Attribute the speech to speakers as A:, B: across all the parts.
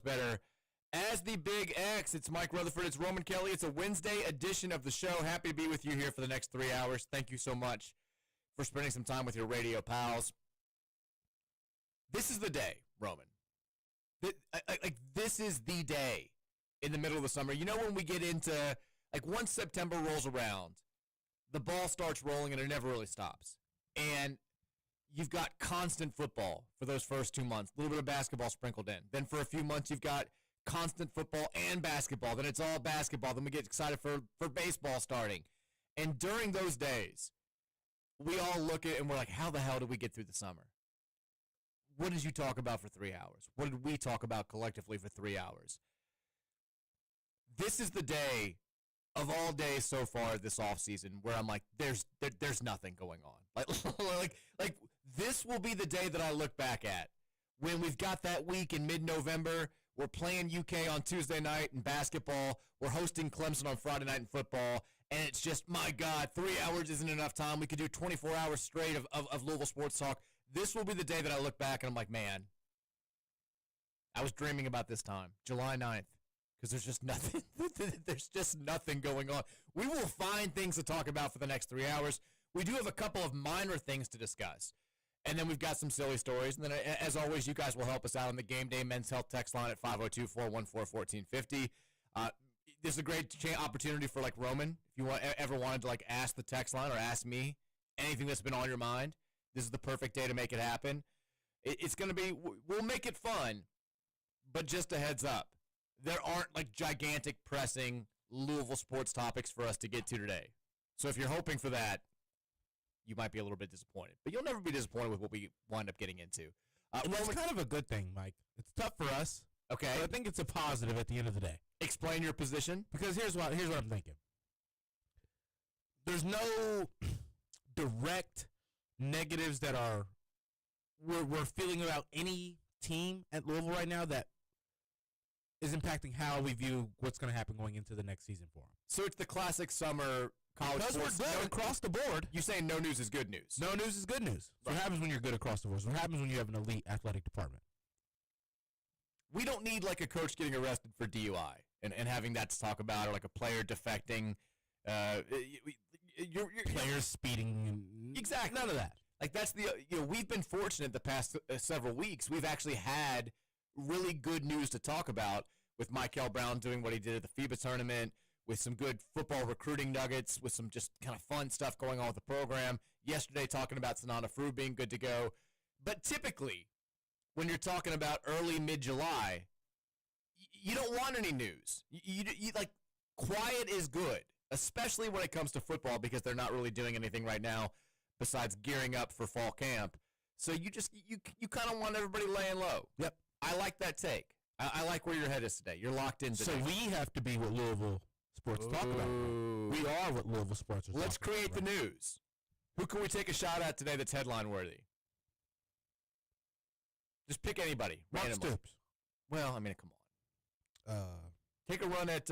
A: better as the Big X. It's Mike Rutherford. It's Roman Kelly. It's a Wednesday edition of the show. Happy to be with you here for the next 3 hours. Thank you so much for spending some time with your radio pals. This is the day, Roman. This is the day in the middle of the summer. You know when we get into, once September rolls around, the ball starts rolling and it never really stops. And you've got constant football for those first 2 months, a little bit of basketball sprinkled in. Then for a few months, you've got constant football and basketball. Then it's all basketball. Then we get excited for baseball starting. And during those days, we all look at it and we're like, how the hell did we get through the summer? What did you talk about for 3 hours? What did we talk about collectively for 3 hours? This is the day of all days so far this offseason where I'm like, there's nothing going on. Like this will be the day that I look back at when we've got that week in mid-November. We're playing UK on Tuesday night in basketball. We're hosting Clemson on Friday night in football. And it's just, my God, 3 hours isn't enough time. We could do 24 hours straight of Louisville sports talk. This will be the day that I look back and I'm like, man, I was dreaming about this time, July 9th. Because there's just nothing. There's just nothing going on. We will find things to talk about for the next 3 hours. We do have a couple of minor things to discuss. And then we've got some silly stories. And then, as always, you guys will help us out on the Gameday Men's Health text line at 502-414-1450. This is a great opportunity for, Roman, if you ever wanted to, ask the text line or ask me anything that's been on your mind. This is the perfect day to make it happen. It's going to be, we'll make it fun, but just a heads up. There aren't, gigantic, pressing Louisville sports topics for us to get to today. So if you're hoping for that, you might be a little bit disappointed. But you'll never be disappointed with what we wind up getting into.
B: And that's kind of a good thing, Mike. It's tough for us.
A: Okay.
B: But I think it's a positive at the end of the day.
A: Explain your position.
B: Because here's what I'm thinking. There's no direct negatives that we're feeling about any team at Louisville right now that is impacting how we view what's going to happen going into the next season for them.
A: So it's the classic summer college
B: because
A: sports.
B: We're good across the board.
A: You're saying no news is good news.
B: No news is good news. So what happens when you're good across the board? So what happens when you have an elite athletic department?
A: We don't need a coach getting arrested for DUI and having that to talk about, or a player defecting.
B: Players speeding.
A: Exactly.
B: None of that.
A: That's we've been fortunate the past several weeks. We've actually had really good news to talk about with Michael Brown doing what he did at the FIBA tournament, with some good football recruiting nuggets, with some just kind of fun stuff going on with the program. Yesterday talking about Sanana Fru being good to go. But typically, when you're talking about early, mid-July, you don't want any news. You quiet is good, especially when it comes to football, because they're not really doing anything right now besides gearing up for fall camp. So you kind of want everybody laying low.
B: Yep.
A: I like that take. I like where your head is today. You're locked in today.
B: So we have to be what Louisville sports talk about. We are what Louisville sports are.
A: Let's create the news. Who can we take a shot at today that's headline worthy? Just pick anybody.
B: Mark
A: randomly.
B: Stoops.
A: Well, I mean, come on. Take a run at.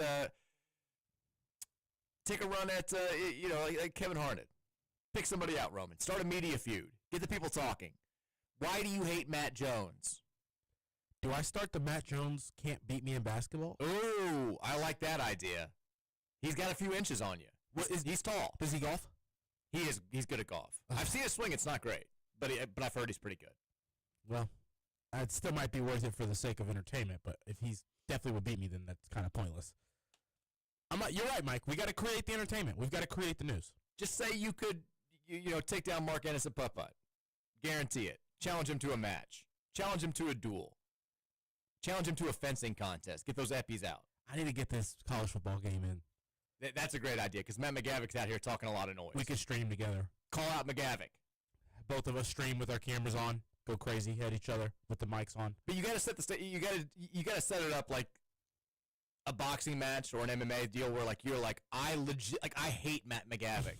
A: Kevin Harnett. Pick somebody out, Roman. Start a media feud. Get the people talking. Why do you hate Matt Jones?
B: Do I start the Matt Jones can't beat me in basketball?
A: Ooh, I like that idea. He's got a few inches on you. He's tall.
B: Does he golf?
A: He's good at golf. I've seen his swing. It's not great, but I've heard he's pretty good.
B: Well, it still might be worth it for the sake of entertainment, but if he's definitely will beat me, then that's kind of pointless. You're right, Mike. We got to create the entertainment. We've got to create the news.
A: Just say you could, take down Mark Ennis at putt-putt. Guarantee it. Challenge him to a match. Challenge him to a duel. Challenge him to a fencing contest. Get those eppies out.
B: I need to get this college football game in.
A: That's a great idea, because Matt McGavick's out here talking a lot of noise.
B: We could stream together.
A: Call out McGavick.
B: Both of us stream with our cameras on, go crazy, hit each other with the mics on.
A: But you got to set the you got to set it up like a boxing match or an MMA deal where I hate Matt McGavick.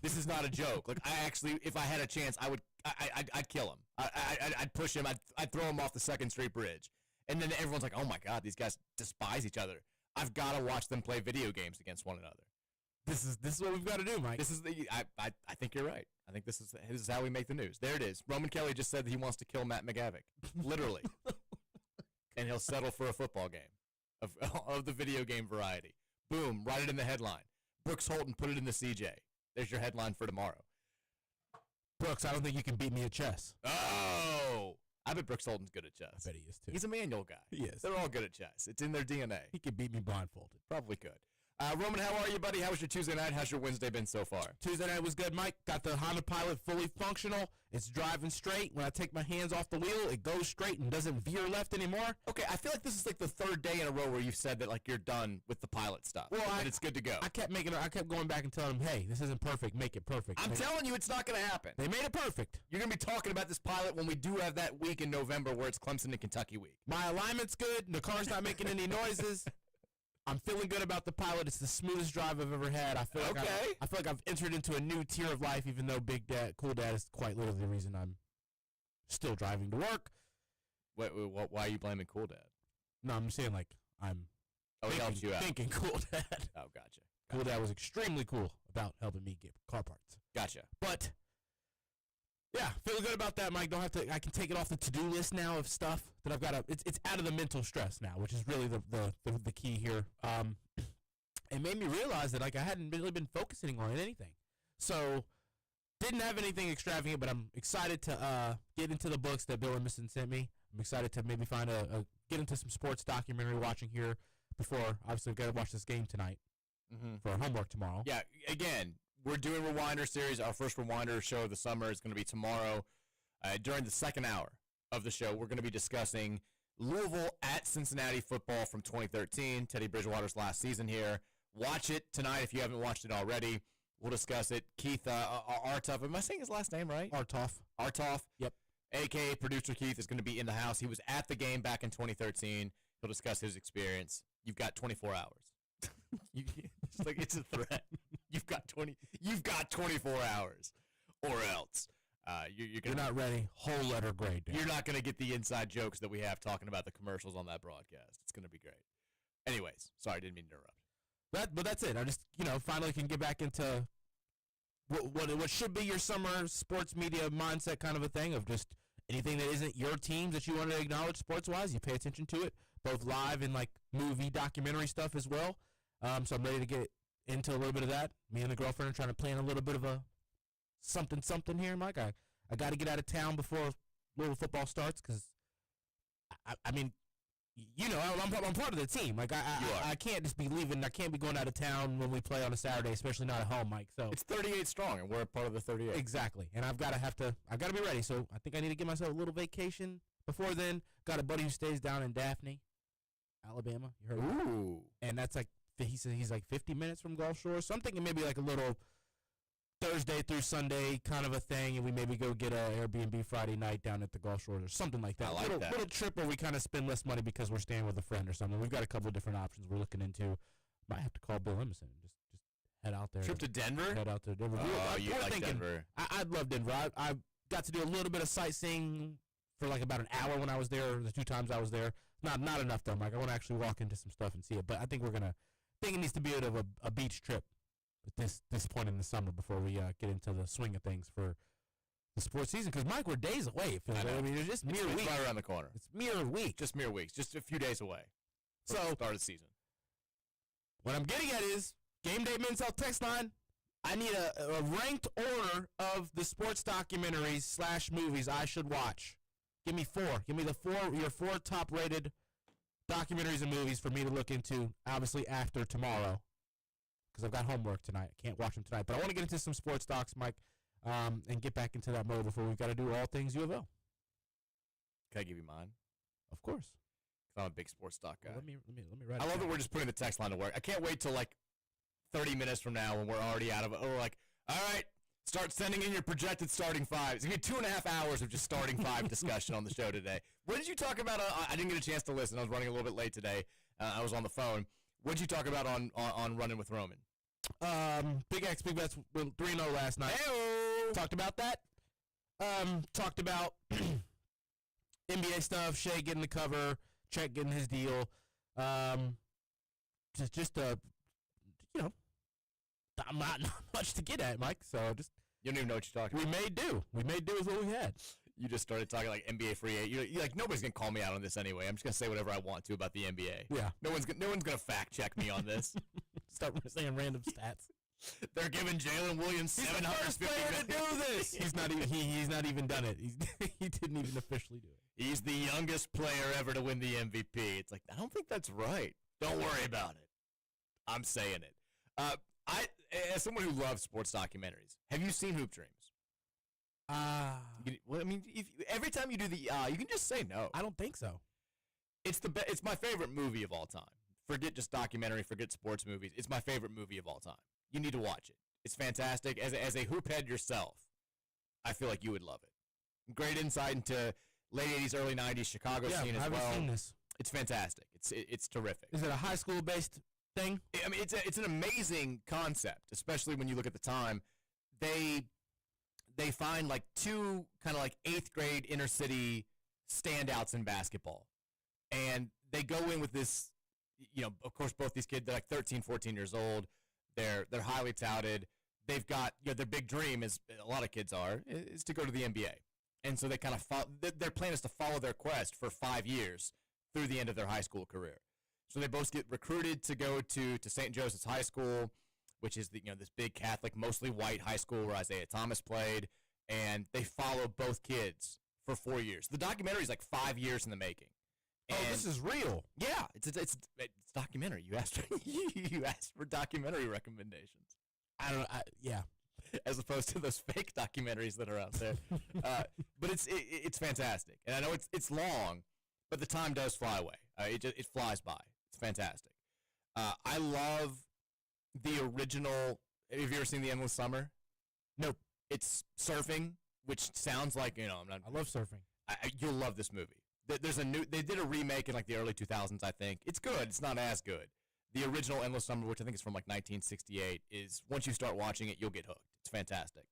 A: This is not a joke. I actually, if I had a chance, I'd kill him. I'd push him. I'd throw him off the 2nd Street Bridge. And then everyone's like, oh my God, these guys despise each other. I've got to watch them play video games against one another.
B: This is what we've got to do, Mike.
A: I think you're right. I think this is how we make the news. There it is. Roman Kelly just said that he wants to kill Matt McGavick. Literally. and he'll settle for a football game of the video game variety. Boom, write it in the headline. Brooks Holton, put it in the CJ. There's your headline for tomorrow.
B: Brooks, I don't think you can beat me at chess.
A: Oh, I bet Brooks Holton's good at chess.
B: I bet he is too.
A: He's a manual guy.
B: He is.
A: They're all good at chess. It's in their DNA.
B: He could beat me blindfolded.
A: Probably could. Roman, how are you, buddy? How was your Tuesday night? How's your Wednesday been so far?
B: Tuesday night was good, Mike. Got the Honda Pilot fully functional. It's driving straight. When I take my hands off the wheel, it goes straight and doesn't veer left anymore.
A: Okay, I feel like this is like the third day in a row where you've said that like you're done with the Pilot stuff.
B: Well,
A: and it's good to go.
B: I kept going back and telling them, hey, this isn't perfect. Make it perfect.
A: I'm telling you, it's not going to happen.
B: They made it perfect.
A: You're going to be talking about this Pilot when we do have that week in November where it's Clemson and Kentucky week.
B: My alignment's good. The car's not making any noises. I'm feeling good about the Pilot. It's the smoothest drive I've ever had. I feel like I've entered into a new tier of life, even though Big Dad, Cool Dad is quite literally the reason I'm still driving to work.
A: Wait, why are you blaming Cool Dad?
B: No, I'm saying like I'm
A: he helps you out.
B: Thinking Cool Dad.
A: Oh, gotcha.
B: Cool Dad was extremely cool about helping me get car parts.
A: Gotcha.
B: But yeah, feeling good about that, Mike. I can take it off the to-do list now of stuff that I've got to. It's out of the mental stress now, which is really the key here. It made me realize that like I hadn't really been focusing on anything, so didn't have anything extravagant. But I'm excited to get into the books that Bill Emerson sent me. I'm excited to maybe find get into some sports documentary watching here before. Obviously, I've got to watch this game tonight for our homework tomorrow.
A: Yeah, again. We're doing Rewinder series. Our first Rewinder show of the summer is going to be tomorrow. During the second hour of the show, we're going to be discussing Louisville at Cincinnati football from 2013, Teddy Bridgewater's last season here. Watch it tonight if you haven't watched it already. We'll discuss it. Keith Artoff, am I saying his last name right?
B: Artoff. Yep.
A: A.K.A. Producer Keith is going to be in the house. He was at the game back in 2013. He'll discuss his experience. You've got 24 hours. It's like it's a threat. You've got 24 hours, or else you're
B: not ready. Whole letter grade.
A: You're not going to get the inside jokes that we have talking about the commercials on that broadcast. It's going to be great. Anyways, sorry, didn't mean to interrupt.
B: But that's it. I just finally can get back into what should be your summer sports media mindset kind of a thing of just anything that isn't your teams that you want to acknowledge sports wise. You pay attention to it, both live and like movie documentary stuff as well. So I'm ready to get into a little bit of that. Me and the girlfriend are trying to plan a little bit of a something here, Mike. I got to get out of town before Louisville football starts because, I mean, I'm part of the team. Like I can't just be leaving. I can't be going out of town when we play on a Saturday, especially not at home, Mike. So
A: it's 38 strong, and we're a part of the 38.
B: Exactly, and I've got to be ready. So I think I need to give myself a little vacation before then. Got a buddy who stays down in Daphne, Alabama. You heard?
A: Ooh,
B: and that's like. He said he's like 50 minutes from Gulf Shore. So I'm thinking maybe like a little Thursday through Sunday kind of a thing, and we maybe go get an Airbnb Friday night down at the Gulf Shores or something like that.
A: I like that.
B: Little trip where we kind of spend less money because we're staying with a friend or something. We've got a couple of different options we're looking into. Might have to call Bill Emerson and just head out there.
A: Trip to Denver?
B: Head out to Denver.
A: Oh, you like Denver.
B: I'd love Denver. I got to do a little bit of sightseeing for like about an hour when I was there, the 2 times I was there. Not enough though, Mike. I want to actually walk into some stuff and see it. But I think it needs to be a beach trip at this point in the summer before we get into the swing of things for the sports season. Because, Mike, we're days away. It feels like. I mean, it's just mere weeks.
A: It's right around the corner.
B: It's mere weeks.
A: Just mere weeks. Just a few days away from the start of the season.
B: What I'm getting at is, Gameday Men's Health text line, I need a ranked order of the sports documentaries / movies I should watch. Give me 4. Give me your 4 top-rated documentaries and movies for me to look into, obviously after tomorrow, because I've got homework tonight. I can't watch them tonight, but I want to get into some sports docs, Mike, and get back into that mode before we've got to do all things U of L.
A: Can I give you mine?
B: Of course.
A: Because I'm a big sports doc guy.
B: Well, let me write it
A: I love
B: down.
A: that we're just putting the text line to work. I can't wait till like 30 minutes from now when we're already out of it. We're like, all right, start sending in your projected starting 5. It's going to be 2.5 hours of just starting 5 discussion on the show today. What did you talk about? I didn't get a chance to listen. I was running a little bit late today. I was on the phone. What did you talk about on Running with Roman?
B: Big X, Big Bets went 3-0 last night.
A: Hey-o!
B: Talked about that. Talked about NBA stuff, Shea getting the cover, Chet getting his deal. Just not much to get at, Mike. So just
A: You don't even know what you're talking
B: we
A: about.
B: made do. We made do with what we had.
A: You just started talking like NBA free agent. You're like, nobody's gonna call me out on this anyway. I'm just gonna say whatever I want to about the NBA.
B: Yeah.
A: No one's gonna fact check me on this.
B: Start saying random stats.
A: They're giving Jalen Williams 750
B: to do this. He's not even done it. He didn't even officially do it.
A: He's the youngest player ever to win the MVP. It's like, I don't think that's right. Don't worry about it. I'm saying it. As someone who loves sports documentaries, have you seen Hoop Dreams? Well, I mean, every time you do the you can just say no.
B: I don't think so.
A: It's my favorite movie of all time. Forget just documentary, forget sports movies. It's my favorite movie of all time. You need to watch it. It's fantastic. As a hoop head yourself, I feel like you would love it. Great insight into late 80s, early 90s Chicago scene as well.
B: I haven't seen this.
A: It's fantastic. It's terrific.
B: Is it a high school based thing?
A: I mean, it's an amazing concept, especially when you look at the time. They find like two kind of like 8th grade inner city standouts in basketball. And they go in with this, of course, both these kids, they're like 13, 14 years old. They're highly touted. They've got, their big dream, is a lot of kids are, is to go to the NBA. And so they kind of their plan is to follow their quest for 5 years through the end of their high school career. So they both get recruited to go to St. Joseph's High School, which is this big Catholic, mostly white high school where Isaiah Thomas played, and they follow both kids for 4 years. The documentary is like 5 years in the making. And
B: this is real.
A: Yeah, it's documentary. You asked for documentary recommendations.
B: I don't know. Yeah,
A: as opposed to those fake documentaries that are out there. But it's fantastic, and I know it's long, but the time does fly away. It flies by. It's fantastic. I love the original. Have you ever seen The Endless Summer?
B: Nope.
A: It's surfing, which sounds like
B: I love surfing.
A: You'll love this movie. They did a remake in like the early 2000s, I think. It's good. It's not as good. The original Endless Summer, which I think is from like 1968, is once you start watching it, you'll get hooked. It's fantastic.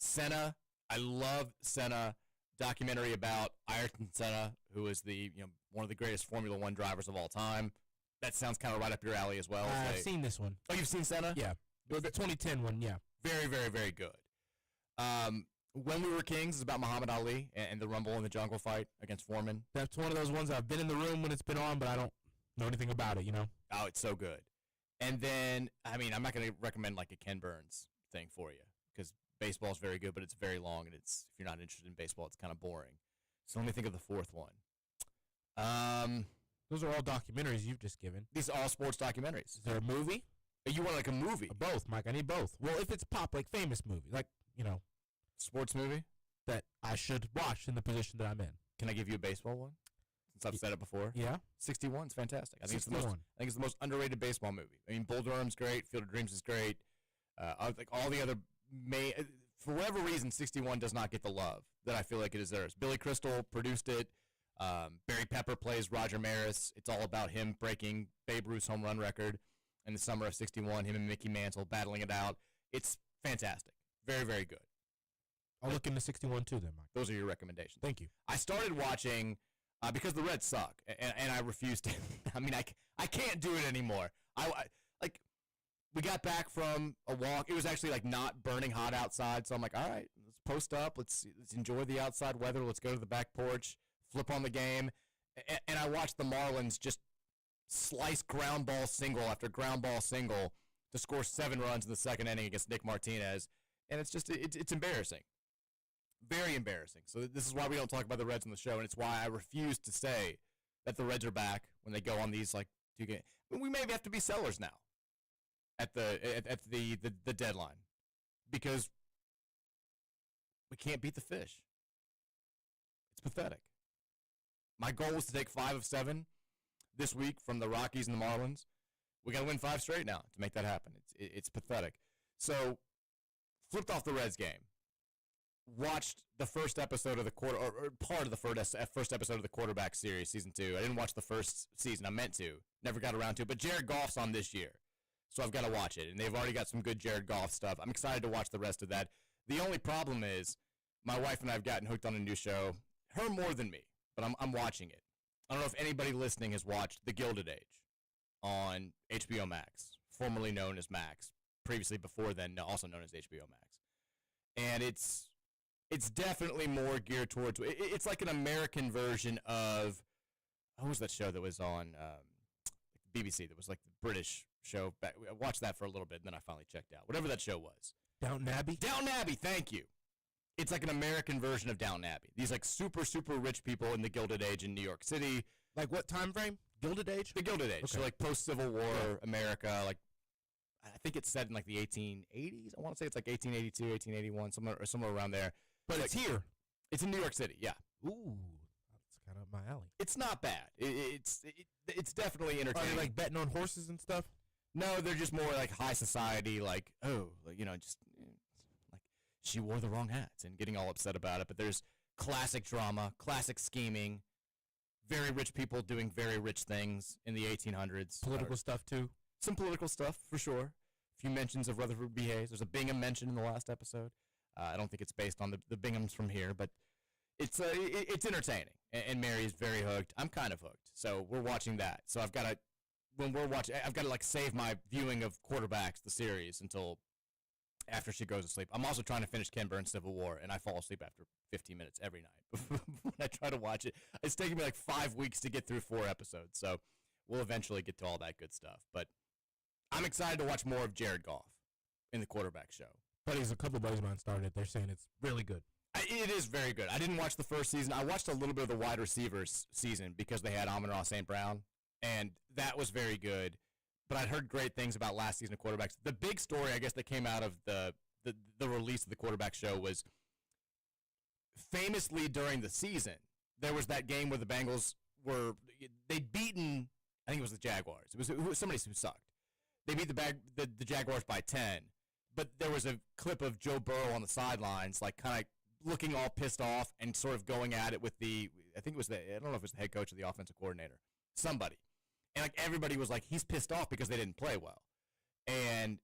A: Senna, I love Senna. Documentary about Ayrton Senna, who is the one of the greatest Formula One drivers of all time. That sounds kind of right up your alley as well.
B: I've seen this one.
A: Oh, you've seen Senna?
B: Yeah, the 2010 one. Yeah,
A: very, very, very good. When We Were Kings is about Muhammad Ali and the Rumble in the Jungle fight against Foreman.
B: That's one of those ones I've been in the room when it's been on, but I don't know anything about it.
A: Oh, it's so good. And then, I mean, I'm not going to recommend like a Ken Burns thing for you because baseball is very good, but it's very long, and if you're not interested in baseball, it's kind of boring. So let me think of the fourth one.
B: Those are all documentaries you've just given.
A: These are all sports documentaries.
B: Is there a movie?
A: You want like a movie?
B: Both, Mike. I need both. Well, if it's like famous movie, like
A: sports movie
B: that I should watch in the position that I'm in.
A: Can I give you a baseball one? Since I've said it before.
B: Yeah.
A: 61 is fantastic. I think
B: 61.
A: it's the most underrated baseball movie. I mean, Bull Durham's great. Field of Dreams is great. Like all the other for whatever reason, 61 does not get the love that I feel like it deserves. Billy Crystal produced it. Barry Pepper plays Roger Maris. It's all about him breaking Babe Ruth's home run record in the summer of 61. Him and Mickey Mantle battling it out. It's fantastic. Very, very good.
B: I'll look into 61 too then, Mike.
A: Those are your recommendations.
B: Thank you.
A: I started watching because the Reds suck, and I refuse to. I mean, I can't do it anymore. We got back from a walk. It was actually like not burning hot outside, so I'm like, all right, let's post up. Let's enjoy the outside weather. Let's go to the back porch, flip on the game, and I watched the Marlins just slice ground ball single after ground ball single to score 7 runs in the second inning against Nick Martinez, and it's embarrassing. Very embarrassing. So this is why we don't talk about the Reds on the show, and it's why I refuse to say that the Reds are back when they go on these like 2 games. I mean, we maybe have to be sellers now at the deadline because we can't beat the fish. It's pathetic. My goal was to take 5 of 7 this week from the Rockies and the Marlins. We got to win 5 straight now to make that happen. It's pathetic. So flipped off the Reds game. Watched the first episode of the quarter, or part of the first episode of the Quarterback series, season 2. I didn't watch the first season. I meant to. Never got around to it. But Jared Goff's on this year, so I've got to watch it. And they've already got some good Jared Goff stuff. I'm excited to watch the rest of that. The only problem is my wife and I have gotten hooked on a new show. Her more than me, but I'm watching it. I don't know if anybody listening has watched The Gilded Age on HBO Max, formerly known as Max, previously before then also known as HBO Max. And it's it's definitely more geared towards. It's like an American version of what was that show that was on BBC? That was like the British show. I watched that for a little bit, and then I finally checked out. Whatever that show was.
B: Downton Abbey.
A: Downton Abbey. Thank you. It's like an American version of Downton Abbey. These like super rich people in the Gilded Age in New York City.
B: Like what time frame? Gilded Age?
A: The Gilded Age.
B: Okay.
A: So like post-Civil War America. Like I think it's set in like the 1880s. I want to say it's like 1882, 1881, somewhere around there.
B: But it's here.
A: It's in New York City. Yeah.
B: Ooh, that's kind of up my alley.
A: It's not bad. It's definitely
B: Are
A: entertaining.
B: they like betting on horses and stuff?
A: No, they're just more like high society. Like just like she wore the wrong hats and getting all upset about it. But there's classic drama, classic scheming. Very rich people doing very rich things in the 1800s.
B: Political stuff too.
A: Some political stuff for sure. A few mentions of Rutherford B. Hayes. There's a Bingham mention in the last episode. I don't think it's based on the Binghams from here, but it's entertaining. And Mary is very hooked. I'm kind of hooked. So we're watching that. So I've got to like save my viewing of Quarterbacks, the series, until after she goes to sleep. I'm also trying to finish Ken Burns' Civil War, and I fall asleep after 15 minutes every night when I try to watch it. It's taking me like 5 weeks to get through 4 episodes, so we'll eventually get to all that good stuff. But I'm excited to watch more of Jared Goff in the Quarterback show.
B: Buddies, a couple buddies of mine started. They're saying it's really good.
A: It is very good. I didn't watch the first season. I watched a little bit of the wide receivers season because they had Amon-Ra St. Brown, and that was very good. But I'd heard great things about last season of Quarterbacks. The big story, I guess, that came out of the release of the Quarterback show was famously during the season, there was that game where the Bengals they'd beaten, I think it was the Jaguars. It was somebody who sucked. They beat the Jaguars by 10, but there was a clip of Joe Burrow on the sidelines, like kind of looking all pissed off and sort of going at it with I don't know if it was the head coach or the offensive coordinator, somebody. And like everybody was like, he's pissed off because they didn't play well. And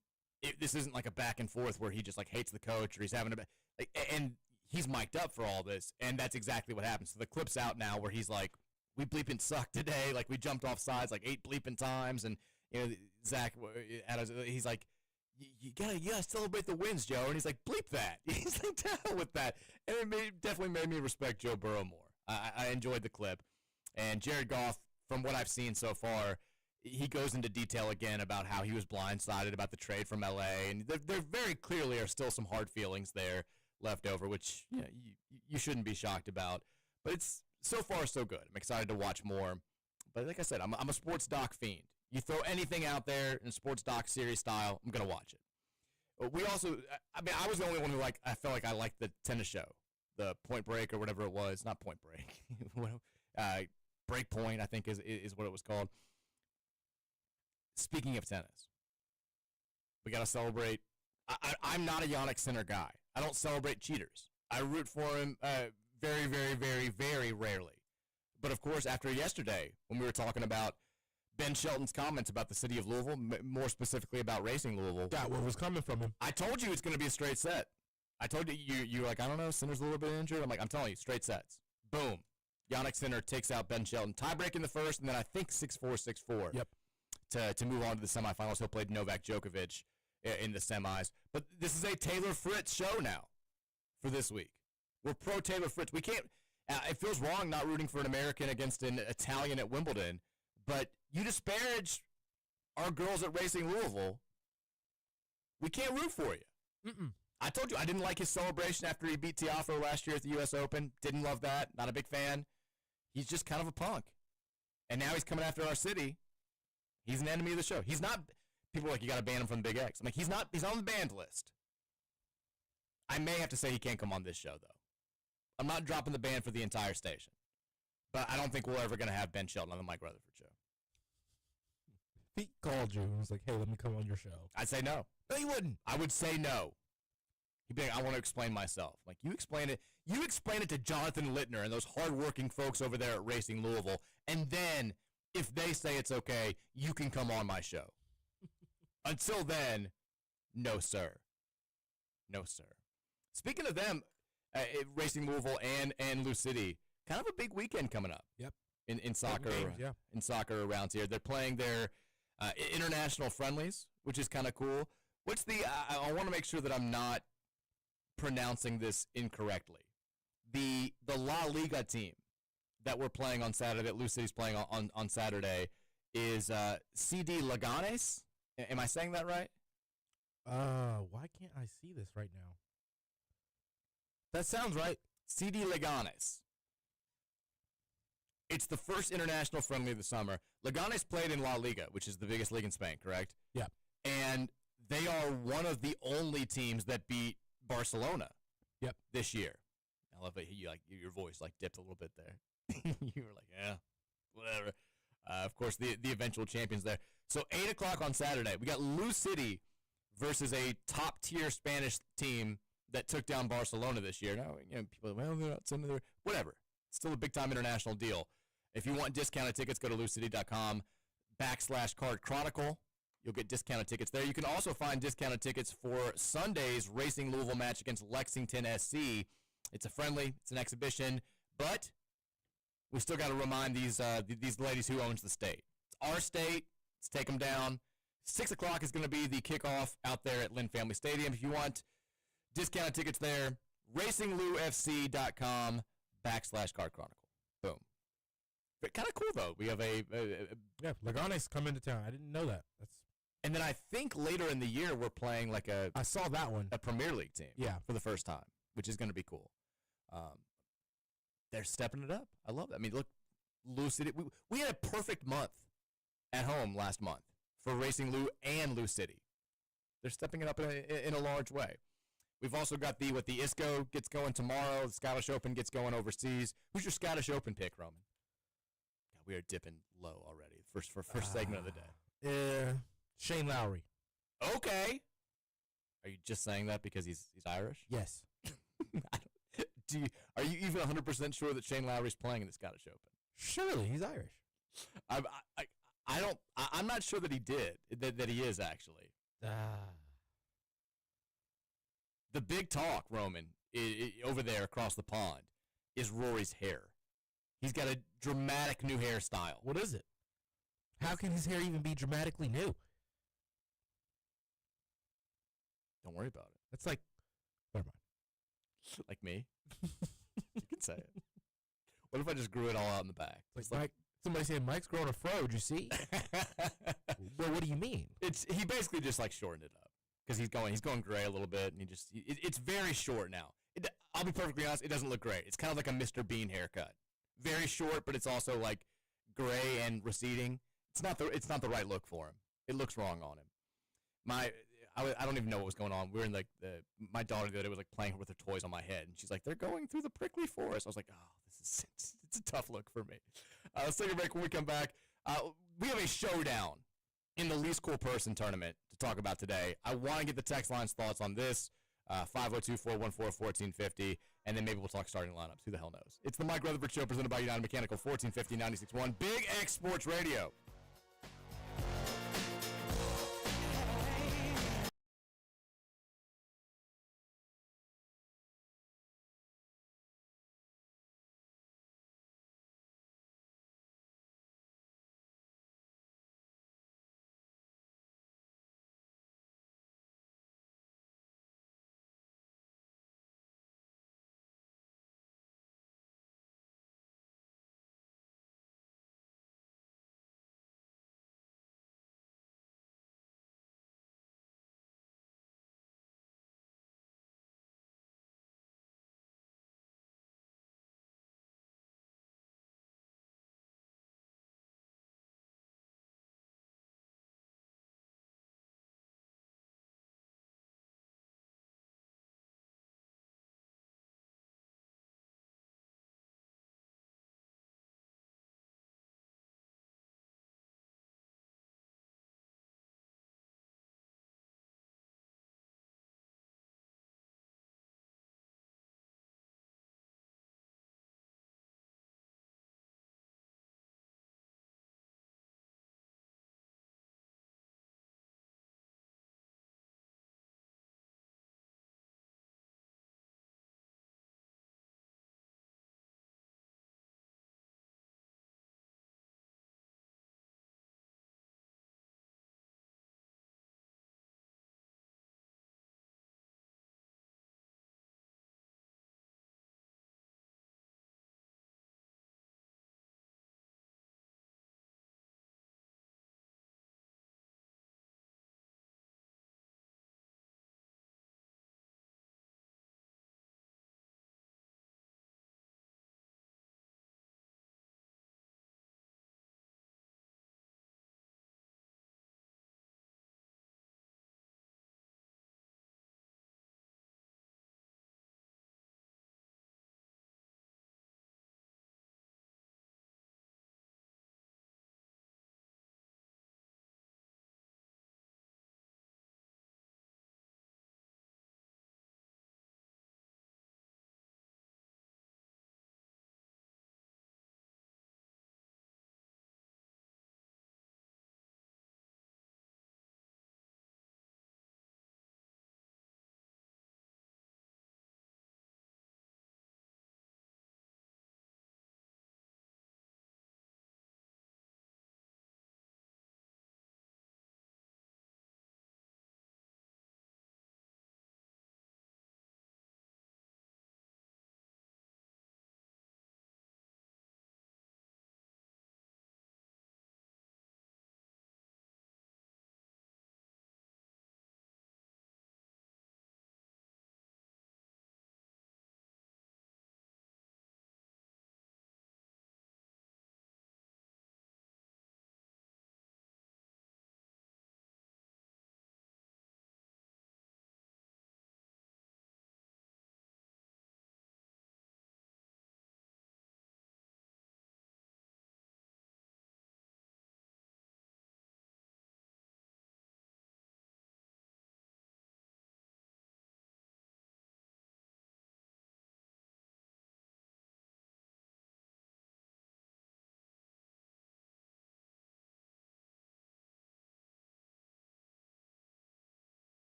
A: this isn't like a back and forth where he just like hates the coach or he's having and he's mic'd up for all this. And that's exactly what happens. So the clip's out now where he's like, we bleeping sucked today. Like we jumped off sides like 8 bleeping times. And Zach, he's like, you gotta celebrate the wins, Joe. And he's like, bleep that. He's like, to hell with that. And it definitely made me respect Joe Burrow more. I enjoyed the clip. And Jared Goff, from what I've seen so far, he goes into detail again about how he was blindsided about the trade from L.A. And there very clearly are still some hard feelings there left over, which you shouldn't be shocked about. But it's so far so good. I'm excited to watch more. But like I said, I'm a sports doc fiend. You throw anything out there in sports doc series style, I'm going to watch it. We also, I was the only one who I felt like I liked the tennis show, the Point Break or whatever it was. Not Point Break. Break Point, I think, is what it was called. Speaking of tennis, we got to celebrate. I'm not a Jannik Sinner guy. I don't celebrate cheaters. I root for him very, very, very, very rarely. But, of course, after yesterday, when we were talking about Ben Shelton's comments about the city of Louisville, more specifically about Racing Louisville.
B: Got what was coming from him.
A: I told you it's going to be a straight set. I told you were like, I don't know, Sinner's a little bit injured. I'm telling you, straight sets. Boom. Jannik Sinner takes out Ben Shelton. Tie-break in the first, and then I think 6-4, 6-4.
B: Yep.
A: To move on to the semifinals. He'll play Novak Djokovic in the semis. But this is a Taylor Fritz show now for this week. We're pro Taylor Fritz. We can't it feels wrong not rooting for an American against an Italian at Wimbledon, but you disparage our girls at Racing Louisville. We can't root for you.
B: Mm-mm.
A: I told you I didn't like his celebration after he beat Tiafoe last year at the U.S. Open. Didn't love that. Not a big fan. He's just kind of a punk. And now he's coming after our city. He's an enemy of the show. He's not. People are like, you got to ban him from the Big X. I'm like, he's not. He's on the banned list. I may have to say he can't come on this show, though. I'm not dropping the ban for the entire station. But I don't think we're ever going to have Ben Shelton on the Mike Rutherford show.
B: If he called you and was like, hey, let me come on your show.
A: I'd say no.
B: No, you wouldn't.
A: I would say no. He'd be like, I want to explain myself. Like, you explain it. You explain it to Jonathan Littner and those hardworking folks over there at Racing Louisville, and then if they say it's okay, you can come on my show. Until then, no, sir. No, sir. Speaking of them, Racing Louisville and Lou City, kind of a big weekend coming up.
B: Yep.
A: In soccer,
B: games, yeah.
A: In soccer around here. They're playing their international friendlies, which is kind of cool. What's the? I want to make sure that I'm not pronouncing this incorrectly. The La Liga team that we're playing on Saturday, that Lou City's playing on Saturday, is CD Leganes. Am I saying that right?
B: Why can't I see this right now? That sounds right.
A: CD Leganes. It's the first international friendly of the summer. Leganes played in La Liga, which is the biggest league in Spain, correct?
B: Yeah.
A: And they are one of the only teams that beat Barcelona.
B: Yep.
A: This year. I love it. Your voice dipped a little bit there. You were like, yeah, whatever. Of course, the eventual champions there. So 8 o'clock on Saturday, we got Lou City versus a top-tier Spanish team that took down Barcelona this year. Now, people are, well, they're not sending their whatever. It's still a big-time international deal. If you want discounted tickets, go to loucity.com/Card Chronicle. You'll get discounted tickets there. You can also find discounted tickets for Sunday's Racing Louisville match against Lexington SC. It's a friendly. It's an exhibition. But we still got to remind these ladies who owns the state. It's our state. Let's take them down. 6 o'clock is going to be the kickoff out there at Lynn Family Stadium. If you want discounted tickets there, racingloufc.com/Card Chronicle. Boom. But kind of cool, though. We have
B: yeah, Leganes come into town. I didn't know that.
A: And then I think later in the year we're playing
B: I saw that one.
A: A Premier League team.
B: Yeah.
A: For the first time, which is going to be cool. They're stepping it up. I love that. I mean, look, Lou City. We had a perfect month at home last month for Racing Lou and Lou City. They're stepping it up in a large way. We've also got the ISCO gets going tomorrow. The Scottish Open gets going overseas. Who's your Scottish Open pick, Roman? God, we are dipping low already. First segment of the day.
B: Shane Lowry.
A: Okay. Are you just saying that because he's Irish?
B: Yes.
A: Are you even 100% sure that Shane Lowry's playing in the Scottish Open?
B: Surely he's Irish.
A: I'm not sure that he did. That he is actually. The big talk, Roman, over there across the pond, is Rory's hair. He's got a dramatic new hairstyle.
B: What is it? How can his hair even be dramatically new?
A: Don't worry about it.
B: That's like, never mind.
A: Like me? You can say it. What if I just grew it all out in the back?
B: Like Mike, somebody said Mike's growing a fro. Did you see? Well, what do you mean?
A: He basically just shortened it up because he's going gray a little bit, and it's very short now. I'll be perfectly honest, it doesn't look great. It's kind of like a Mr. Bean haircut. Very short, but it's also gray and receding. It's not the right look for him. It looks wrong on him. I don't even know what was going on. We were in my daughter the other day was playing with her toys on my head, and she's like, "They're going through the prickly forest." I was like, "Oh, it's a tough look for me." Let's take a break. When we come back, we have a showdown in the least cool person tournament to talk about today. I want to get the text line's thoughts on this. 502-414-1450, and then maybe we'll talk starting lineups. Who the hell knows? It's the Mike Rutherford Show presented by United Mechanical, 1450-96.1 Big X Sports Radio.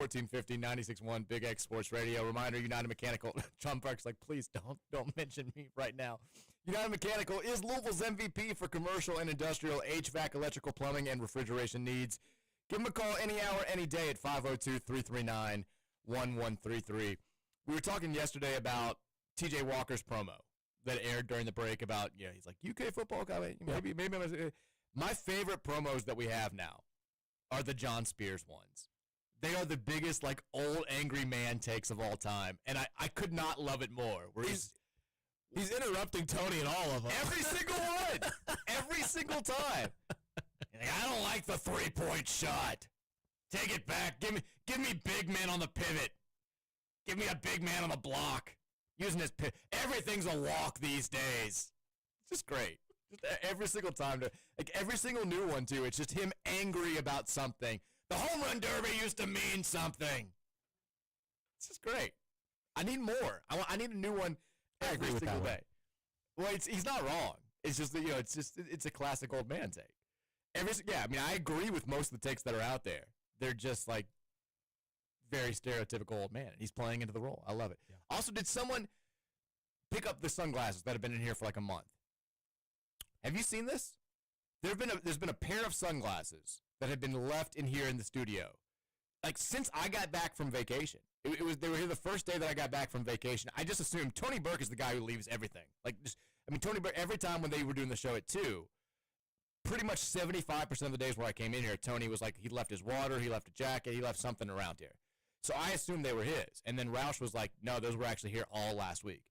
A: 1450 96.1 Big X Sports Radio. Reminder, United Mechanical. John Park's like, please don't mention me right now. United Mechanical is Louisville's MVP for commercial and industrial HVAC, electrical, plumbing, and refrigeration needs. Give them a call any hour, any day at 502-339-1133. We were talking yesterday about TJ Walker's promo that aired during the break about, he's like, UK football guy. Maybe. My favorite promos that we have now are the John Spears ones. They are the biggest, like, old angry man takes of all time, and I could not love it more.
B: He's interrupting Tony in all of them.
A: Every single one. Every single time. Like, I don't like the 3-point shot. Take it back. Give me big man on the pivot. Give me a big man on the block. Using his pivot. Everything's a walk these days. It's just great. Just every single time. Like every single new one, too. It's just him angry about something. The home run derby used to mean something. It's just great. I need more. I need a new one every single day. Well, he's not wrong. It's just that, it's a classic old man take. I agree with most of the takes that are out there. They're just like very stereotypical old man. He's playing into the role. I love it. Yeah. Also, did someone pick up the sunglasses that have been in here for like a month? Have you seen this? There's been a pair of sunglasses that have been left in here in the studio, like since I got back from vacation. They were here the first day that I got back from vacation. I just assumed Tony Burke is the guy who leaves everything. Tony Burke, every time when they were doing the show at 2, pretty much 75% of the days where I came in here, Tony was like, he left his water, he left a jacket, he left something around here. So I assumed they were his. And then Roush was like, no, those were actually here all last week.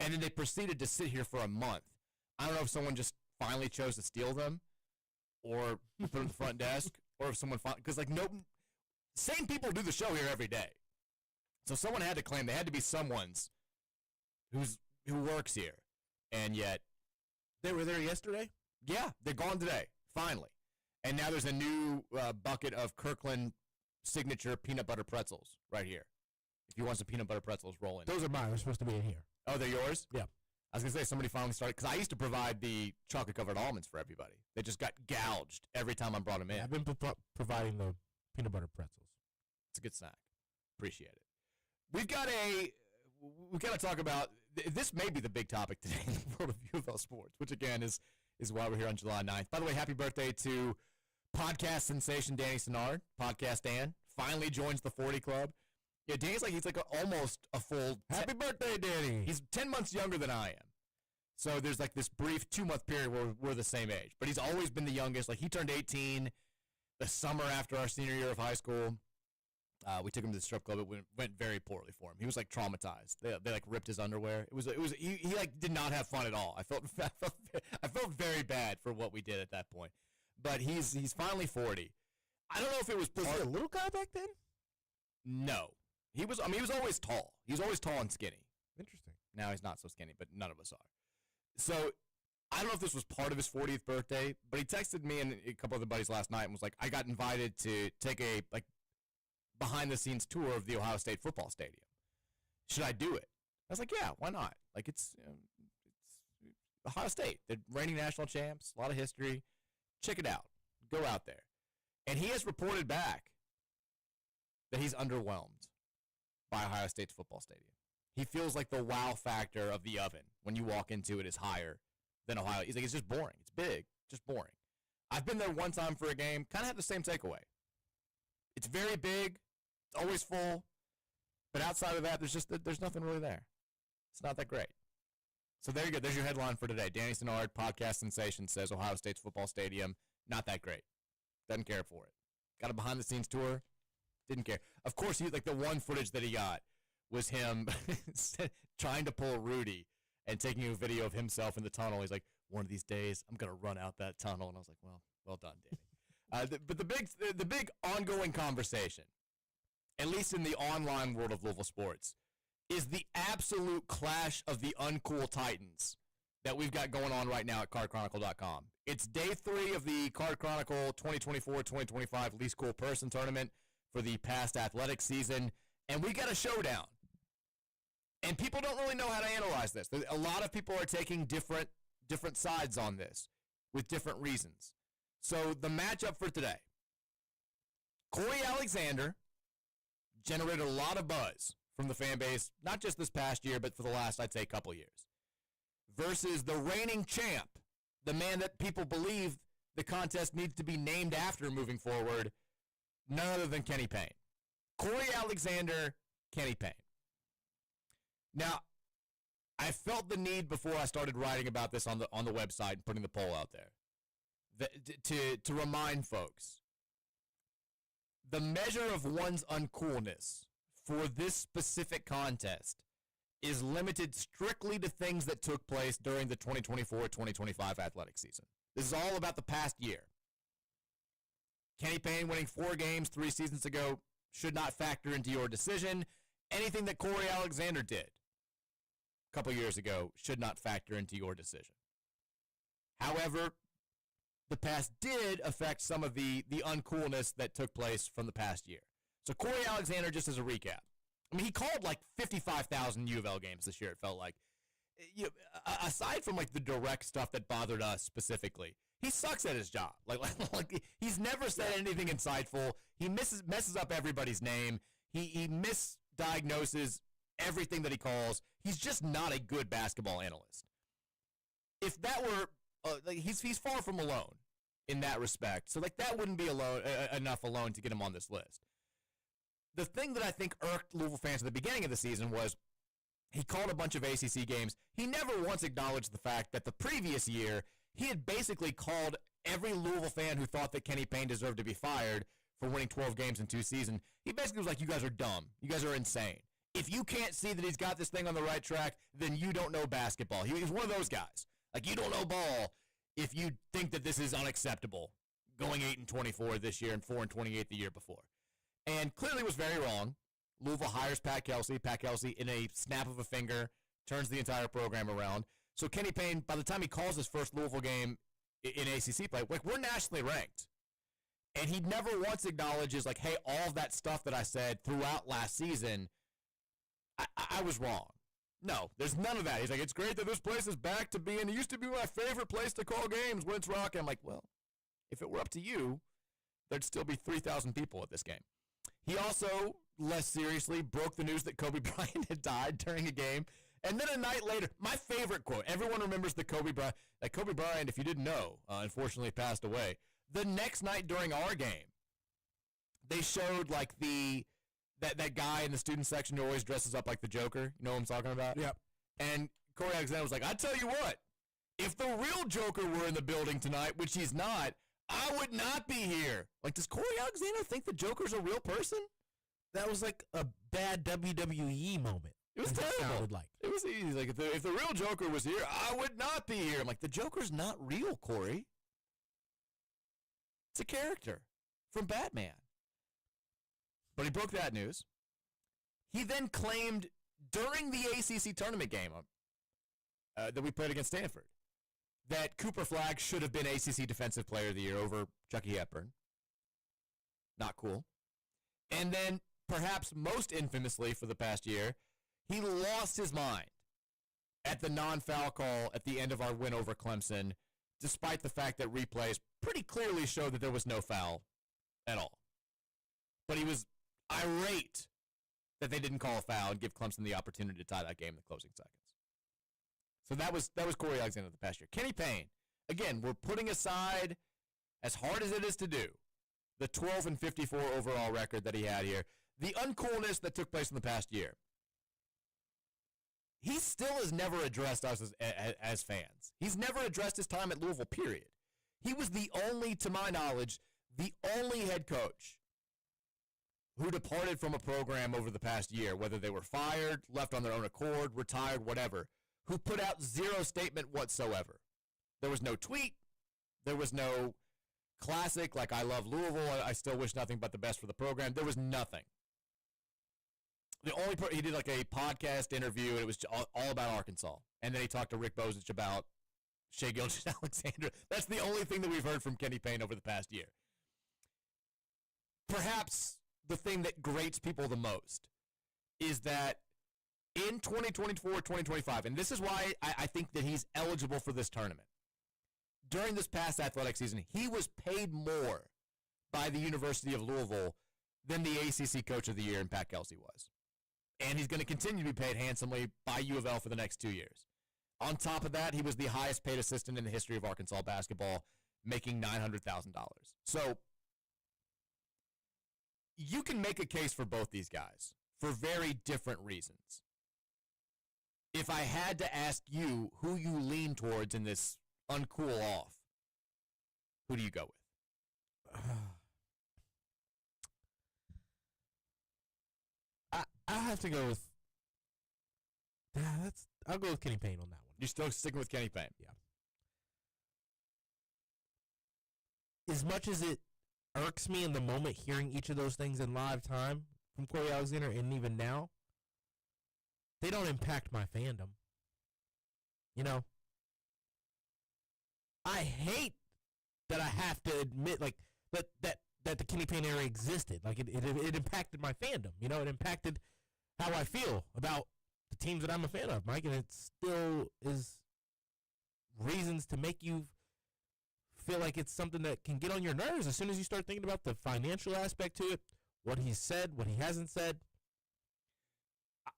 A: And then they proceeded to sit here for a month. I don't know if someone just finally chose to steal them or put them at the front desk, or if someone because same people do the show here every day. So someone had to claim they had to be someone's who works here. And yet
B: they were there yesterday?
A: Yeah, they're gone today, finally. And now there's a new bucket of Kirkland signature peanut butter pretzels right here. If you want some peanut butter pretzels, roll in.
B: Those are mine. They're supposed to be in here.
A: Oh, they're yours?
B: Yeah.
A: I was going to say, somebody finally started, because I used to provide the chocolate-covered almonds for everybody. They just got gouged every time I brought them in.
B: I've been providing the peanut butter pretzels.
A: It's a good snack. Appreciate it. We've got to talk about, this may be the big topic today in the world of UFL sports, which again is why we're here on July 9th. By the way, happy birthday to podcast sensation Danny Sennard. Podcast Dan finally joins the 40 Club. Yeah, Danny's he's almost a full.
B: Happy birthday, Danny.
A: He's 10 months younger than I am. So there's this brief 2-month period where we're the same age. But he's always been the youngest. He turned 18 the summer after our senior year of high school. We took him to the strip club. It went very poorly for him. He was traumatized. They ripped his underwear. He did not have fun at all. I felt very bad for what we did at that point. But he's finally 40. I don't know if it was
B: he a little guy back then?
A: No. He was always tall. He was always tall and skinny.
B: Interesting.
A: Now he's not so skinny, but none of us are. So I don't know if this was part of his 40th birthday, but he texted me and a couple other buddies last night and was like, I got invited to take a behind-the-scenes tour of the Ohio State football stadium. Should I do it? I was like, yeah, why not? It's Ohio State. They're reigning national champs, a lot of history. Check it out. Go out there. And he has reported back that he's underwhelmed by Ohio State's football stadium. He feels like the wow factor of the oven when you walk into it is higher than Ohio. He's like, it's just boring. It's big, just boring. I've been there one time for a game, kind of had the same takeaway. It's very big. It's always full. But outside of that, there's nothing really there. It's not that great. So there you go. There's your headline for today. Danny Sennard, podcast sensation, says Ohio State's football stadium, not that great. Doesn't care for it. Got a behind-the-scenes tour. Didn't care. Of course, the one footage that he got was him trying to pull Rudy and taking a video of himself in the tunnel. He's like, one of these days, I'm going to run out that tunnel. And I was like, well done, Danny. But the big ongoing conversation, at least in the online world of Louisville sports, is the absolute clash of the uncool titans that we've got going on right now at cardchronicle.com. It's day 3 of the Card Chronicle 2024-2025 Least Cool Person Tournament for the past athletic season, and we got a showdown. And people don't really know how to analyze this. A lot of people are taking different sides on this with different reasons. So the matchup for today, Corey Alexander, generated a lot of buzz from the fan base, not just this past year, but for the last, I'd say, couple years, versus the reigning champ, the man that people believe the contest needs to be named after moving forward, none other than Kenny Payne. Corey Alexander, Kenny Payne. Now, I felt the need before I started writing about this on the website and putting the poll out there to remind folks, the measure of one's uncoolness for this specific contest is limited strictly to things that took place during the 2024-2025 athletic season. This is all about the past year. Kenny Payne winning 4 games 3 seasons ago should not factor into your decision. Anything that Corey Alexander did a couple years ago should not factor into your decision. However, the past did affect some of the uncoolness that took place from the past year. So Corey Alexander, just as a recap, I mean, he called like 55,000 U of L games this year, it felt like. You know, aside from like the direct stuff that bothered us specifically, he sucks at his job. Like he's never said anything insightful. He messes up everybody's name. He misdiagnoses everything that he calls. He's just not a good basketball analyst. If that were, he's far from alone in that respect. So like that wouldn't be enough alone to get him on this list. The thing that I think irked Louisville fans at the beginning of the season was he called a bunch of ACC games. He never once acknowledged the fact that the previous year he had basically called every Louisville fan who thought that Kenny Payne deserved to be fired for winning 12 games in 2 seasons. He basically was like, you guys are dumb. You guys are insane. If you can't see that he's got this thing on the right track, then you don't know basketball. He's one of those guys. Like, you don't know ball if you think that this is unacceptable, going 8-24 this year and 4-28 the year before. And clearly was very wrong. Louisville hires Pat Kelsey. Pat Kelsey, in a snap of a finger, turns the entire program around. So Kenny Payne, by the time he calls his first Louisville game in ACC play, like, we're nationally ranked. And he never once acknowledges, like, hey, all of that stuff that I said throughout last season, I was wrong. No, there's none of that. He's like, it's great that this place is back to being, it used to be my favorite place to call games when it's rocking. I'm like, well, if it were up to you, there'd still be 3,000 people at this game. He also, less seriously, broke the news that Kobe Bryant had died during a game. And then a night later, my favorite quote, everyone remembers the Kobe Bryant, if you didn't know, unfortunately passed away. The next night during our game, they showed like that guy in the student section who always dresses up like the Joker. You know what I'm talking about?
B: Yep.
A: And Corey Alexander was like, I tell you what, if the real Joker were in the building tonight, which he's not, I would not be here. Like, does Corey Alexander think the Joker's a real person?
B: That was like a bad WWE moment.
A: It was terrible. It was easy. Like, if the real Joker was here, I would not be here. I'm like, the Joker's not real, Corey. It's a character from Batman. But he broke that news. He then claimed during the ACC tournament game that we played against Stanford that Cooper Flagg should have been ACC Defensive Player of the Year over Chucky Hepburn. Not cool. And then, perhaps most infamously for the past year, he lost his mind at the non-foul call at the end of our win over Clemson, despite the fact that replays pretty clearly showed that there was no foul at all. But he was irate that they didn't call a foul and give Clemson the opportunity to tie that game in the closing seconds. So that was Corey Alexander the past year. Kenny Payne, again, we're putting aside, as hard as it is to do, the 12-54 overall record that he had here, the uncoolness that took place in the past year. He still has never addressed us as fans. He's never addressed his time at Louisville, period. He was the only, to my knowledge, the only head coach who departed from a program over the past year, whether they were fired, left on their own accord, retired, whatever, who put out zero statement whatsoever. There was no tweet. There was no classic, like, I love Louisville, I still wish nothing but the best for the program. There was nothing. The only he did like a podcast interview, and it was all about Arkansas. And then he talked to Rick Bozich about Shai Gilgeous-Alexander. That's the only thing that we've heard from Kenny Payne over the past year. Perhaps the thing that grates people the most is that in 2024-2025, and this is why I think that he's eligible for this tournament, during this past athletic season, he was paid more by the University of Louisville than the ACC Coach of the Year in Pat Kelsey was. And he's going to continue to be paid handsomely by U of L for the next 2 years. On top of that, he was the highest paid assistant in the history of Arkansas basketball, making $900,000. So you can make a case for both these guys for very different reasons. If I had to ask you who you lean towards in this uncool off, who do you go with?
B: I have to go with. I'll go with Kenny Payne on that one.
A: You're still sticking with Kenny Payne?
B: Yeah. As much as it irks me in the moment hearing each of those things in live time from Corey Alexander, and even now, they don't impact my fandom. You know, I hate that I have to admit, like, that the Kenny Payne era existed. Like, it impacted my fandom. You know, it impacted how I feel about the teams that I'm a fan of, Mike, and it still is reasons to make you feel like it's something that can get on your nerves as soon as you start thinking about the financial aspect to it, what he's said, what he hasn't said.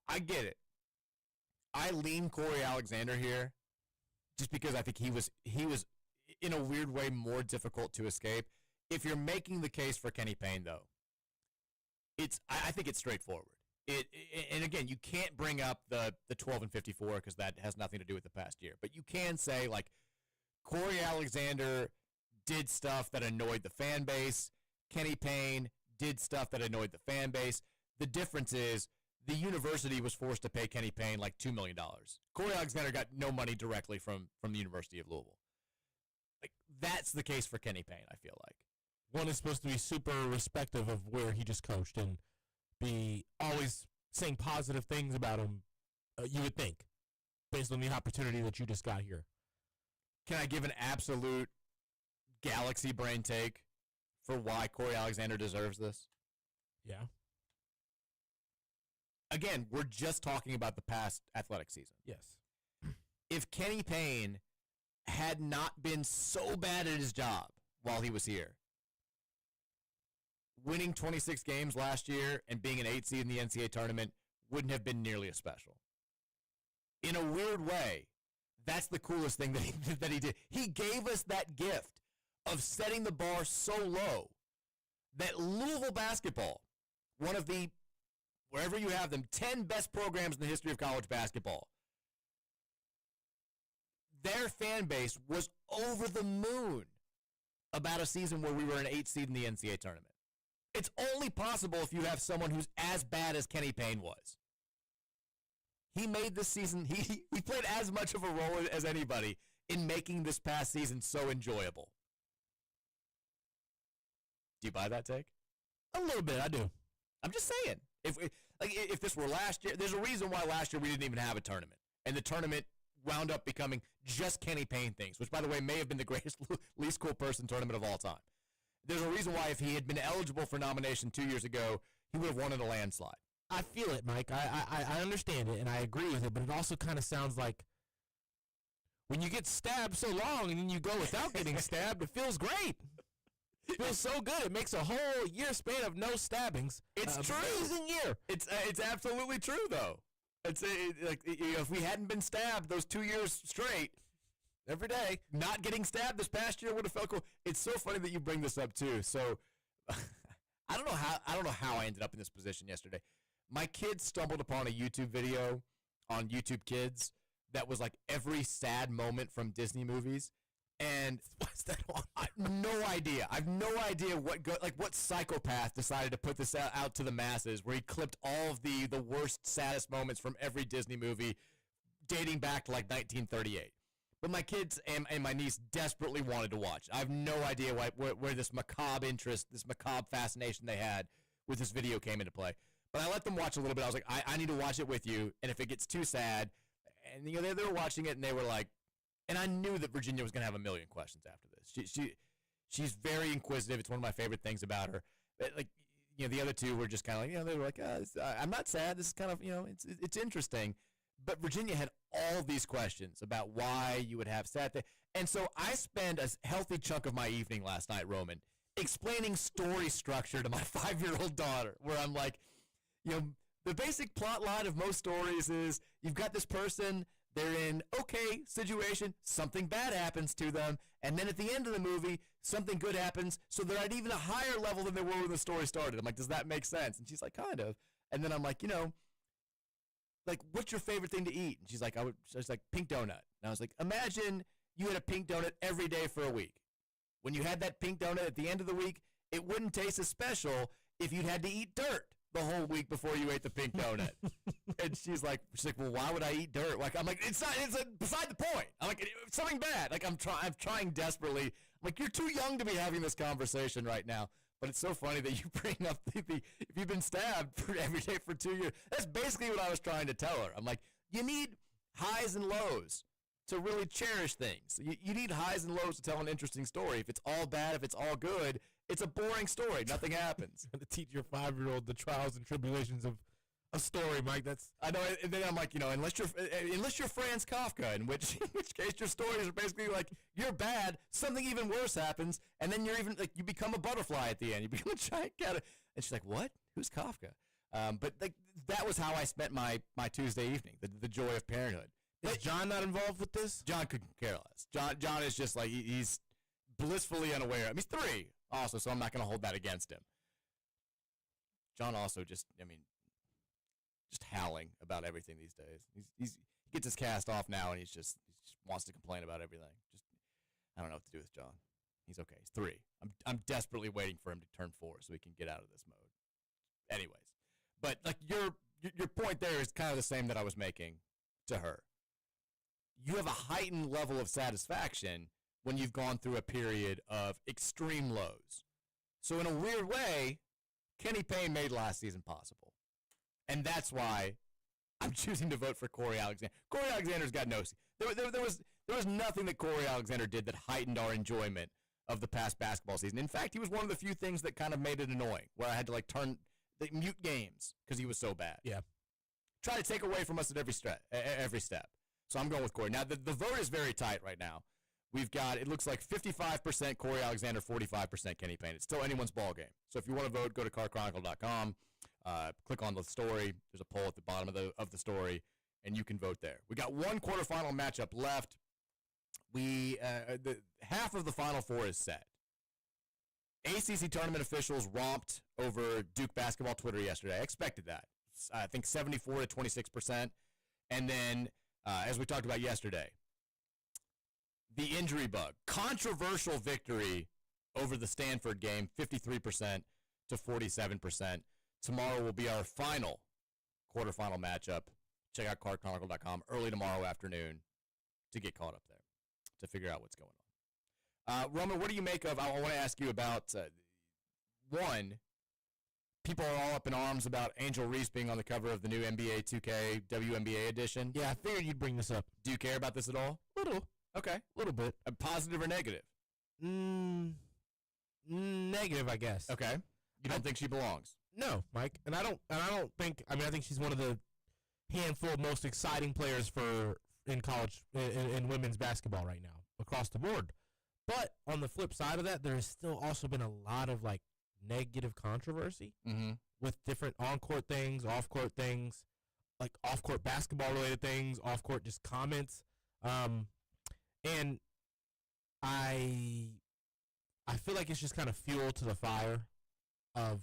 A: I get it. I lean Corey Alexander here just because I think he was in a weird way more difficult to escape. If you're making the case for Kenny Payne, though, I think it's straightforward. And again, you can't bring up the 12 and 54 because that has nothing to do with the past year. But you can say, like, Corey Alexander did stuff that annoyed the fan base. Kenny Payne did stuff that annoyed the fan base. The difference is the university was forced to pay Kenny Payne like $2 million. Corey Alexander got no money directly from the University of Louisville. Like, that's the case for Kenny Payne, I feel like.
B: One is supposed to be super respective of where he just coached and be always saying positive things about him, you would think, based on the opportunity that you just got here.
A: Can I give an absolute galaxy brain take for why Corey Alexander deserves this?
B: Yeah.
A: Again, we're just talking about the past athletic season.
B: Yes.
A: If Kenny Payne had not been so bad at his job while he was here, winning 26 games last year and being an 8 seed in the NCAA tournament wouldn't have been nearly as special. In a weird way, that's the coolest thing that he did. He gave us that gift of setting the bar so low that Louisville basketball, one of the, wherever you have them, 10 best programs in the history of college basketball, their fan base was over the moon about a season where we were an 8 seed in the NCAA tournament. It's only possible if you have someone who's as bad as Kenny Payne was. He made this season, he played as much of a role as anybody in making this past season so enjoyable. Do you buy that take?
B: A little bit, I do.
A: I'm just saying. If this were last year, there's a reason why last year we didn't even have a tournament. And the tournament wound up becoming just Kenny Payne things, which, by the way, may have been the greatest, least cool person tournament of all time. There's a reason why if he had been eligible for nomination 2 years ago, he would have won in a landslide.
B: I feel it, Mike. I understand it, and I agree with it, but it also kind of sounds like when you get stabbed so long and then you go without getting stabbed, it feels great. It feels so good. It makes a whole year span of no stabbings.
A: It's true.
B: Amazing year.
A: It's absolutely true, though. Like, if we hadn't been stabbed those 2 years straight, every day, not getting stabbed this past year would have felt cool. It's so funny that you bring this up too. So I don't know how I ended up in this position yesterday. My kids stumbled upon a YouTube video on YouTube Kids that was like every sad moment from Disney movies. And
B: what's that on?
A: I have no idea. I have no idea what psychopath decided to put this out to the masses, where he clipped all of the worst, saddest moments from every Disney movie dating back to like 1938. But my kids and my niece desperately wanted to watch. I have no idea where this macabre interest, this macabre fascination they had with this video came into play. But I let them watch a little bit. I was like, I need to watch it with you. And if it gets too sad, and they were watching it and they were like, and I knew that Virginia was going to have a million questions after this. She's very inquisitive. It's one of my favorite things about her. But the other two were just kind of like, they were like, I'm not sad. This is kind of, it's interesting. But Virginia had all these questions about why you would have sad things. And so I spent a healthy chunk of my evening last night, Roman, explaining story structure to my 5-year-old daughter, where I'm like, the basic plot line of most stories is you've got this person, they're in okay situation, something bad happens to them, and then at the end of the movie, something good happens, so they're at even a higher level than they were when the story started. I'm like, does that make sense? And she's like, kind of. And then I'm like, like, what's your favorite thing to eat? And she's like, pink donut. And I was like, imagine you had a pink donut every day for a week. When you had that pink donut at the end of the week, it wouldn't taste as special if you'd had to eat dirt the whole week before you ate the pink donut. And she's like, well, why would I eat dirt? Like, I'm like, it's beside the point. I'm like, it's something bad. Like, I'm trying desperately. I'm like, you're too young to be having this conversation right now. But it's so funny that you bring up if you've been stabbed every day for 2 years. That's basically what I was trying to tell her. I'm like, you need highs and lows to really cherish things. You need highs and lows to tell an interesting story. If it's all bad, if it's all good, it's a boring story. Nothing happens.
B: To teach your 5-year-old the trials and tribulations of a story, Mike.
A: I know. And then I'm like, unless you're Franz Kafka, in which case your stories are basically like you're bad, something even worse happens, and then you become a butterfly at the end. You become a giant cat. And she's like, what? Who's Kafka? But like that was how I spent my Tuesday evening. The joy of parenthood.
B: Is John not involved with this?
A: John couldn't care less. John is just like he's blissfully unaware. I mean, he's 3 also, so I'm not going to hold that against him. John also just howling about everything these days. He gets his cast off now, and he just wants to complain about everything. I don't know what to do with John. He's okay. He's 3. I'm desperately waiting for him to turn 4 so he can get out of this mode. Anyways, but like your point there is kind of the same that I was making to her. You have a heightened level of satisfaction when you've gone through a period of extreme lows. So in a weird way, Kenny Payne made last season possible. And that's why I'm choosing to vote for Corey Alexander. Corey Alexander's got no... There was nothing that Corey Alexander did that heightened our enjoyment of the past basketball season. In fact, he was one of the few things that kind of made it annoying, where I had to mute games because he was so bad.
B: Yeah.
A: Try to take away from us at every step. So I'm going with Corey. Now, the vote is very tight right now. We've got, it looks like 55% Corey Alexander, 45% Kenny Payne. It's still anyone's ball game. So if you want to vote, go to carchronicle.com, click on the story. There's a poll at the bottom of the story, and you can vote there. We got one quarterfinal matchup left. Half of the Final Four is set. ACC tournament officials romped over Duke basketball Twitter yesterday. I expected that. I think 74 to 26%. And then, as we talked about yesterday, the injury bug. Controversial victory over the Stanford game, 53% to 47%. Tomorrow will be our final quarterfinal matchup. Check out cardchronicle.com early tomorrow afternoon to get caught up there, to figure out what's going on. Roman, what do you make of, I want to ask you about, one, people are all up in arms about Angel Reese being on the cover of the new NBA 2K WNBA edition.
B: Yeah, I figured you'd bring this up.
A: Do you care about this at all?
B: Little.
A: Okay.
B: A little bit.
A: Positive or negative?
B: Negative, I guess.
A: Okay. You don't think she belongs?
B: No, Mike. And I don't think, I think she's one of the handful of most exciting players in college, in women's basketball right now, across the board. But on the flip side of that, there has still also been a lot of, negative controversy with different on-court things, off-court things, off-court basketball-related things, off-court just comments. And I feel like it's just kind of fuel to the fire of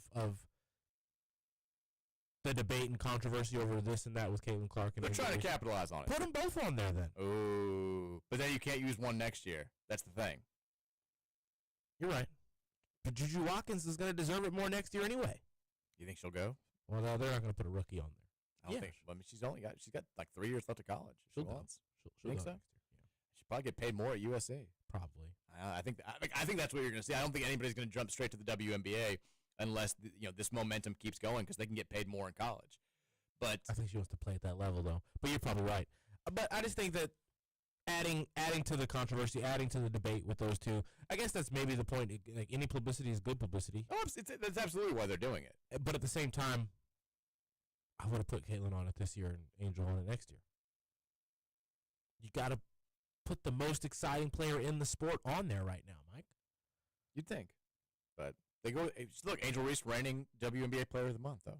B: the debate and controversy over this and that with Caitlin Clark. And
A: they're trying to capitalize on it.
B: Put them both on there then.
A: Oh, but then you can't use one next year. That's the thing.
B: You're right. But Juju Watkins is going to deserve it more next year anyway.
A: You think she'll go?
B: Well, no, they're not going to put a rookie on there.
A: I don't think. I mean, she's got 3 years left of college.
B: She'll
A: go.
B: wants.
A: She'll think so?
B: Yeah.
A: She'll probably get paid more at USC.
B: Probably.
A: I think that's what you're going to see. I don't think anybody's going to jump straight to the WNBA unless this momentum keeps going because they can get paid more in college. But
B: I think she wants to play at that level though. But you're probably right. But I just think that adding to the controversy, adding to the debate with those two, I guess that's maybe the point. Like any publicity is good publicity.
A: Oh, that's absolutely why they're doing it.
B: But at the same time, I would have put Caitlin on it this year and Angel on it next year. You got to put the most exciting player in the sport on there right now, Mike.
A: You'd think. But they go. Look, Angel Reese reigning WNBA Player of the Month, though.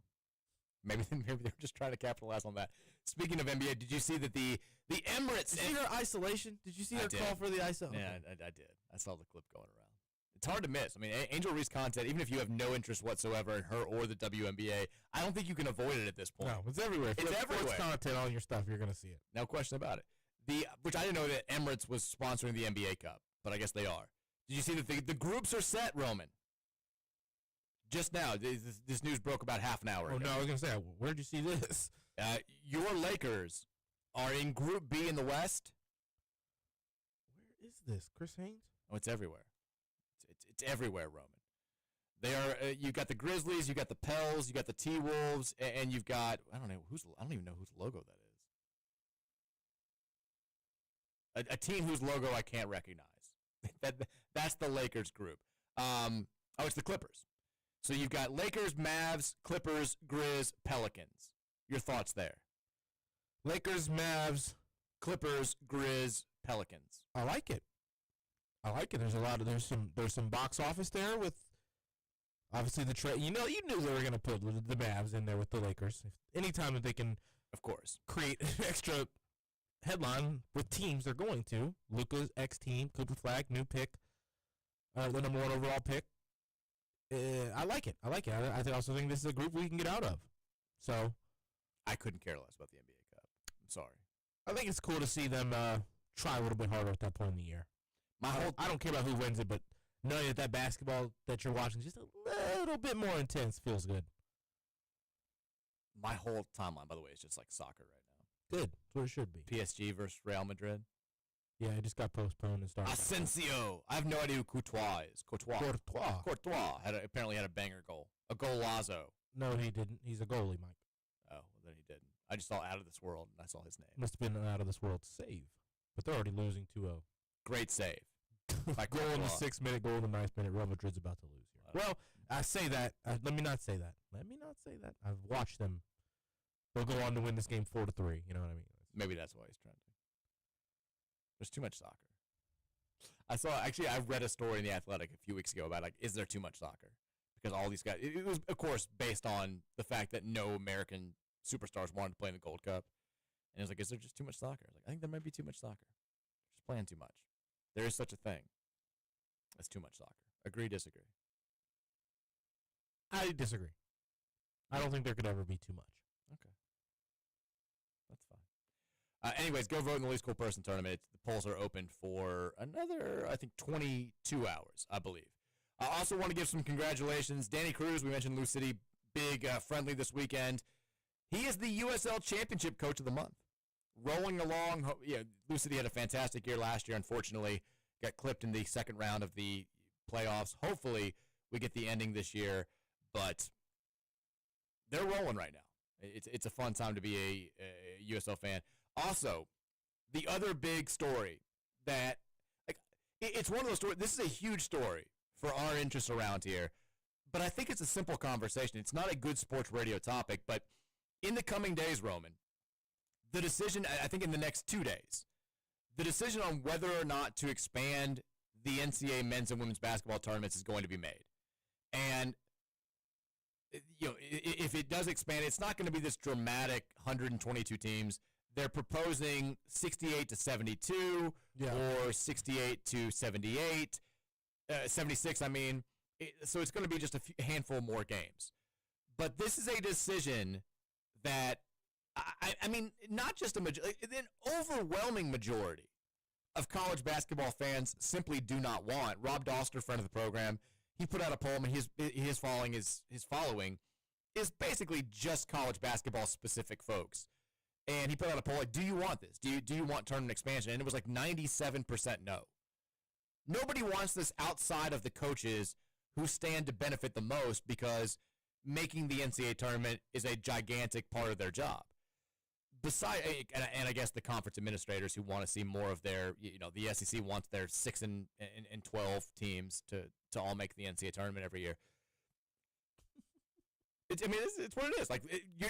A: Maybe they're just trying to capitalize on that. Speaking of NBA, did you see that the Emirates?
B: Did you see her isolation? Did you see her call for the iso?
A: Yeah, I did. I saw the clip going around. It's hard to miss. I mean, Angel Reese content, even if you have no interest whatsoever in her or the WNBA, I don't think you can avoid it at this point.
B: No, it's everywhere.
A: It's everywhere.
B: Sports content on your stuff, you're going to see it.
A: No question about it. Which I didn't know that Emirates was sponsoring the NBA Cup, but I guess they are. Did you see that the groups are set, Roman? Just now, this news broke about half an hour ago.
B: Oh, no, I was going to say, where'd you see this?
A: Your Lakers are in Group B in the West.
B: Where is this? Chris Haynes?
A: Oh, it's everywhere. It's everywhere, Roman. They are. You got the Grizzlies, you got the Pels, you got the T-Wolves, and you've got I don't even know whose logo that is. A team whose logo I can't recognize. That's the Lakers group. It's the Clippers. So you've got Lakers, Mavs, Clippers, Grizz, Pelicans. Your thoughts there?
B: Lakers, Mavs,
A: Clippers, Grizz, Pelicans.
B: I like it. There's some box office there with obviously the trade. You knew they were going to put the Mavs in there with the Lakers. Anytime that they can,
A: of course,
B: create an extra headline with teams, they're going to. Luka's ex team, Cooper Flag, new pick, the number 1 overall pick. I like it. I also think this is a group we can get out of. So
A: I couldn't care less about the NBA Cup. I'm sorry.
B: I think it's cool to see them try a little bit harder at that point in the year. I don't care about who wins it, but knowing that basketball that you're watching is just a little bit more intense feels good.
A: My whole timeline, by the way, is just like soccer right now.
B: Good. That's what it should be.
A: PSG versus Real Madrid.
B: Yeah, it just got postponed and started.
A: Asensio. I have no idea who Courtois is. Courtois apparently had a banger goal. A golazo.
B: No, he didn't. He's a goalie, Mike.
A: Oh, well, then he didn't. I just saw Out of This World, and I saw his name.
B: Must have been an Out of This World save. But they're already losing 2-0.
A: Great save.
B: Goal in the 6-minute, goal in the 9th minute. Real Madrid's about to lose here. Well, I say that. Let me not say that. I've watched them. They'll go on to win this game 4-3. You know what I mean?
A: Maybe that's why he's trending. There's too much soccer. I read a story in The Athletic a few weeks ago about, is there too much soccer? Because all these guys, it was, of course, based on the fact that no American superstars wanted to play in the Gold Cup. And it was is there just too much soccer? I think there might be too much soccer. Just playing too much. There is such a thing as too much soccer. Agree, disagree?
B: I disagree. I don't think there could ever be too much.
A: Okay. That's fine. Anyways, go vote in the Least Cool Person tournament. The polls are open for another, I think, 22 hours, I believe. I also want to give some congratulations. Danny Cruz, we mentioned Lou City, big friendly this weekend. He is the USL Championship Coach of the Month. Rolling along. Lou City had a fantastic year last year. Unfortunately, got clipped in the second round of the playoffs. Hopefully, we get the ending this year. But they're rolling right now. It's a fun time to be a USL fan. Also, the other big story that it's one of those stories. This is a huge story for our interests around here, but I think it's a simple conversation. It's not a good sports radio topic, but in the coming days, Roman, the decision, I think in the next 2 days, the decision on whether or not to expand the NCAA men's and women's basketball tournaments is going to be made. And if it does expand, it's not going to be this dramatic 122 teams. They're proposing 68 to 72 or 68 to 78, 76, I mean. So it's going to be just a handful more games. But this is a decision that, I mean, not just an overwhelming majority of college basketball fans simply do not want. Rob Doster, friend of the program, he put out a poll, and his following is basically just college basketball specific folks. And he put out a poll do you want this? Do you want tournament expansion? And it was 97% no. Nobody wants this outside of the coaches who stand to benefit the most, because making the NCAA tournament is a gigantic part of their job. Besides, and I guess the conference administrators who want to see more of their, the SEC wants their 6 and 12 teams to all make the NCAA tournament every year. It's what it is.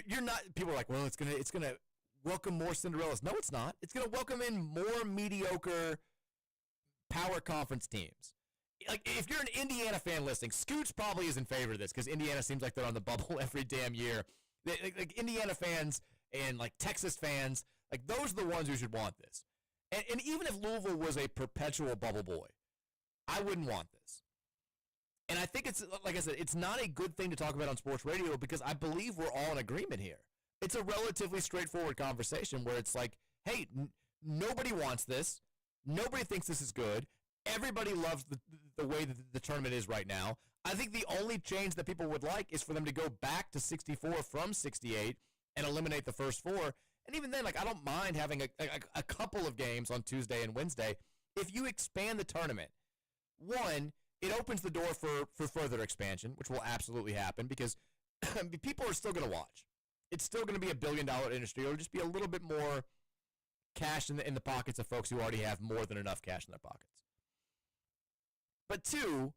A: You're not. People are well, it's gonna welcome more Cinderellas. No, it's not. It's gonna welcome in more mediocre power conference teams. like if you're an Indiana fan listening, Scoots probably is in favor of this because Indiana seems like they're on the bubble every damn year. Like Indiana fans and like Texas fans, like those are the ones who should want this. And even if Louisville was a perpetual bubble boy, I wouldn't want this. And I think it's, like I said, it's not a good thing to talk about on sports radio because I believe we're all in agreement here. It's a relatively straightforward conversation where it's like, hey, nobody wants this. Nobody thinks this is good. Everybody loves the way that the tournament is right now. I think the only change that people would like is for them to go back to 64 from 68 and eliminate the first four. And even then, like I don't mind having a couple of games on Tuesday and Wednesday. If you expand the tournament, one, it opens the door for further expansion, which will absolutely happen because people are still going to watch. It's still going to be $1 billion industry. It'll just be a little bit more cash in the pockets of folks who already have more than enough cash in their pockets. But two,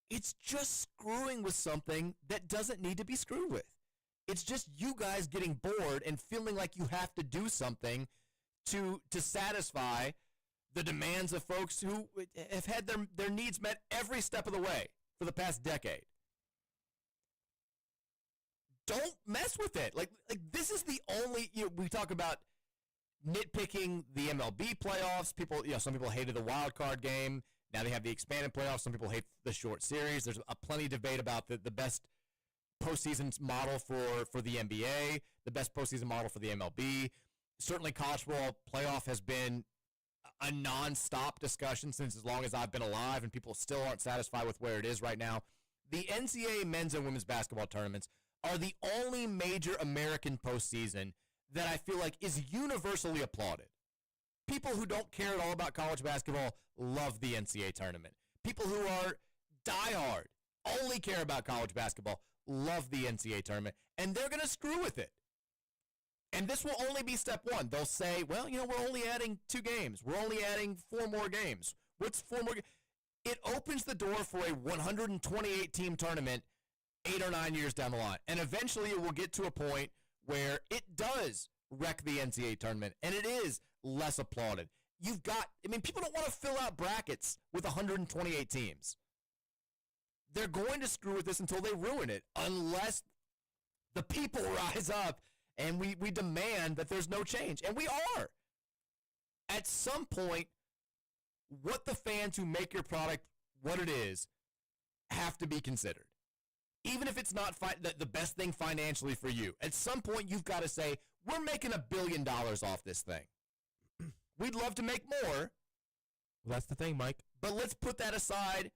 A: it's just screwing with something that doesn't need to be screwed with. It's just you guys getting bored and feeling like you have to do something to satisfy the demands of folks who have had their needs met every step of the way for the past decade. Don't mess with it. Like this is the only, we talk about nitpicking the MLB playoffs. People, some people hated the wild card game. Now they have the expanded playoffs. Some people hate the short series. There's plenty of debate about the best postseason model for the NBA, the best postseason model for the MLB. Certainly college football playoff has been a nonstop discussion since as long as I've been alive, and people still aren't satisfied with where it is right now. The NCAA men's and women's basketball tournaments are the only major American postseason that I feel like is universally applauded. People who don't care at all about college basketball love the NCAA tournament. People who are diehard, only care about college basketball, love the NCAA tournament, and they're going to screw with it. And this will only be step one. They'll say, well, we're only adding 2 games. We're only adding 4 more games. What's 4 more games? It opens the door for a 128-team tournament 8 or 9 years down the line. And eventually it will get to a point where it does wreck the NCAA tournament, and it is less applauded. People don't want to fill out brackets with 128 teams. They're going to screw with this until they ruin it, unless the people rise up and we demand that there's no change. And we are. At some point, what the fans who make your product what it is have to be considered. Even if it's not the best thing financially for you, at some point you've got to say, we're making $1 billion off this thing. We'd love to make more.
B: Well, that's the thing, Mike.
A: But let's put that aside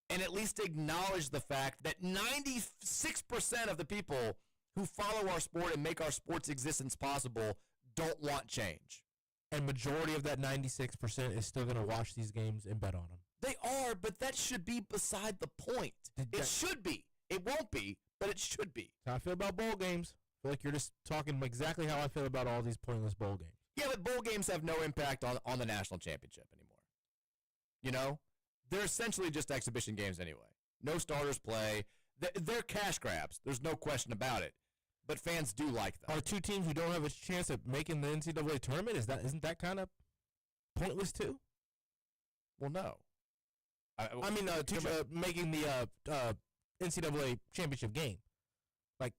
A: and at least acknowledge the fact that 96% of the people who follow our sport and make our sport's existence possible don't want change.
B: And majority of that 96% is still going to watch these games and bet on them.
A: They are, but that should be beside the point. It should be. It won't be, but it should be.
B: That's how I feel about bowl games. I feel like you're just talking exactly how I feel about all these pointless bowl games.
A: Yeah, but bowl games have no impact on the national championship anymore. They're essentially just exhibition games anyway. No starters play. They're cash grabs. There's no question about it. But fans do like them.
B: Are 2 teams who don't have a chance at making the NCAA tournament? Isn't that kind of pointless too?
A: Well, no.
B: Making the NCAA championship game, like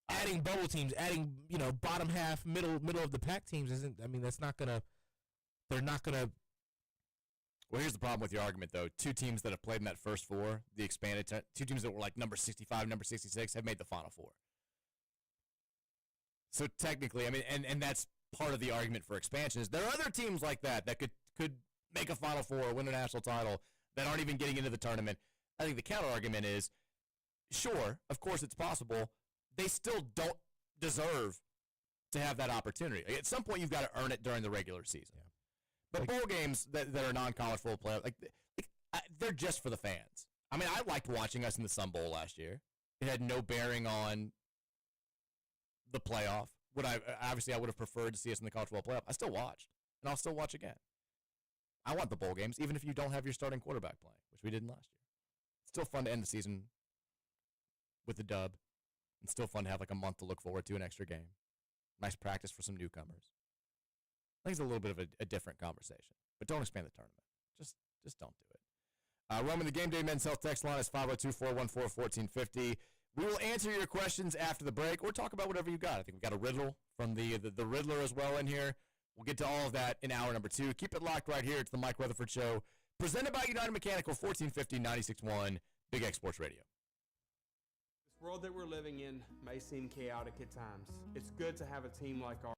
B: adding bubble teams, adding bottom half, middle of the pack teams isn't. That's not gonna. They're not gonna.
A: Well, here's the problem with your argument, though. 2 teams that have played in that first 4, the expanded 2 teams that were like number 65, number 66, have made the Final Four. So technically, and that's part of the argument for expansion is there are other teams like that could make a Final Four or win a national title that aren't even getting into the tournament. I think the counter argument is, sure, of course it's possible. They still don't deserve to have that opportunity. At some point, you've got to earn it during the regular season. Yeah. But bowl games that are non-college football playoff, they're just for the fans. I liked watching us in the Sun Bowl last year. It had no bearing on the playoff. I would have preferred to see us in the college football playoff. I still watched, and I'll still watch again. I want the bowl games, even if you don't have your starting quarterback playing, which we didn't last year. It's still fun to end the season with the dub. It's still fun to have a month to look forward to, an extra game. Nice practice for some newcomers. think it's a little bit of a different conversation. But don't expand the tournament. Just don't do it. Roman, the Game Day Men's Health text line is 502-414-1450. We will answer your questions after the break or talk about whatever you got. I think we got a riddle from the Riddler as well in here. We'll get to all of that in hour number 2. Keep it locked right here. It's the Mike Rutherford Show, presented by United Mechanical, 1450 96.1 Big X Sports Radio.
C: This world that we're living in may seem chaotic at times. It's good to have a team like ours.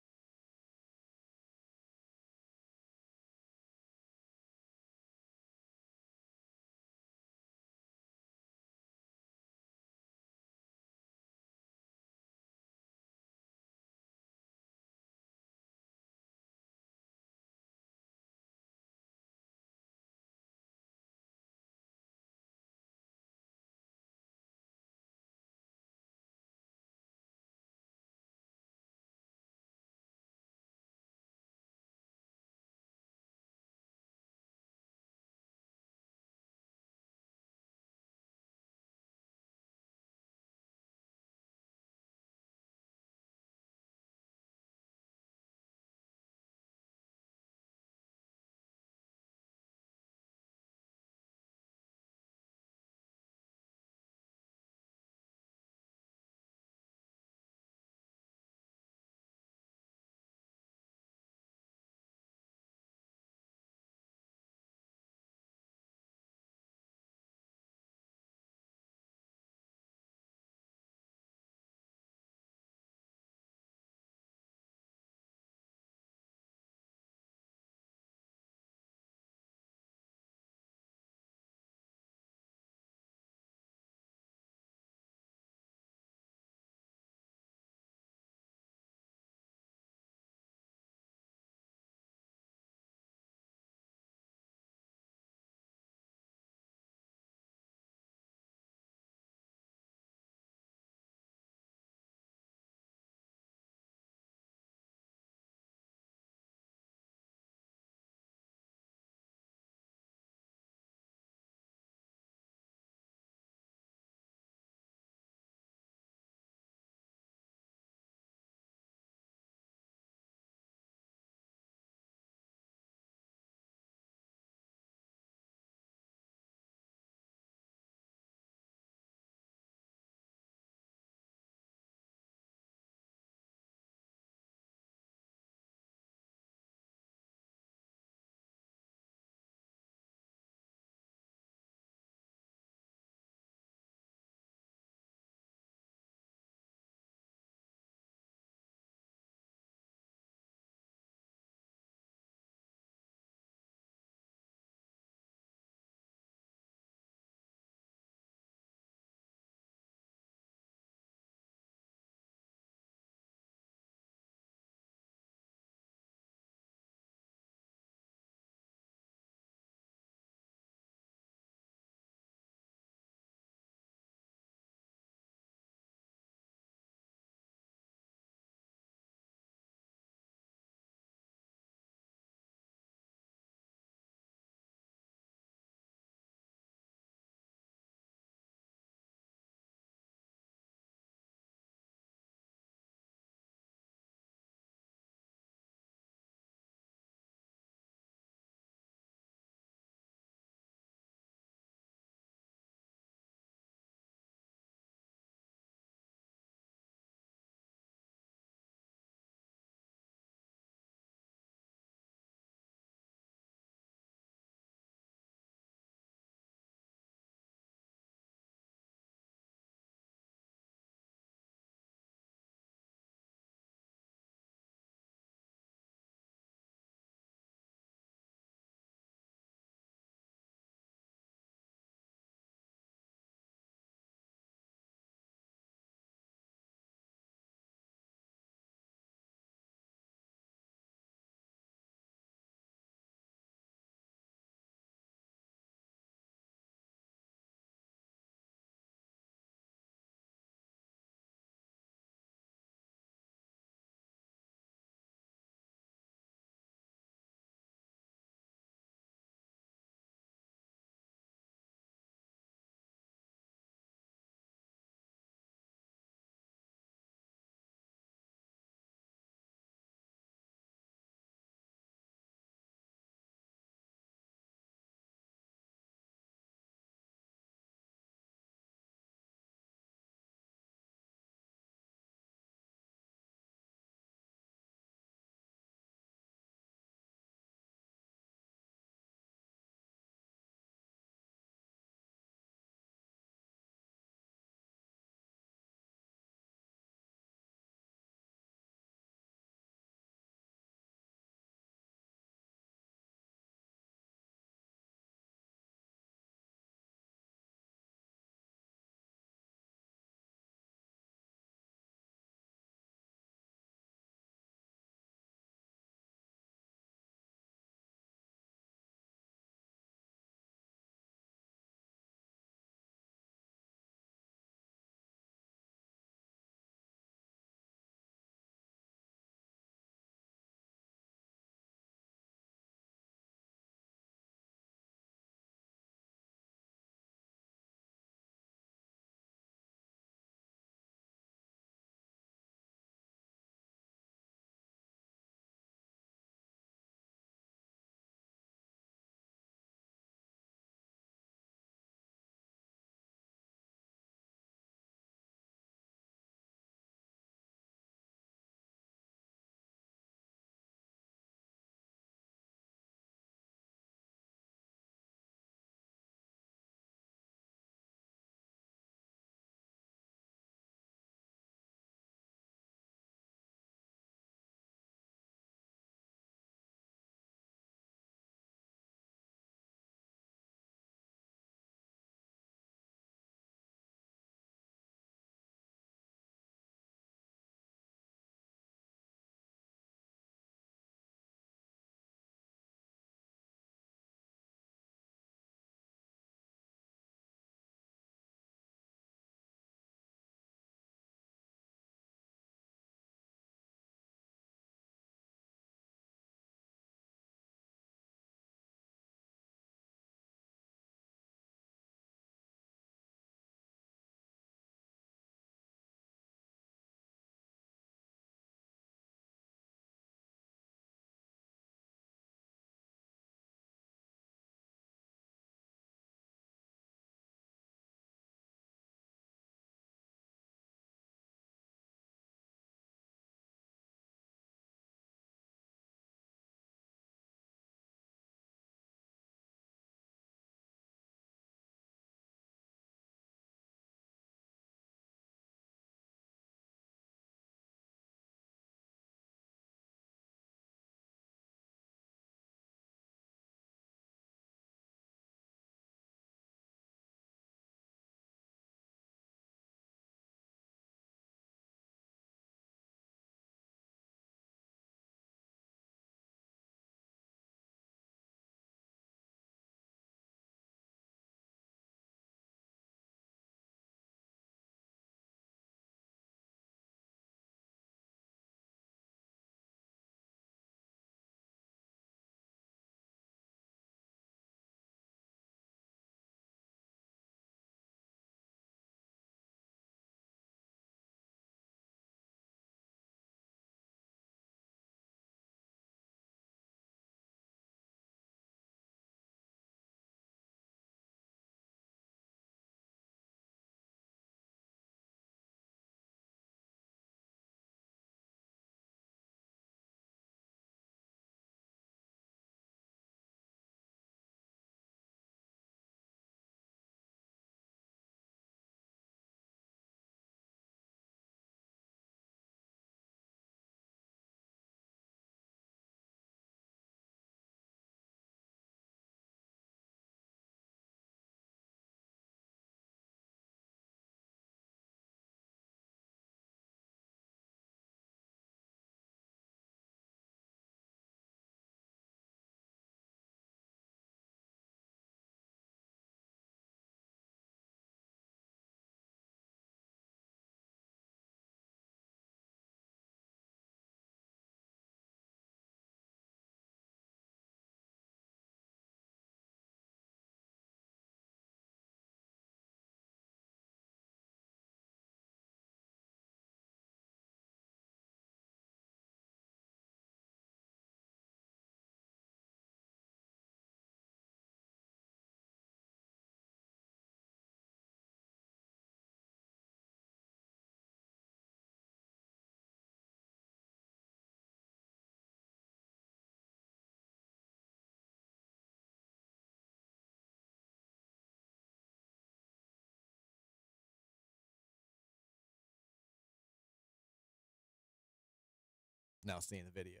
A: now seeing the video.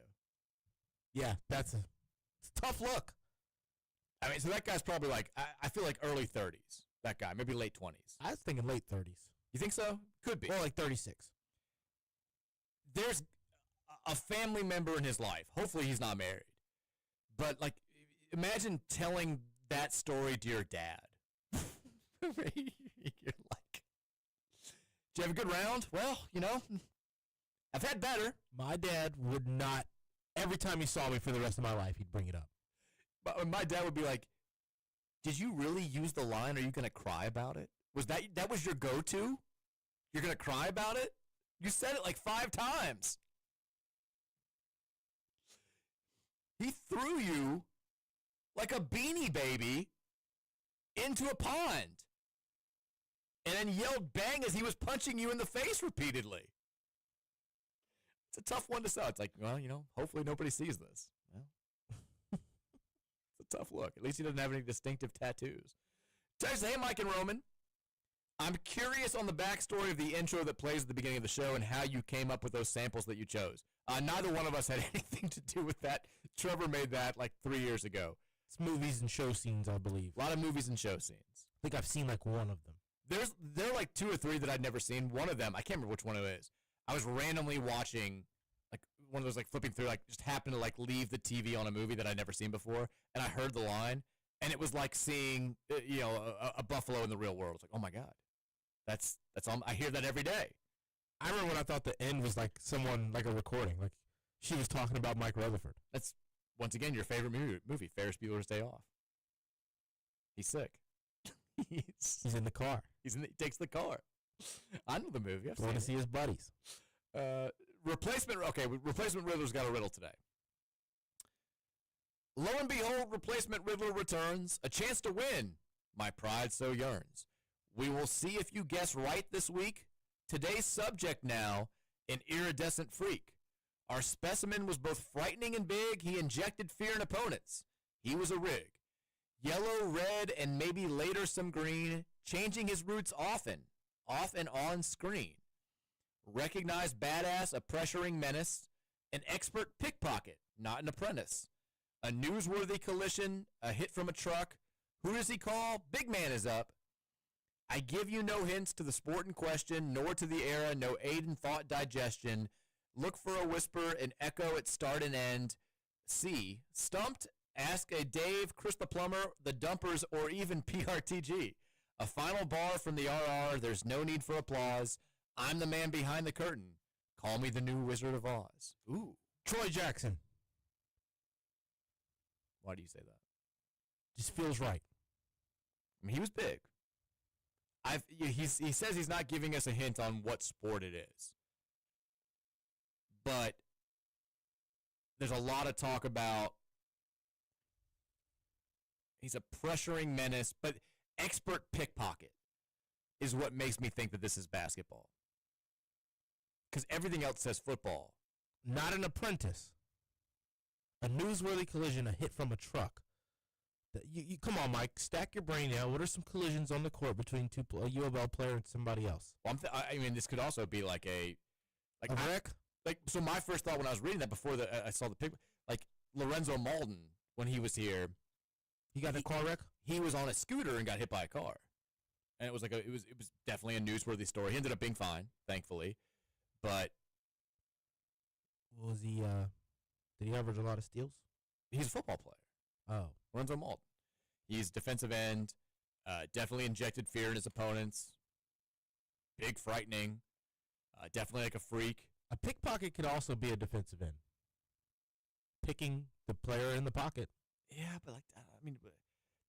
B: Yeah, it's a tough look.
A: I mean, so that guy's probably like, I feel like early 30s. That guy, maybe late 20s.
B: I was thinking late 30s.
A: You think so? Could be.
B: Or like 36.
A: There's a family member in his life. Hopefully he's not married. But, like, imagine telling that story to your dad. You're like, did you have a good round? Well, I've had better.
B: My dad would not, every time he saw me for the rest of my life, he'd bring it up.
A: But my dad would be like, did you really use the line? Are you going to cry about it? Was that was your go-to? You're going to cry about it? You said it like 5 times. He threw you like a Beanie Baby into a pond and then yelled bang as he was punching you in the face repeatedly. It's a tough one to sell. It's like, well, hopefully nobody sees this. Well, it's a tough look. At least he doesn't have any distinctive tattoos. Text, hey, Mike and Roman. I'm curious on the backstory of the intro that plays at the beginning of the show and how you came up with those samples that you chose. Neither one of us had anything to do with that. Trevor made that like 3 years ago.
B: It's movies and show scenes, I believe.
A: A lot of movies and show scenes.
B: I think I've seen like one of them.
A: There are like 2 or 3 that I'd never seen. One of them, I can't remember which one it is. I was randomly watching, like one of those like flipping through, like just happened to like leave the TV on a movie that I'd never seen before, and I heard the line, and it was like seeing a buffalo in the real world. It's like, oh my god, that's all. I hear that every day.
B: I remember when I thought the end was like someone, like a recording, like she was talking about Mike Rutherford.
A: That's once again your favorite movie, Ferris Bueller's Day Off. He's sick.
B: He's in the car.
A: He takes the car. I know the movie.
B: I want to see his buddies.
A: Replacement Riddler's got a riddle today. Lo and behold, Replacement Riddler returns. A chance to win. My pride so yearns. We will see if you guess right this week. Today's subject now, an iridescent freak. Our specimen was both frightening and big. He injected fear in opponents. He was a rig. Yellow, red, and maybe later some green, changing his routes often, off and on screen. Recognized badass, a pressuring menace, an expert pickpocket, not an apprentice. A newsworthy collision, a hit from a truck. Who does he call? Big man is up. I give you no hints to the sport in question, nor to the era, no aid in thought digestion. Look for a whisper, an echo at start and end. C. Stumped? Ask a Dave, Chris the Plumber, the Dumpers, or even PRTG. A final bar from the RR. There's no need for applause. I'm the man behind the curtain. Call me the new Wizard of Oz. Ooh.
B: Troy Jackson.
A: Why do you say that?
B: Just feels right.
A: I mean, he was big. He says he's not giving us a hint on what sport it is. But there's a lot of talk about he's a pressuring menace, but expert pickpocket is what makes me think that this is basketball. Because everything else says football.
B: Not an apprentice. A newsworthy collision, a hit from a truck. You come on, Mike. Stack your brain out. What are some collisions on the court between a U of L player and somebody else?
A: Well, I mean, this could also be like a
B: wreck.
A: So my first thought when I was reading that before I saw the pick, like Lorenzo Malden when he was here,
B: he got in a car wreck.
A: He was on a scooter and got hit by a car, and it was definitely a newsworthy story. He ended up being fine, thankfully, but
B: was he? Did he average a lot of steals?
A: He's a football player.
B: Oh,
A: Lorenzo Malden. He's defensive end. Definitely injected fear in his opponents. Big, frightening. Definitely like a freak.
B: A pickpocket could also be a defensive end. Picking the player in the pocket.
A: Yeah, but did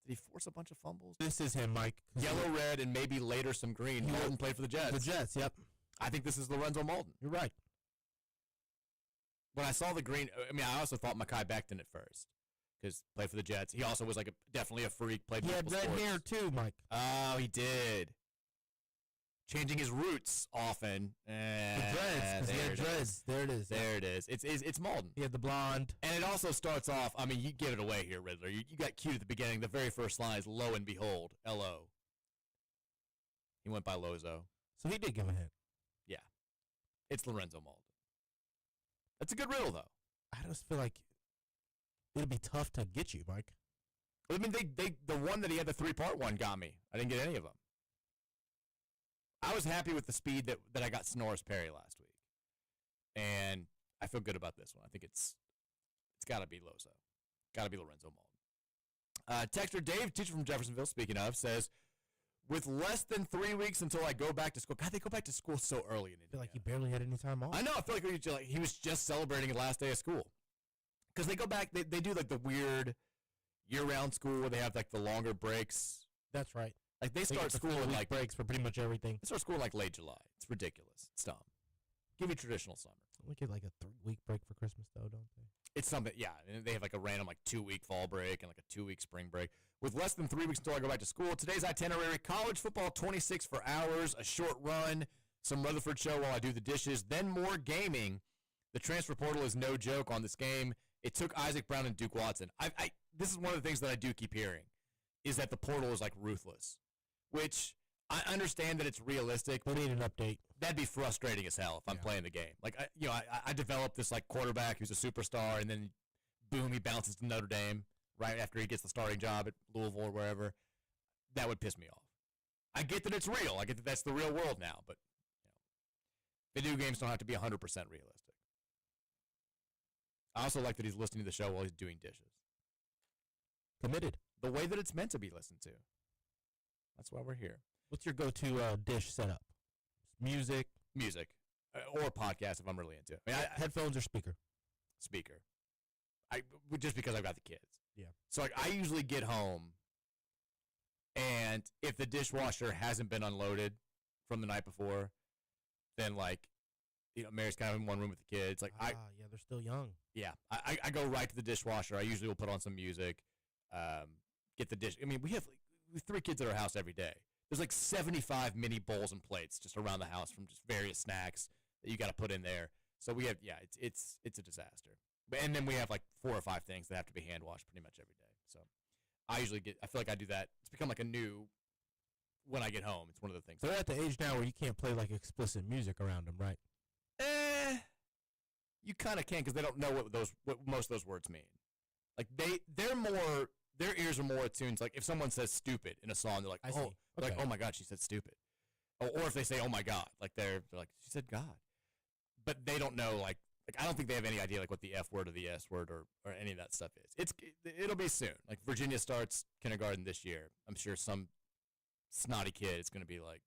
A: he force a bunch of fumbles?
B: This is him, Mike.
A: Yellow, red, and maybe later some green. Malden played for the Jets.
B: The Jets, yep.
A: I think this is Lorenzo Malden.
B: You're right.
A: When I saw the green, I also thought Mekhi Becton at first. Because played for the Jets. He also was definitely a freak. Played
B: he had red
A: sports.
B: hair too, Mike.
A: Oh, he did. Changing his roots often.
B: The dreads, because he had dreads. There it is.
A: There it is. It's Malden.
B: He had the blonde.
A: And it also starts off, you give it away here, Riddler. You got cute at the beginning. The very first line is, lo and behold, L-O. He went by Lozo.
B: So he did give a hint.
A: Yeah. It's Lorenzo Malden. That's a good riddle, though.
B: I just feel like it'd be tough to get you, Mike.
A: I mean, the one that he had, the 3-part one, got me. I didn't get any of them. I was happy with the speed that I got Snorris Perry last week, and I feel good about this one. I think it's got to be Lozo, got to be Lorenzo Malton. Texter Dave, teacher from Jeffersonville, speaking of, says, with less than 3 weeks until I go back to school. God, they go back to school so early in Indiana.
B: I feel like he barely had any time off.
A: I know. I feel like he was just celebrating his last day of school. Because they go back, they do like the weird year-round school where they have like the longer breaks.
B: That's right.
A: Like they start school in like
B: breaks for pretty much everything.
A: They start school in like late July. It's ridiculous. It's dumb. Give me traditional summer.
B: We get like a 3-week break for Christmas though, don't they?
A: It's something, yeah. And they have like a random like 2-week fall break and like a 2-week spring break. With less than 3 weeks until I go back to school, today's itinerary: college football 26 for hours, a short run, some Rutherford show while I do the dishes, then more gaming. The transfer portal is no joke on this game. It took Isaac Brown and Duke Watson. This is one of the things that I do keep hearing, is that the portal is like ruthless, which I understand that it's realistic.
B: We need an update.
A: That'd be frustrating as hell if I'm playing the game. Like, I developed this like quarterback who's a superstar, and then boom, he bounces to Notre Dame right after he gets the starting job at Louisville or wherever. That would piss me off. I get that it's real. I get that that's the real world now, but video games don't have to be 100% realistic. I also like that he's listening to the show while he's doing dishes.
B: Committed.
A: The way that it's meant to be listened to. That's why we're here.
B: What's your go-to dish setup? Music,
A: or podcast if I'm really into it. I mean,
B: headphones or speaker?
A: Speaker. Just because I've got the kids.
B: Yeah.
A: So like, I usually get home, and if the dishwasher hasn't been unloaded from the night before, then like, Mary's kind of in one room with the kids. Like
B: yeah, they're still young.
A: Yeah, I go right to the dishwasher. I usually will put on some music, get the dish. I mean, we have 3 kids at our house every day. There's like 75 mini bowls and plates just around the house from just various snacks that you got to put in there. So we have, it's a disaster. And then we have like 4 or 5 things that have to be hand washed pretty much every day. So I feel like I do that. It's become like a new, when I get home, it's one of the things.
B: They're at the age now where you can't play like explicit music around them, right?
A: You kind of can, because they don't know what most of those words mean. Like their ears are more attuned to, like, if someone says stupid in a song, they're like, like, oh my God, she said stupid. Or if they say, oh my God, like they're like, she said God. But they don't know, like I don't think they have any idea like what the F word or the S word or any of that stuff is. It'll be soon. Like Virginia starts kindergarten this year. I'm sure some snotty kid is going to be like,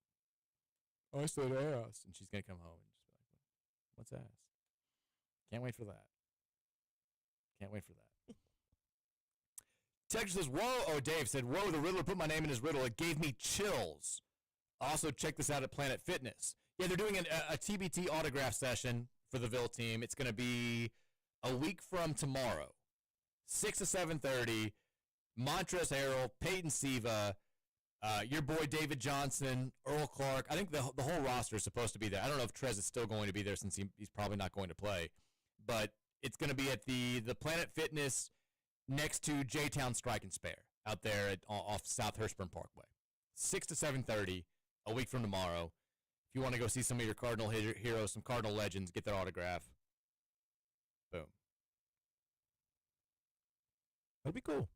A: I said ass, and she's going to come home and just be like, what's ass? Can't wait for that. Can't wait for that. Texas says, whoa. Oh, Dave said, whoa, the Riddler put my name in his riddle. It gave me chills. Also, check this out at Planet Fitness. Yeah, they're doing a TBT autograph session for the Ville team. It's going to be a week from tomorrow, 6 to 7:30. Montrezl Harrell, Peyton Siva, your boy David Johnson, Earl Clark. I think the whole roster is supposed to be there. I don't know if Trez is still going to be there since he's probably not going to play. But it's going to be at the Planet Fitness next to J-Town Strike and Spare out there off South Hirschburn Parkway. 6 to 7:30, a week from tomorrow. If you want to go see some of your Cardinal heroes, some Cardinal legends, get their autograph. Boom.
B: That'd be cool.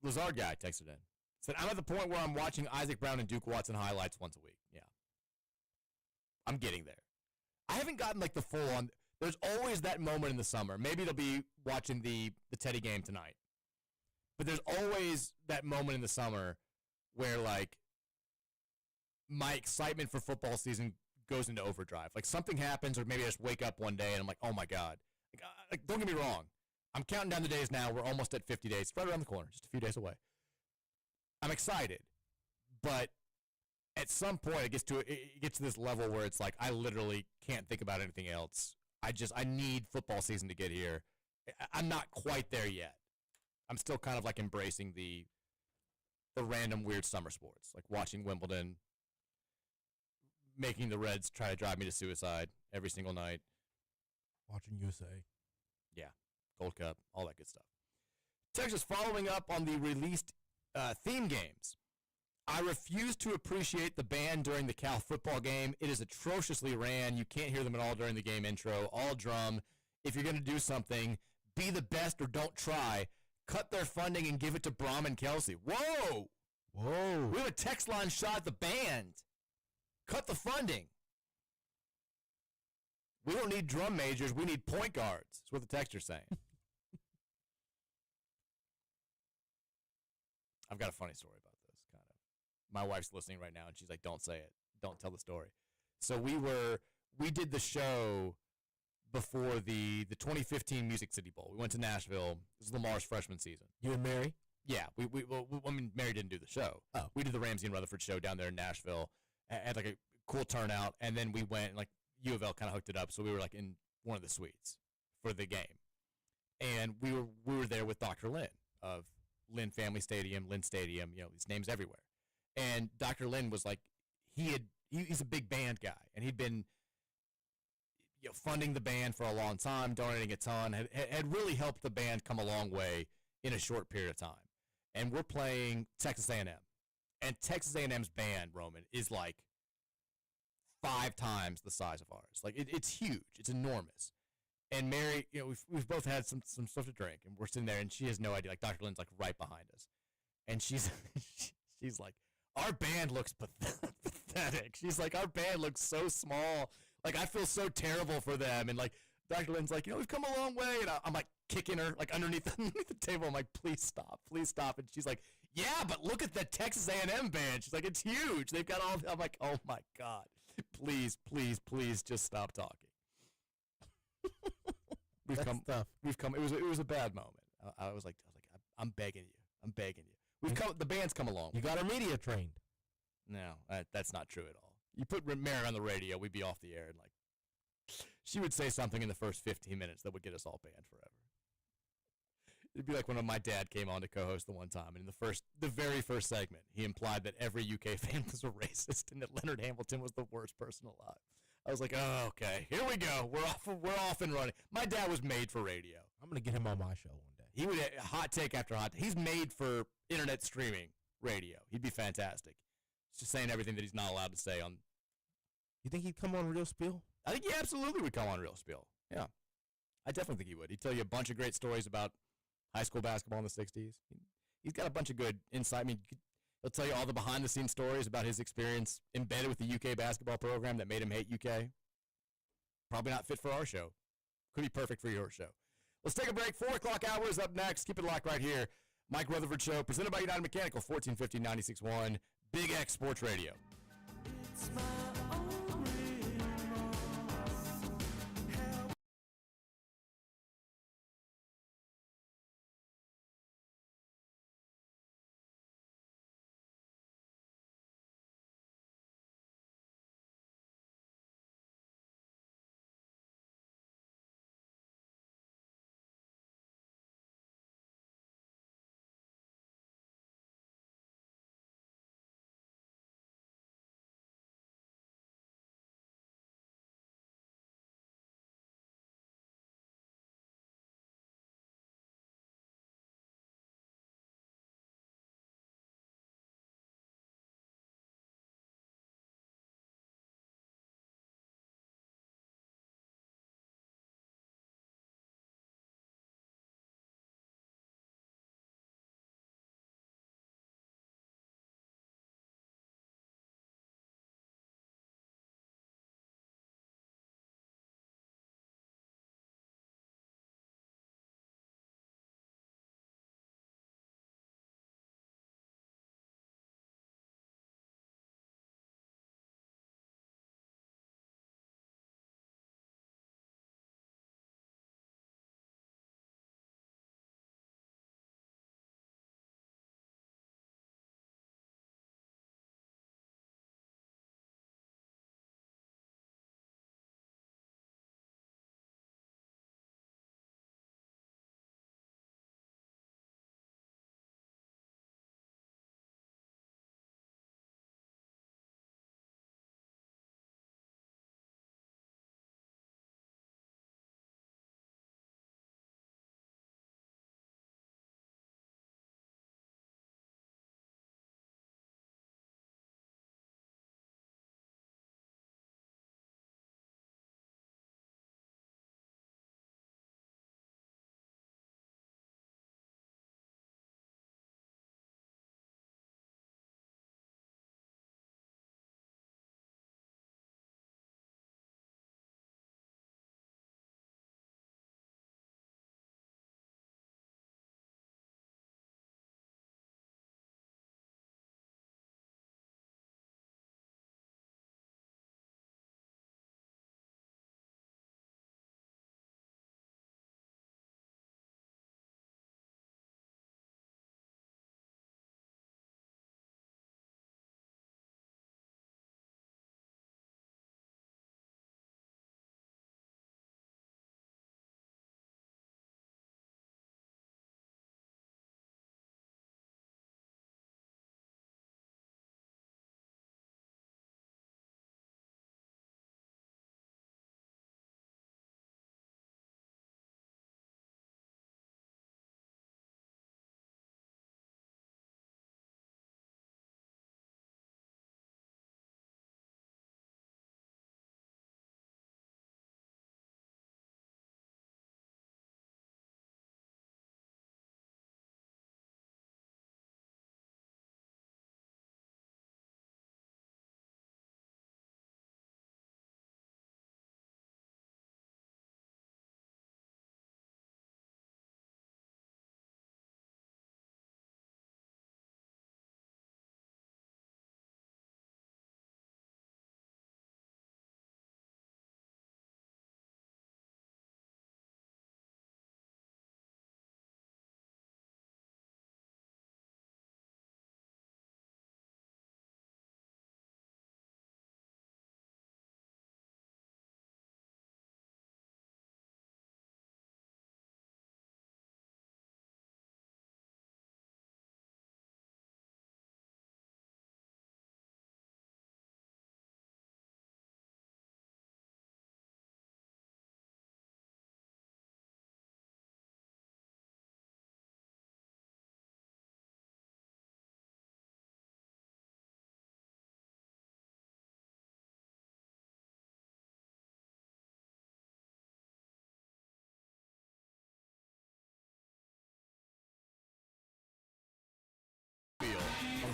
A: Lazard guy texted in. Said, I'm at the point where I'm watching Isaac Brown and Duke Watson highlights once a week. Yeah. I'm getting there. I haven't gotten like the full on. There's always that moment in the summer. Maybe they'll be watching the Teddy game tonight. But there's always that moment in the summer where like my excitement for football season goes into overdrive. Like something happens, or maybe I just wake up one day and I'm like, oh my God. Like, don't get me wrong. I'm counting down the days now. We're almost at 50 days. It's right around the corner, just a few days away. I'm excited. But at some point it gets to this level where it's like I literally can't think about anything else. I need football season to get here. I'm not quite there yet. I'm still kind of like embracing the random weird summer sports, like watching Wimbledon, making the Reds try to drive me to suicide every single night.
B: Watching USA.
A: Yeah, Gold Cup, all that good stuff. Texas following up on the released theme games. I refuse to appreciate the band during the Cal football game. It is atrociously ran. You can't hear them at all during the game intro. All drum. If you're going to do something, be the best or don't try. Cut their funding and give it to Brom and Kelsey. Whoa!
B: Whoa.
A: We have a text line shot at the band. Cut the funding. We don't need drum majors. We need point guards. That's what the texter's saying. I've got a funny story about this, kind of. My wife's listening right now, and she's like, don't say it. Don't tell the story. So we did the show before the 2015 Music City Bowl. We went to Nashville. This is Lamar's freshman season.
B: You and Mary?
A: Yeah. I mean, Mary didn't do the show.
B: Oh.
A: We did the Ramsey and Rutherford show down there in Nashville. Had like a cool turnout, and then we went, and like U of L kind of hooked it up, so we were like in one of the suites for the game. And we were there with Dr. Lynn of Lynn Family Stadium, Lynn Stadium, these names everywhere. And Dr. Lynn was like, he's a big band guy, and he'd been funding the band for a long time, donating a ton, had really helped the band come a long way in a short period of time. And we're playing Texas A&M. And Texas A&M's band, Roman, is like 5 times the size of ours. Like, it's huge. It's enormous. And Mary, we've both had some stuff to drink, and we're sitting there, and she has no idea. Like, Dr. Lynn's like right behind us, and she's like, our band looks pathetic. She's like, our band looks so small. Like, I feel so terrible for them. And like, Dr. Lynn's like, we've come a long way, and I'm like kicking her like underneath the table. I'm like, please stop. And she's like, yeah, but look at the Texas A&M band. She's like, it's huge. They've got all. I'm like, oh my God, please, just stop talking. We've come. It was a bad moment. I was like, I'm begging you. The band's come along.
B: You got our media trained.
A: No, that's not true at all. You put Mary on the radio, we'd be off the air, and like, she would say something in the first 15 minutes that would get us all banned forever. It'd be like when my dad came on to co-host the one time, and in the very first segment, he implied that every UK fan was a racist and that Leonard Hamilton was the worst person alive. I was like, oh, okay, here we go. We're off and running. My dad was made for radio.
B: I'm gonna get him on my show one day.
A: He would hot take after hot take. He's made for internet streaming radio. He'd be fantastic. He's just saying everything that he's not allowed to say on.
B: You think he'd come on Real Spiel?
A: I think he absolutely would come on Real Spiel. Yeah, I definitely think he would. He'd tell you a bunch of great stories about high school basketball in the 60s. He's got a bunch of good insight. I mean, he'll tell you all the behind-the-scenes stories about his experience embedded with the UK basketball program that made him hate UK. Probably not fit for our show. Could be perfect for your show. Let's take a break. 4 o'clock hour is up next. Keep it locked right here. Mike Rutherford Show, presented by United Mechanical, 1450 96.1, Big X Sports Radio.
D: It's my own.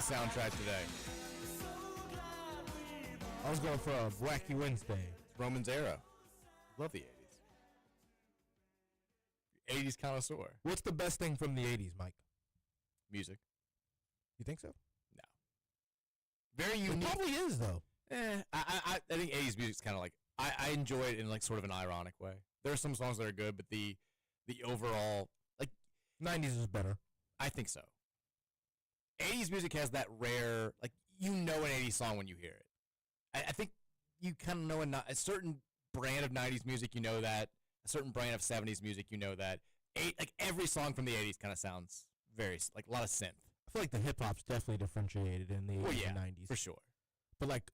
A: 80s soundtrack today.
B: I was going for a Wacky Wednesday.
A: It's Roman's era. Love the 80s. 80s connoisseur.
B: What's the best thing from the 80s, Mike?
A: Music.
B: You think so?
A: No. Very
B: It
A: unique.
B: probably is, though.
A: I think 80s music's kind of like, I enjoy it in like sort of an ironic way. There are some songs that are good, but the overall, like,
B: 90s is better.
A: I think so. 80s music has that rare, like, you know an 80s song when you hear it. I think you kind of know a certain brand of 90s music, you know that. A certain brand of 70s music, you know that. Like, every song from the 80s kind of sounds very, like, a lot of synth.
B: I feel like the hip-hop's definitely differentiated in the 80s and 90s.
A: For sure.
B: But, like,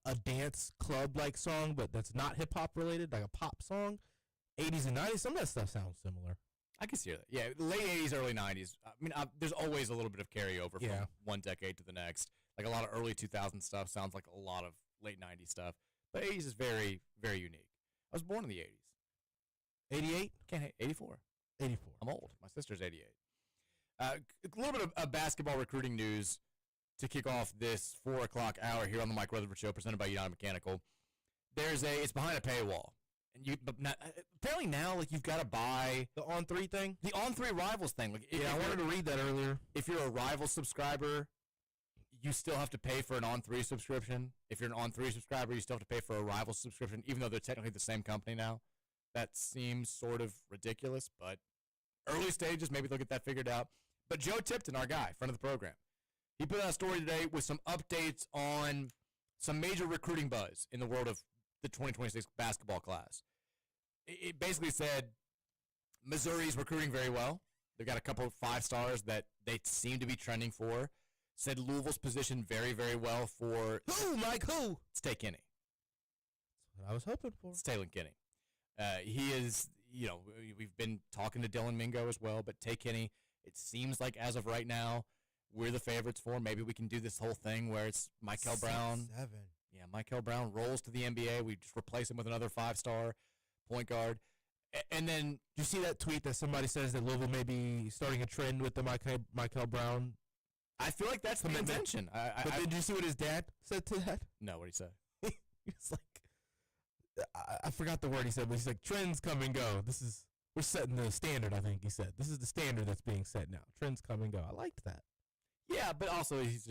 B: a dance club-like song, but that's not hip-hop related, like a pop song, 80s and 90s, some of that stuff sounds similar.
A: I can see that. Yeah, late 80s, early 90s. I mean, there's always a little bit of carryover from one decade to the next. Like a lot of early 2000 stuff sounds like a lot of late 90s stuff. But 80s is very, very unique. I was born in the 80s.
B: 88?
A: Can't hate. 84.
B: 84.
A: I'm old. My sister's 88. A little bit of basketball recruiting news to kick off this 4 o'clock hour here on the Mike Rutherford Show, presented by United Mechanical. It's behind a paywall. And apparently now, like, you've got to buy
B: The On3 thing?
A: the On3 Rivals thing. Like,
B: I wanted to read that earlier.
A: If you're a Rivals subscriber, you still have to pay for an On3 subscription. If you're an On3 subscriber, you still have to pay for a Rivals subscription, even though they're technically the same company now. That seems sort of ridiculous, but early stages, maybe they'll get that figured out. But Joe Tipton, our guy, friend of the program, he put out a story today with some updates on some major recruiting buzz in the world of the 2026 basketball class. It basically said Missouri's recruiting very well. They've got a couple of 5 stars that they seem to be trending for. Said Louisville's positioned very, very well for...
B: Who, Mike, who?
A: It's Tay Kinney.
B: That's what I was hoping for.
A: It's Taylor Kinney. He is, we've been talking to Dylan Mingo as well, but Tay Kinney, it seems like as of right now, we're the favorites for. Maybe we can do this whole thing where it's Michael Brown.
B: 6'7".
A: Yeah, Michael Brown rolls to the NBA. We just replace him with another 5-star point guard. And then,
B: did you see that tweet that somebody says that Louisville may be starting a trend with the Michael Brown?
A: I feel like that's the intention.
B: But did you see what his dad said to that?
A: No, what did he say?
B: He's like, I forgot the word he said, but he's like, trends come and go. We're setting the standard, I think he said. This is the standard that's being set now. Trends come and go. I liked that.
A: Yeah, but also he's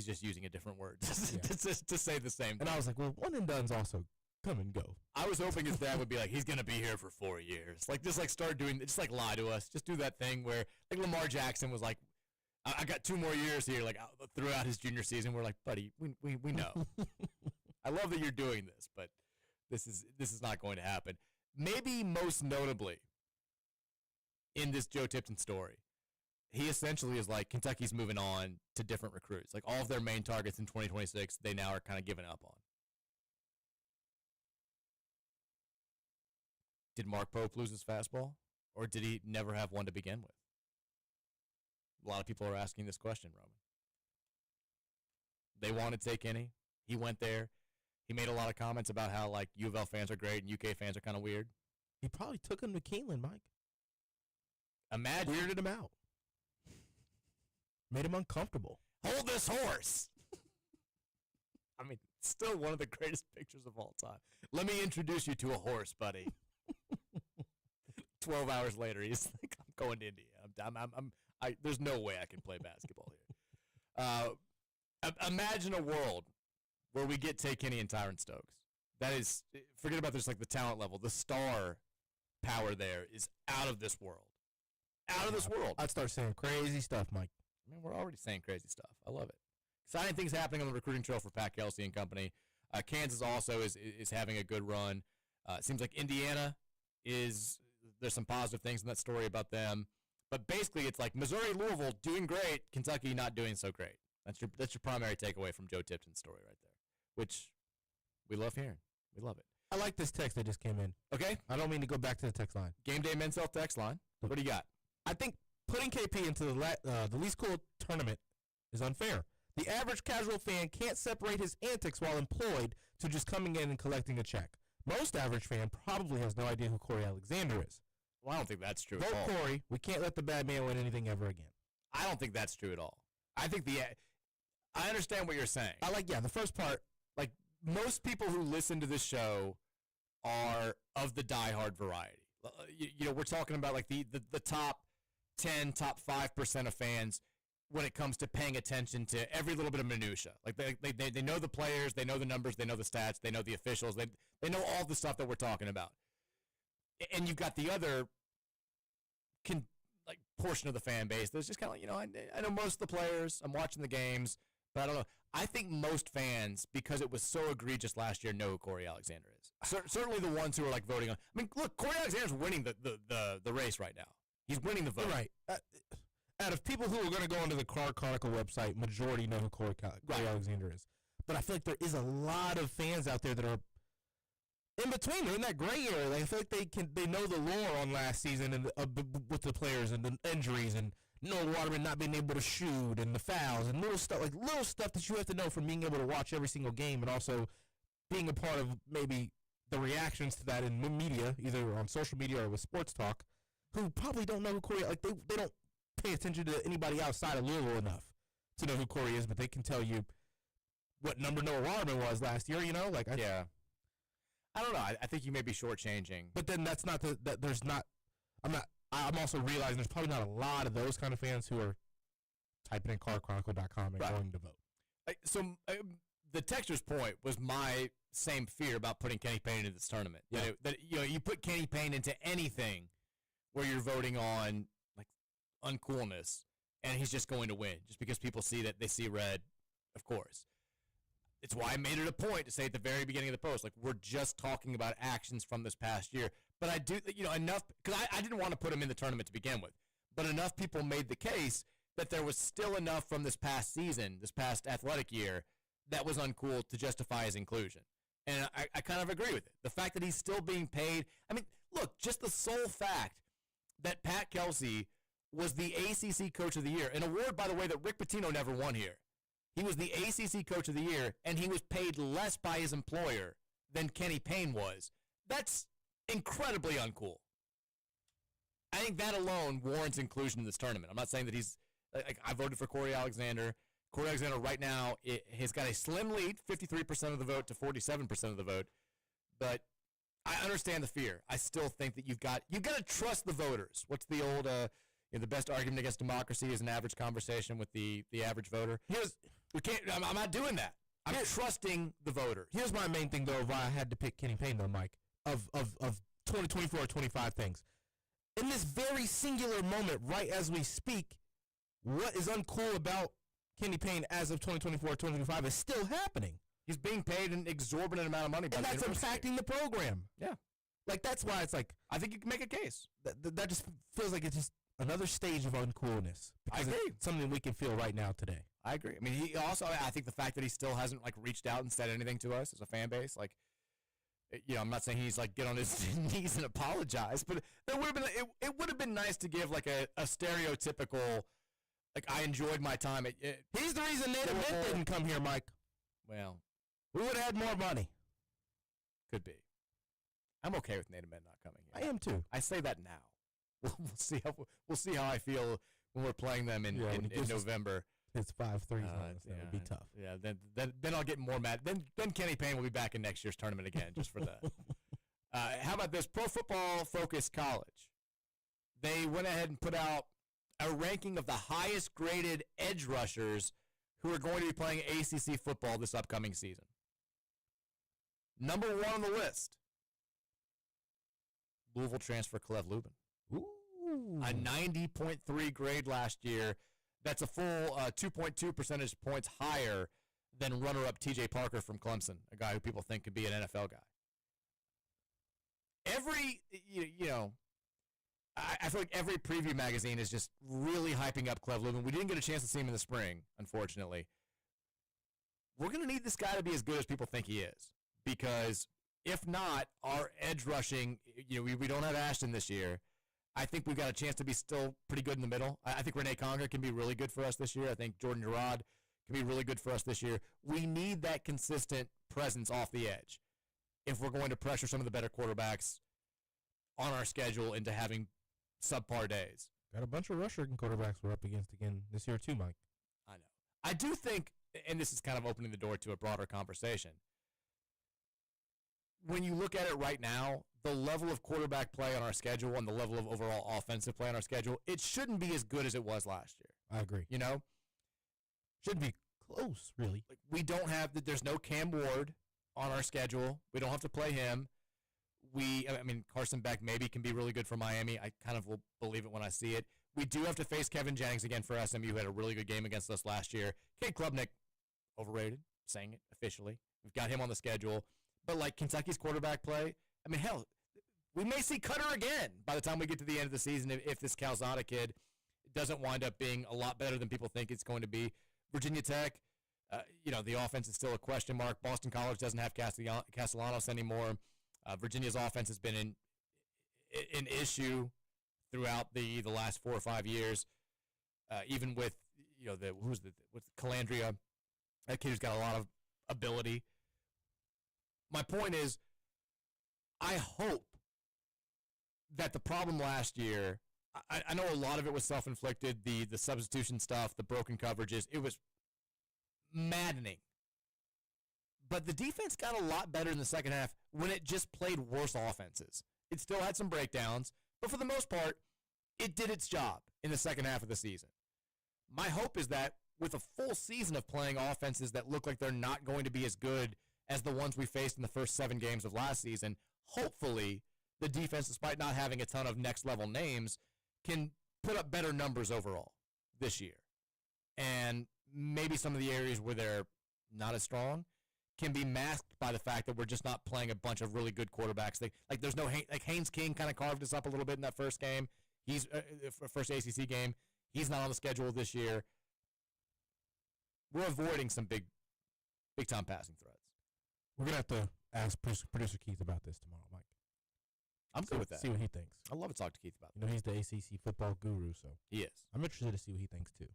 A: just using a different word to say the same thing.
B: And I was like, well, one and done's also come and go.
A: I was hoping his dad would be like, he's going to be here for 4 years. Like, just like start doing, just like lie to us. Just do that thing where, like Lamar Jackson was like, I got 2 more years here, like throughout his junior season. We're like, buddy, we know. I love that you're doing this, but this is not going to happen. Maybe most notably in this Joe Tipton story, he essentially is like, Kentucky's moving on to different recruits. Like, all of their main targets in 2026, they now are kind of giving up on. Did Mark Pope lose his fastball? Or did he never have one to begin with? A lot of people are asking this question, Roman. They wanted Tay Kinney. He went there. He made a lot of comments about how, like, U of L fans are great and UK fans are kind of weird.
B: He probably took him to Keeneland, Mike.
A: Imagine.
B: Weirded him out. Made him uncomfortable.
A: Hold this horse. I mean, still one of the greatest pictures of all time. Let me introduce you to a horse, buddy. 12 hours later, he's like, I'm going to India. There's no way I can play basketball here. Imagine a world where we get Tay Kinney and Tyron Stokes. That is, forget about this, like the talent level. The star power there is out of this world. Out of this world.
B: I'd start saying crazy stuff, Mike.
A: I mean, we're already saying crazy stuff. I love it. Exciting things happening on the recruiting trail for Pat Kelsey and company. Kansas also is having a good run. It seems like Indiana there's some positive things in that story about them. But basically, it's like Missouri, Louisville doing great, Kentucky not doing so great. That's your primary takeaway from Joe Tipton's story right there, which we love hearing. We love it.
B: I like this text that just came in.
A: Okay.
B: I don't mean to go back to the text line.
A: Gameday men's health text line. What do you got?
B: I think putting KP into the least cool tournament is unfair. The average casual fan can't separate his antics while employed to just coming in and collecting a check. Most average fan probably has no idea who Corey Alexander is.
A: Well, I don't think that's true
B: Vote
A: at all.
B: Corey. We can't let the bad man win anything ever again.
A: I don't think that's true at all. I think I understand what you're saying.
B: I like, the first part.
A: Like, most people who listen to this show are of the diehard variety. We're talking about like the top 10, top 5% of fans when it comes to paying attention to every little bit of minutia. Like they know the players, they know the numbers, they know the stats, they know the officials, they know all the stuff that we're talking about. And you've got the other portion of the fan base that's just kind of like, I know most of the players, I'm watching the games, but I don't know. I think most fans, because it was so egregious last year, know who Corey Alexander is. Certainly the ones who are like voting on. I mean, look, Corey Alexander's winning the race right now. He's winning the vote.
B: You're right. Out of people who are going to go onto the Car Chronicle website, majority know who Corey Alexander is. But I feel like there is a lot of fans out there that are in between. They're in that gray area. Like, I feel like they know the lore on last season and with the players and the injuries and Noah Waterman not being able to shoot and the fouls and little stuff that you have to know from being able to watch every single game and also being a part of maybe the reactions to that in media, either on social media or with sports talk, who probably don't know who Corey, like they don't pay attention to anybody outside of Louisville enough to know who Corey is, but they can tell you what number Noah Waterman was last year,
A: Yeah. I don't know. I think you may be shortchanging.
B: But then that's not I'm also realizing there's probably not a lot of those kind of fans who are typing in carchronicle.com and going to vote.
A: So the texter's point was my same fear about putting Kenny Payne into this tournament.
B: Yeah.
A: That you put Kenny Payne into anything where you're voting on like uncoolness, and he's just going to win just because people see that they see red. Of course, it's why I made it a point to say at the very beginning of the post, like, we're just talking about actions from this past year. But I do, enough, because I didn't want to put him in the tournament to begin with, but enough people made the case that there was still enough from this past season, this past athletic year, that was uncool to justify his inclusion. And I kind of agree with it. The fact that he's still being paid, I mean, look, just the sole fact that Pat Kelsey was the ACC Coach of the Year, an award, by the way, that Rick Pitino never won here. He was the ACC Coach of the Year, and he was paid less by his employer than Kenny Payne was. That's incredibly uncool. I think that alone warrants inclusion in this tournament. I'm not saying that he's like, I voted for Corey Alexander. Corey Alexander right now has got a slim lead, 53% of the vote to 47% of the vote. But I understand the fear. I still think that you've got to trust the voters. What's the old the best argument against democracy is an average conversation with the average voter. I'm not doing that. I'm trusting the voters.
B: Here's my main thing, though, why I had to pick Kenny Payne, though, Mike, of 2024 or 25 things. In this very singular moment, right as we speak, what is uncool about Kenny Payne as of 2024 or 2025 is still happening.
A: He's being paid an exorbitant amount of money by
B: and
A: the
B: that's
A: university.
B: impacting the program.
A: Yeah.
B: Like, that's why it's like,
A: I think you can make a case.
B: that just feels like it's just another stage of uncoolness.
A: I agree.
B: It's something we can feel right now today.
A: I agree. I mean, I think the fact that he still hasn't like reached out and said anything to us as a fan base, like, I'm not saying he's like get on his knees and apologize, but there would have been it would have been nice to give like a stereotypical, like, I enjoyed my time at.
B: He's the reason Nate Amend didn't come here, Mike.
A: Well,
B: we would have had more money.
A: Could be. I'm okay with Nate Amend not coming here.
B: I am too.
A: I say that now. We'll see how I feel when we're playing them in November.
B: It's 5-3s on us. That'll be tough.
A: Yeah, then I'll get more mad. Then Kenny Payne will be back in next year's tournament again, just for that. How about this? Pro Football Focus College. They went ahead and put out a ranking of the highest graded edge rushers who are going to be playing ACC football this upcoming season. Number 1 on the list, Louisville transfer Cleve Lubin.
B: Ooh.
A: A 90.3 grade last year. That's a full 2.2 percentage points higher than runner-up TJ Parker from Clemson, a guy who people think could be an NFL guy. I feel like every preview magazine is just really hyping up Cleve Lubin. We didn't get a chance to see him in the spring, unfortunately. We're going to need this guy to be as good as people think he is, because if not, our edge rushing, we don't have Ashton this year. I think we've got a chance to be still pretty good in the middle. I think Renee Conger can be really good for us this year. I think Jordan Gerard can be really good for us this year. We need that consistent presence off the edge if we're going to pressure some of the better quarterbacks on our schedule into having subpar days.
B: Got a bunch of rushing quarterbacks we're up against again this year too, Mike.
A: I know. I do think, and this is kind of opening the door to a broader conversation, when you look at it right now, the level of quarterback play on our schedule and the level of overall offensive play on our schedule, it shouldn't be as good as it was last year.
B: I agree.
A: You know?
B: Shouldn't be close, really.
A: Like, we don't have, there's no Cam Ward on our schedule. We don't have to play him. I mean, Carson Beck maybe can be really good for Miami. I kind of will believe it when I see it. We do have to face Kevin Jennings again for SMU, who had a really good game against us last year. Cade Klubnik, overrated, saying it officially. We've got him on the schedule. But, like, Kentucky's quarterback play, I mean, hell, we may see Cutter again by the time we get to the end of the season if this Calzada kid doesn't wind up being a lot better than people think it's going to be. Virginia Tech, the offense is still a question mark. Boston College doesn't have Castellanos anymore. Virginia's offense has been an issue throughout the last 4 or 5 years, even with what's Calandria, that kid who's got a lot of ability. My point is, I hope that the problem last year, I know a lot of it was self-inflicted, the substitution stuff, the broken coverages, it was maddening. But the defense got a lot better in the second half when it just played worse offenses. It still had some breakdowns, but for the most part, it did its job in the second half of the season. My hope is that with a full season of playing offenses that look like they're not going to be as good as the ones we faced in the first 7 games of last season, hopefully the defense, despite not having a ton of next-level names, can put up better numbers overall this year. And maybe some of the areas where they're not as strong can be masked by the fact that we're just not playing a bunch of really good quarterbacks. There's no Haynes King kind of carved us up a little bit in that first game. He's first ACC game. He's not on the schedule this year. We're avoiding some big time passing threats.
B: We're gonna have to ask producer Keith about this tomorrow, Mike.
A: I'm good with that.
B: See what he thinks.
A: I'd love to talk to Keith about that.
B: He's the ACC football guru, so
A: he is.
B: I'm interested to see what he thinks too.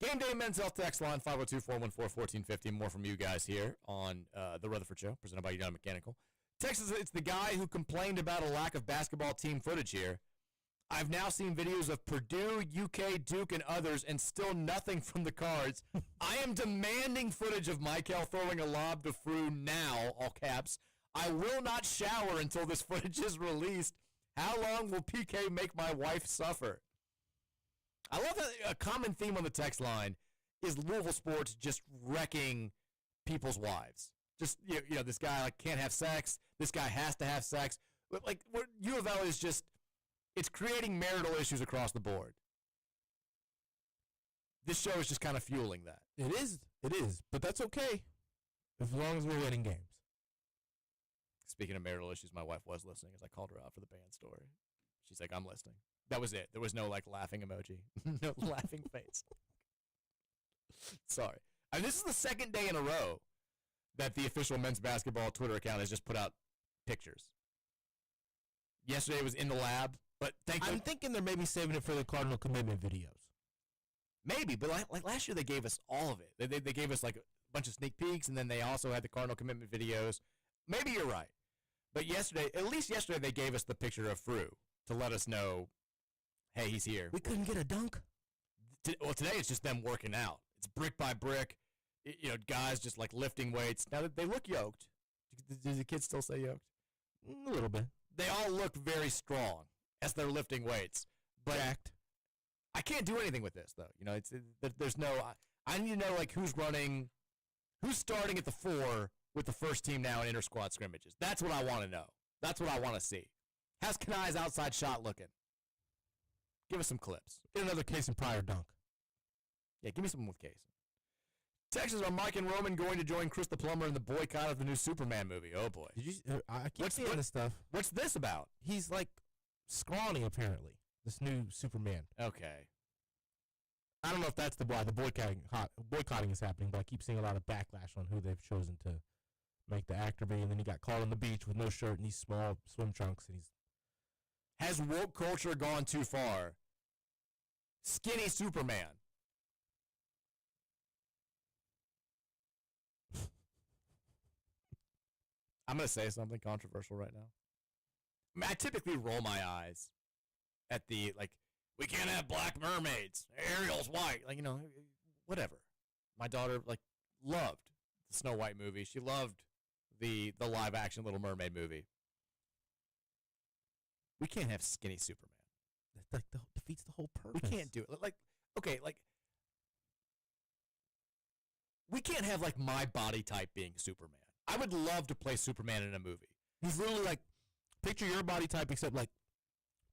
A: Game Day Men's Health Text Line 502-414-1450. More from you guys here on the Rutherford Show, presented by United Mechanical. Texas, it's the guy who complained about a lack of basketball team footage here. I've now seen videos of Purdue, UK, Duke, and others, and still nothing from the Cards. I am demanding footage of Michael throwing a lob to Frew now, all caps. I will not shower until this footage is released. How long will PK make my wife suffer? I love that a common theme on the text line is Louisville sports just wrecking people's wives. Just, this guy can't have sex. This guy has to have sex. But U of L is just, it's creating marital issues across the board. This show is just kind of fueling that.
B: It is, but that's okay as long as we're winning games.
A: Speaking of marital issues, my wife was listening as I called her out for the band story. She's like, I'm listening. That was it. There was no laughing emoji. No laughing face. Sorry. I mean, this is the second day in a row that the official men's basketball Twitter account has just put out pictures. Yesterday it was in the lab, but
B: I'm thinking they're maybe saving it for the Cardinal commitment videos.
A: Maybe, but like last year they gave us all of it. They gave us a bunch of sneak peeks, and then they also had the Cardinal commitment videos. Maybe you're right. But at least yesterday they gave us the picture of Frew to let us know, hey, he's here.
B: We couldn't get a dunk?
A: Well, today it's just them working out. It's brick by brick. Guys just lifting weights. Now, they look yoked. Does the kids still say yoked?
B: A little bit.
A: They all look very strong as they're lifting weights. But
B: jacked.
A: I can't do anything with this, though. There's no, I need to know, who's starting at the 4 with the first team now in inter-squad scrimmages. That's what I want to know. That's what I want to see. How's Kanai's outside shot looking? Give us some clips.
B: Get another Kaysen Pryor dunk.
A: Yeah, give me something with Kaysen. Texas, are Mike and Roman going to join Chris the Plumber in the boycott of the new Superman movie? Oh, boy.
B: Did you? I keep seeing this stuff.
A: What's this about?
B: He's scrawny, apparently. This new Superman.
A: Okay.
B: I don't know if that's why the boycotting is happening, but I keep seeing a lot of backlash on who they've chosen to make the actor be. And then he got caught on the beach with no shirt and these small swim trunks, and he's.
A: Has woke culture gone too far? Skinny Superman. I'm going to say something controversial right now. I mean, I typically roll my eyes at the, we can't have black mermaids. Ariel's white. Whatever. My daughter loved the Snow White movie. She loved the live action Little Mermaid movie. We can't have skinny Superman.
B: That defeats the whole purpose.
A: We can't do it. We can't have my body type being Superman. I would love to play Superman in a movie.
B: He's literally picture your body type except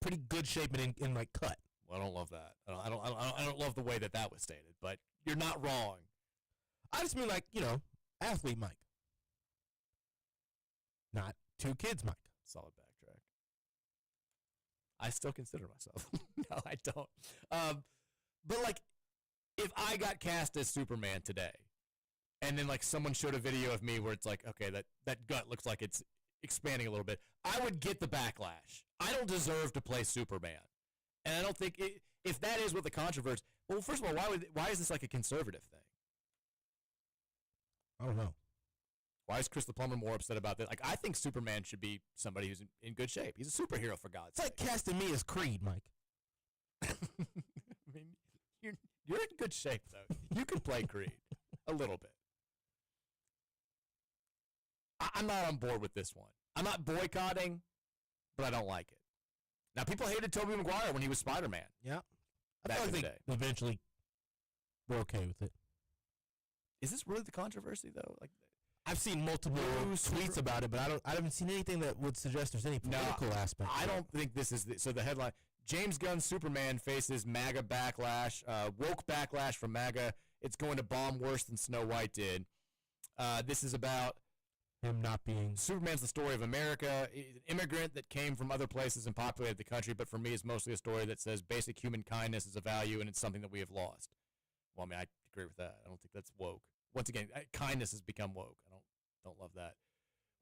B: pretty good shape and in cut.
A: Well, I don't love that. I don't love the way that was stated, but you're not wrong.
B: I just mean athlete Mike. Not 2 kids Mike.
A: Solid backtrack. I still consider myself. No, I don't. But if I got cast as Superman today, and then someone showed a video of me where it's okay, that gut looks like it's expanding a little bit, I would get the backlash. I don't deserve to play Superman. And I don't think if that is what the controversy. Well, first of all, why is this a conservative thing?
B: I don't know.
A: Why is Chris the Plumber more upset about that? I think Superman should be somebody who's in good shape. He's a superhero, for God's sake.
B: It's like casting me as Creed, Mike.
A: I mean, you're in good shape though. You can play Creed a little bit. I'm not on board with this one. I'm not boycotting, but I don't like it. Now, people hated Tobey Maguire when he was Spider-Man.
B: Yeah.
A: Back in the day.
B: Eventually, we're okay with it.
A: Is this really the controversy, though?
B: I've seen multiple tweets about it, but I haven't seen anything that would suggest there's any political aspect.
A: I don't think this is so. The headline: James Gunn's Superman faces MAGA backlash, woke backlash from MAGA. It's going to bomb worse than Snow White did. This is about
B: him not being
A: Superman's the story of America. He's an immigrant that came from other places and populated the country, but for me, it's mostly a story that says basic human kindness is a value, and it's something that we have lost. Well, I mean, I agree with that. I don't think that's woke. Once again, kindness has become woke. I don't love that.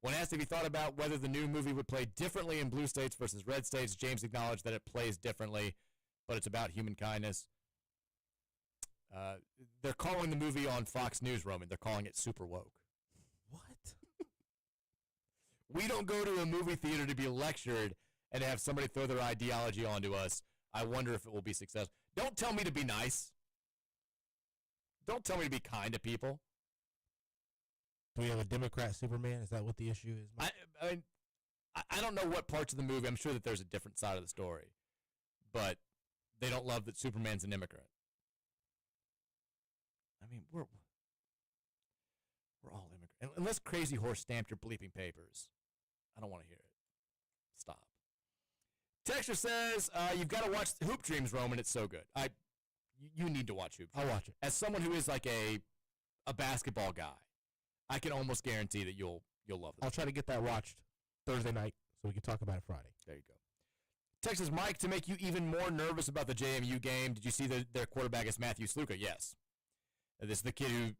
A: When asked if he thought about whether the new movie would play differently in blue states versus red states, James acknowledged that it plays differently, but it's about human kindness. They're calling the movie on Fox News, Roman. They're calling it super woke.
B: What?
A: We don't go to a movie theater to be lectured and have somebody throw their ideology onto us. I wonder if it will be successful. Don't tell me to be nice. Don't tell me to be kind to people.
B: Do we have a Democrat Superman? Is that what the issue is?
A: I mean, I don't know what parts of the movie. I'm sure that there's a different side of the story. But they don't love that Superman's an immigrant. I mean, we're all immigrants. Unless Crazy Horse stamped your bleeping papers. I don't want to hear it. Stop. Texture says, you've got to watch Hoop Dreams, Roman. It's so good. You need to watch Hoop Dreams.
B: I'll watch it.
A: As someone who is a basketball guy, I can almost guarantee that you'll love it.
B: I'll try to get that watched Thursday night so we can talk about it Friday.
A: There you go. Texas Mike, to make you even more nervous about the JMU game, did you see their quarterback is Matthew Sluka? Yes. This is the kid who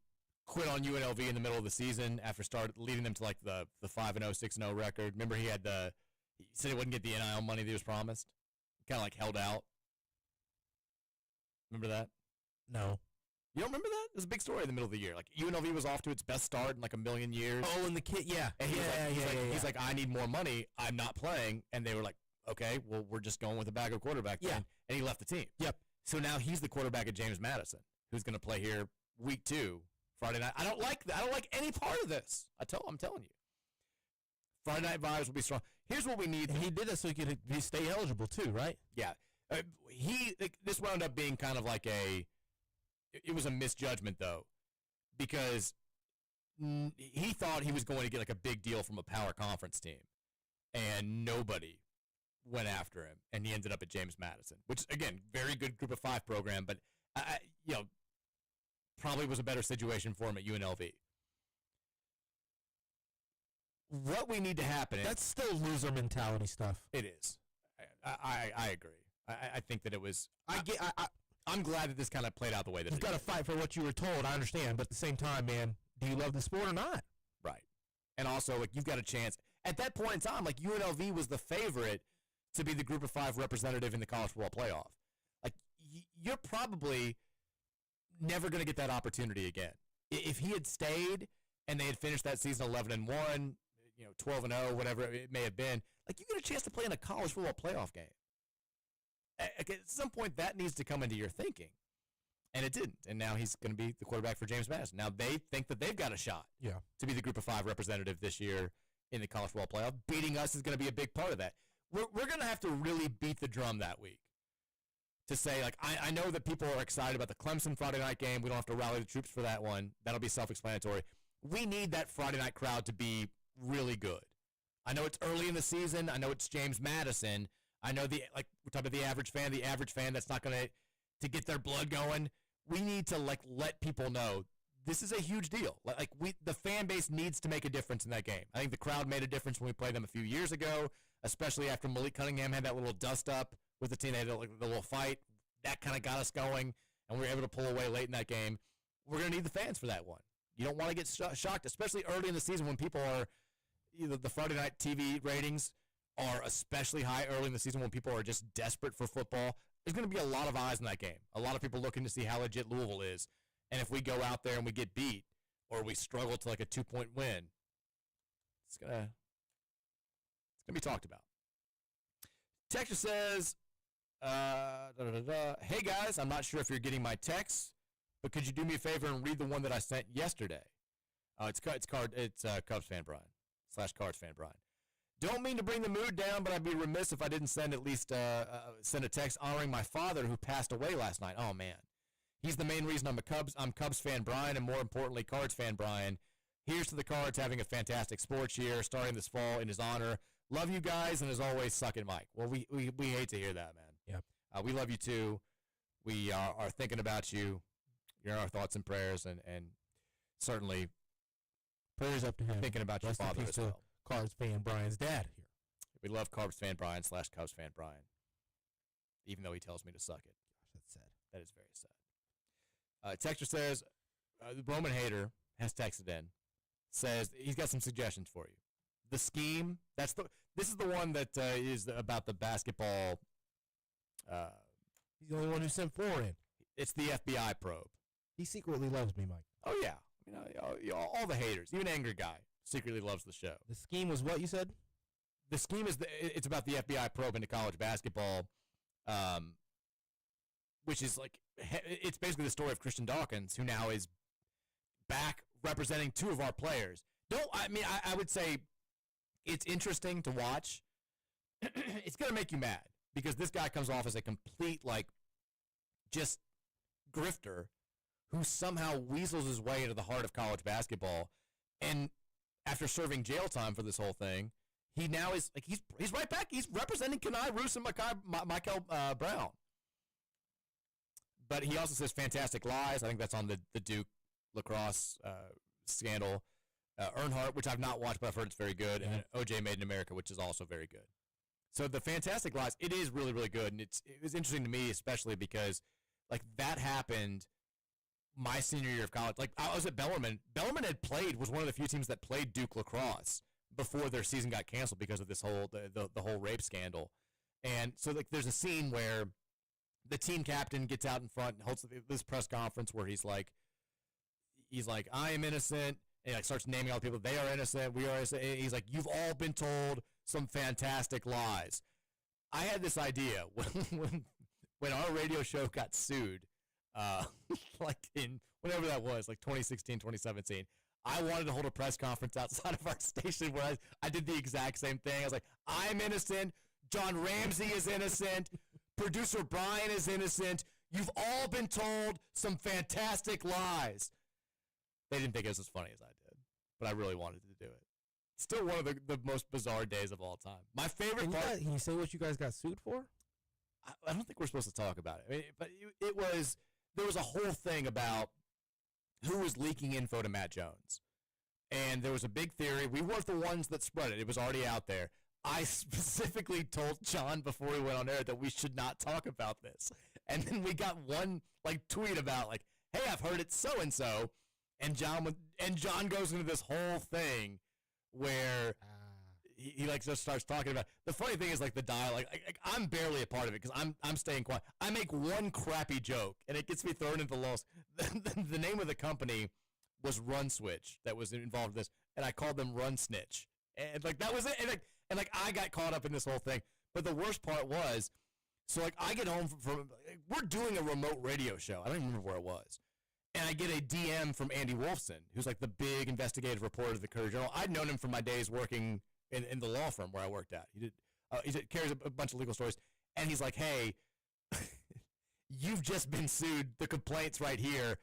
A: quit on UNLV in the middle of the season after leading them to the 5-0, 6-0 record. Remember he said he wouldn't get the NIL money that he was promised? Kind of held out. Remember that?
B: No.
A: You don't remember that? It was a big story in the middle of the year. UNLV was off to its best start in a million years.
B: Oh, and the kid, yeah.
A: And he's like, I need more money. I'm not playing. And they were like, okay, well, we're just going with a backup quarterback then. And he left the team.
B: Yep.
A: So now he's the quarterback of James Madison, who's going to play here week 2, Friday night. I don't like that. I don't like any part of this. I'm telling you. Friday night vibes will be strong. Here's what we need.
B: And he did it so he could stay eligible too, right?
A: Yeah. This wound up being kind of it was a misjudgment, though, because he thought he was going to get a big deal from a power conference team, and nobody went after him, and he ended up at James Madison, which, again, very good group of 5 program, but, probably was a better situation for him at UNLV. What we need to happen is...
B: That's still loser mentality stuff.
A: It is. I agree. I think that it was... I'm glad that this kind of played out the way that
B: You've got to fight for what you were told, I understand, but at the same time, man, do you love the sport or not?
A: Right. And also, you've got a chance. At that point in time, UNLV was the favorite to be the group of 5 representative in the college football playoff. You're probably never going to get that opportunity again. If he had stayed and they had finished that season 11-1, 12-0, whatever it may have been, you get a chance to play in a college football playoff game. At some point, that needs to come into your thinking. And it didn't. And now he's going to be the quarterback for James Madison. Now they think that they've got a shot to be the Group of 5 representative this year in the college football playoff. Beating us is going to be a big part of that. We're going to have to really beat the drum that week to say, like, I know that people are excited about the Clemson Friday night game. We don't have to rally the troops for that one. That'll be self-explanatory. We need that Friday night crowd to be really good. I know it's early in the season. I know it's James Madison. I know we're talking about the average fan that's not going to get their blood going. We need to let people know this is a huge deal. The fan base needs to make a difference in that game. I think the crowd made a difference when we played them a few years ago, especially after Malik Cunningham had that little dust up with the team. They had the little fight. That kind of got us going, and we were able to pull away late in that game. We're going to need the fans for that one. You don't want to get shocked, especially early in the season when people are the Friday night TV ratings are especially high early in the season when people are just desperate for football. There's going to be a lot of eyes in that game. A lot of people looking to see how legit Louisville is. And if we go out there and we get beat or we struggle to a 2-point win, it's gonna be talked about. Texture says, hey guys, I'm not sure if you're getting my texts, but could you do me a favor and read the one that I sent yesterday? It's Cubs fan Brian / Cards fan Brian. Don't mean to bring the mood down, but I'd be remiss if I didn't send at least send a text honoring my father who passed away last night. Oh man, he's the main reason I'm Cubs fan Brian, and more importantly, Cards fan Brian. Here's to the Cards having a fantastic sports year starting this fall in his honor. Love you guys, and as always, suck it, Mike. Well, we hate to hear that, man.
B: Yep.
A: We love you too. We are thinking about you. You're in our thoughts and prayers, and certainly
B: prayers up to him.
A: Thinking about your father as well.
B: Cards fan Brian's dad here.
A: We love Cards fan Brian / Cubs fan Brian, even though he tells me to suck it.
B: Gosh, that's sad.
A: That is very sad. Texter says, Roman Hader has texted in, says he's got some suggestions for you. The scheme, this is the one that is about the basketball.
B: He's the only one who sent 4 in.
A: It's the FBI probe.
B: He secretly loves me, Mike.
A: Oh, yeah. All the haters, even Angry Guy, secretly loves the show.
B: The scheme was what you said?
A: The scheme is it's about the FBI probe into college basketball, which is it's basically the story of Christian Dawkins, who now is back representing 2 of our players. I would say it's interesting to watch. It's going to make you mad because this guy comes off as a complete, just grifter who somehow weasels his way into the heart of college basketball. And after serving jail time for this whole thing, he now is he's right back. He's representing Kenai Roos and Michael Brown. But he also says fantastic lies. I think that's on the Duke lacrosse scandal. Earnhardt, which I've not watched, but I've heard it's very good. And OJ Made in America, which is also very good. So the fantastic lies, it is really, really good. And it was interesting to me, especially because that happened my senior year of college. I was at Bellarmine. Bellarmine was one of the few teams that played Duke lacrosse before their season got canceled because of this whole the whole rape scandal. And so there's a scene where the team captain gets out in front and holds this press conference where he's like, I am innocent. And he starts naming all the people. They are innocent. We are innocent. And he's like, you've all been told some fantastic lies. I had this idea when our radio show got sued, in whatever that was, 2016, 2017. I wanted to hold a press conference outside of our station where I did the exact same thing. I was like, I'm innocent. John Ramsey is innocent. Producer Brian is innocent. You've all been told some fantastic lies. They didn't think it was as funny as I did, but I really wanted to do it. Still one of the most bizarre days of all time. My favorite part.
B: Can you say what you guys got sued for?
A: I don't think we're supposed to talk about it. But there was a whole thing about who was leaking info to Matt Jones. And there was a big theory. We weren't the ones that spread it. It was already out there. I specifically told John before we went on air that we should not talk about this. And then we got one tweet about hey, I've heard it so-and-so. And John goes into this whole thing where he just starts talking about. The funny thing is the dialogue. I'm barely a part of it because I'm staying quiet. I make one crappy joke and it gets me thrown into the loss. The name of the company was Run Switch that was involved in this, and I called them Run Snitch, and that was it. And I got caught up in this whole thing. But the worst part was So like I get home from we're doing a remote radio show. I don't even remember where it was. And I get a DM from Andy Wolfson, who's like the big investigative reporter of the Courier Journal. I'd known him from my days working in the law firm where I worked at. He carries a bunch of legal stories. And he's like, hey, you've just been sued. The complaint's right here.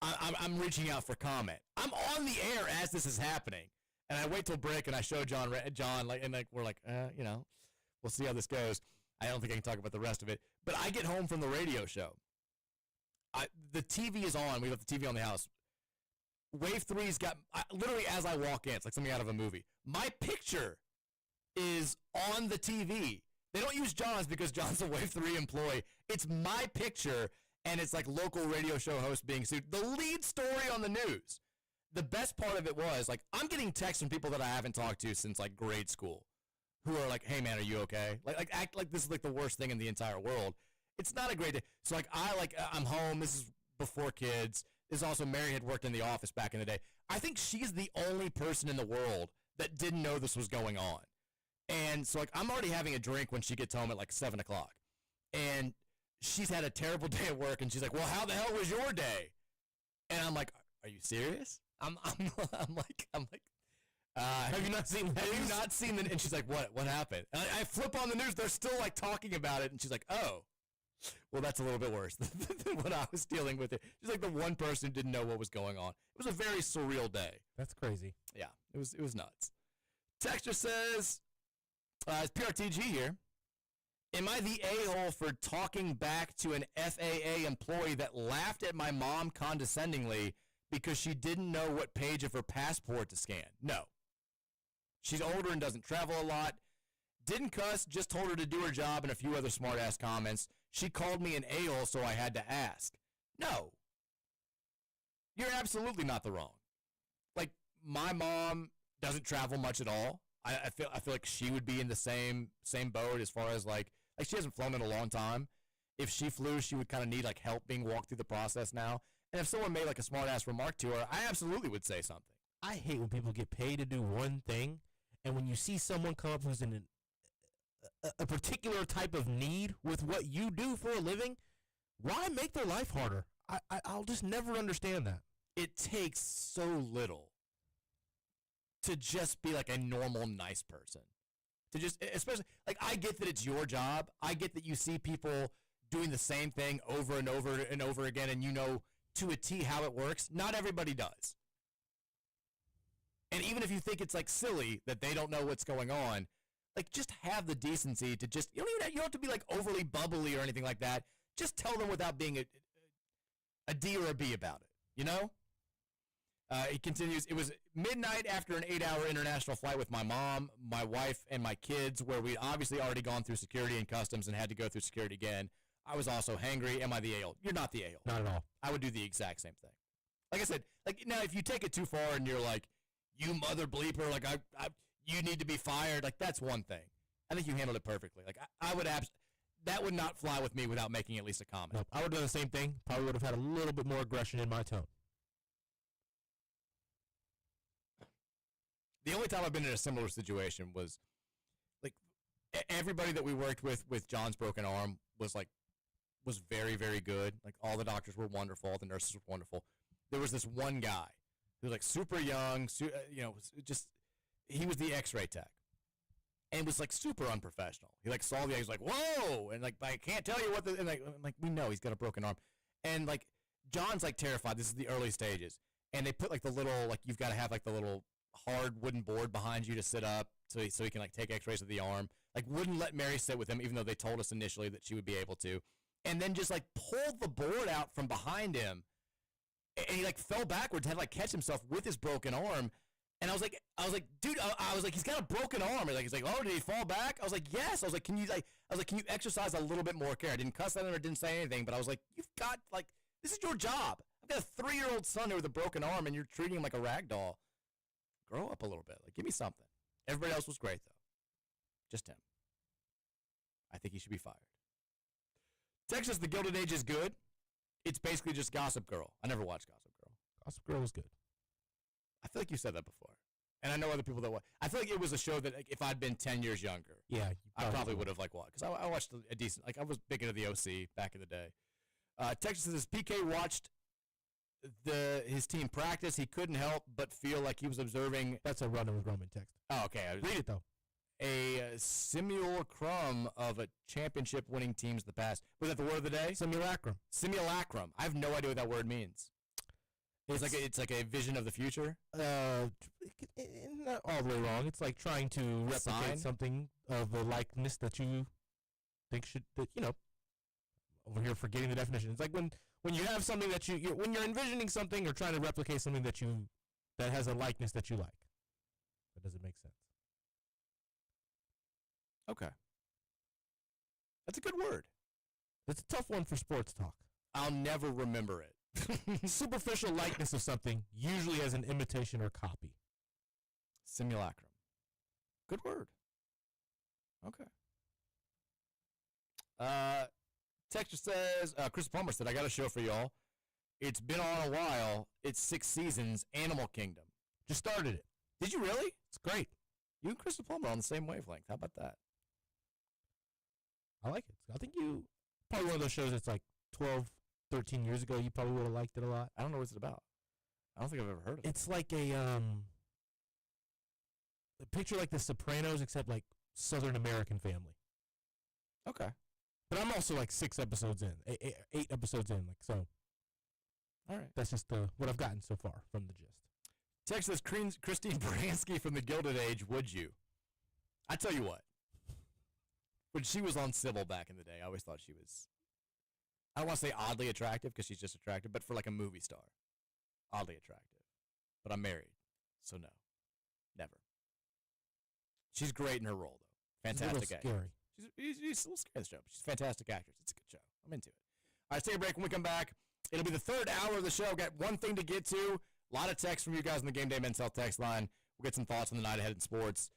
A: I'm reaching out for comment. I'm on the air as this is happening. And I wait till break and I show John, we're like, we'll see how this goes. I don't think I can talk about the rest of it. But I get home from the radio show. The TV is on. We left the TV on the house. Wave 3's got, literally as I walk in, it's like something out of a movie. My picture is on the TV. They don't use John's because John's a Wave 3 employee. It's my picture, and it's like local radio show host being sued. The lead story on the news. The best part of it was, like, I'm getting texts from people that I haven't talked to since, like, grade school who are like, hey, man, are you okay? Like act like this is, like, the worst thing in the entire world. It's not a great day. So, like, I'm home. This is before kids. This is also, Mary had worked in the office back in the day. I think she's the only person in the world that didn't know this was going on. And so, like, I'm already having a drink when she gets home at, like, 7 o'clock. And she's had a terrible day at work, and she's like, well, how the hell was your day? And I'm like, are you serious? I'm like, have you not seen the news? Have you not seen the, and she's like, what happened? And I flip on the news. They're still, like, talking about it. And she's like, oh, well, that's a little bit worse than what I was dealing with. She's like the one person who didn't know what was going on. It was a very surreal day.
B: That's crazy.
A: Yeah, it was nuts. Texture says, it's PRTG here. Am I the a-hole for talking back to an FAA employee that laughed at my mom condescendingly because she didn't know what page of her passport to scan? No. She's older and doesn't travel a lot. Didn't cuss, just told her to do her job and a few other smart-ass comments. She called me an a-hole, so I had to ask. No. You're absolutely not the wrong. Like, my mom doesn't travel much at all. I feel like she would be in the same boat as far as, like she hasn't flown in a long time. If she flew, she would kind of need, like, help being walked through the process now. And if someone made, like, a smart-ass remark to her, I absolutely would say something.
B: I hate when people get paid to do one thing, and when you see someone come up who's in a particular type of need with what you do for a living, why make their life harder? I'll just never understand that.
A: It takes so little to just be like a normal, nice person. To just, especially, like, I get that it's your job. I get that you see people doing the same thing over and over and over again, and you know to a T how it works. Not everybody does. And even if you think it's, like, silly that they don't know what's going on, like, just have the decency to just, you don't have to be, like, overly bubbly or anything like that. Just tell them without being a D or a B about it, you know? It continues, it was midnight after an 8-hour international flight with my mom, my wife, and my kids, where we'd obviously already gone through security and customs and had to go through security again. I was also hangry. Am I the a-hole? You're not the a-hole.
B: Not at all.
A: I would do the exact same thing. Like I said, like, now if you take it too far and you're like, you mother bleeper, like, you need to be fired, like, that's one thing. I think you handled it perfectly. Like, I would that would not fly with me without making at least a comment.
B: Nope. I would have done the same thing. Probably would have had a little bit more aggression in my tone.
A: The only time I've been in a similar situation was, like, everybody that we worked with John's broken arm was very, very good. Like, all the doctors were wonderful. The nurses were wonderful. There was this one guy who was, like, super young, he was the x-ray tech. And was, like, super unprofessional. He, like, saw the, he was like, whoa! And, like, I can't tell you what the, and, like, I'm like, we know he's got a broken arm. And, like, John's, like, terrified. This is the early stages. And they put, like, the little, like, you've got to have, like, the little hard wooden board behind you to sit up so he can, like, take x-rays of the arm. Like, wouldn't let Mary sit with him, even though they told us initially that she would be able to. And then just, like, pulled the board out from behind him. And he, like, fell backwards, had to, like, catch himself with his broken arm. And I was like, dude, I was like, he's got a broken arm. He's like, oh, did he fall back? I was like, yes. I was like, can you exercise a little bit more care? I didn't cuss at him or didn't say anything, but I was like, you've got, like, this is your job. I've got a 3-year-old son here with a broken arm, and you're treating him like a rag doll. Grow up a little bit. Like, give me something. Everybody else was great, though. Just him. I think he should be fired. Texas, The Gilded Age is good. It's basically just Gossip Girl. I never watched Gossip Girl.
B: Gossip Girl was good.
A: I feel like you said that before. And I know other people that watch. I feel like it was a show that, like, if I'd been 10 years younger,
B: Yeah,
A: I probably would have like watched, because I watched a decent. Like, I was big into the OC back in the day. Texas says PK watched his team practice. He couldn't help but feel like he was observing.
B: That's a Running with Roman text.
A: Oh, okay.
B: Read it though.
A: A simulacrum of a championship-winning teams of the past. Was that the word of the day?
B: Simulacrum.
A: Simulacrum. I have no idea what that word means. It's like a vision of the future.
B: Not all the way wrong. It's like trying to replicate
A: Sign?
B: something of the likeness that you think should, over here forgetting the definition. It's like when you have something that when you're envisioning something or trying to replicate something that has a likeness that you like. That doesn't make sense.
A: Okay. That's a good word.
B: It's a tough one for sports talk.
A: I'll never remember it.
B: Superficial likeness of something, usually as an imitation or copy.
A: Simulacrum. Good word. Okay. Texture says, Chris Palmer said, I got a show for y'all. It's been on a while. It's 6 seasons. Animal Kingdom.
B: Just started it.
A: Did you really?
B: It's great.
A: You and Chris Palmer are on the same wavelength. How about that?
B: I like it. I think you probably one of those shows that's like 12, 13 years ago. You probably would have liked it a lot.
A: I don't know what it's about. I don't think I've ever heard of it.
B: It's like a picture like The Sopranos, except like Southern American family.
A: Okay.
B: But I'm also like 6 episodes in, 8 episodes in, like so.
A: All right.
B: That's just what I've gotten so far from the gist.
A: Text says, Christine Baranski from the Gilded Age, would you? I tell you what. When she was on Sybil back in the day, I always thought she was, I don't want to say oddly attractive because she's just attractive, but for like a movie star, oddly attractive. But I'm married, so no. Never. She's great in her role, though. Fantastic
B: It's a
A: actor.
B: little scary.
A: She's a little scary, the show, but she's a fantastic actress. It's a good show. I'm into it. All right, let's take a break. When we come back, it'll be the third hour of the show. Got one thing to get to. A lot of texts from you guys on the Game Day Men's Health text line. We'll get some thoughts on the night ahead in sports,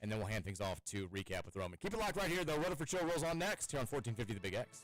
A: and then we'll hand things off to recap with Roman. Keep it locked right here, though. Rutherford Show rolls on next here on 1450 The Big X.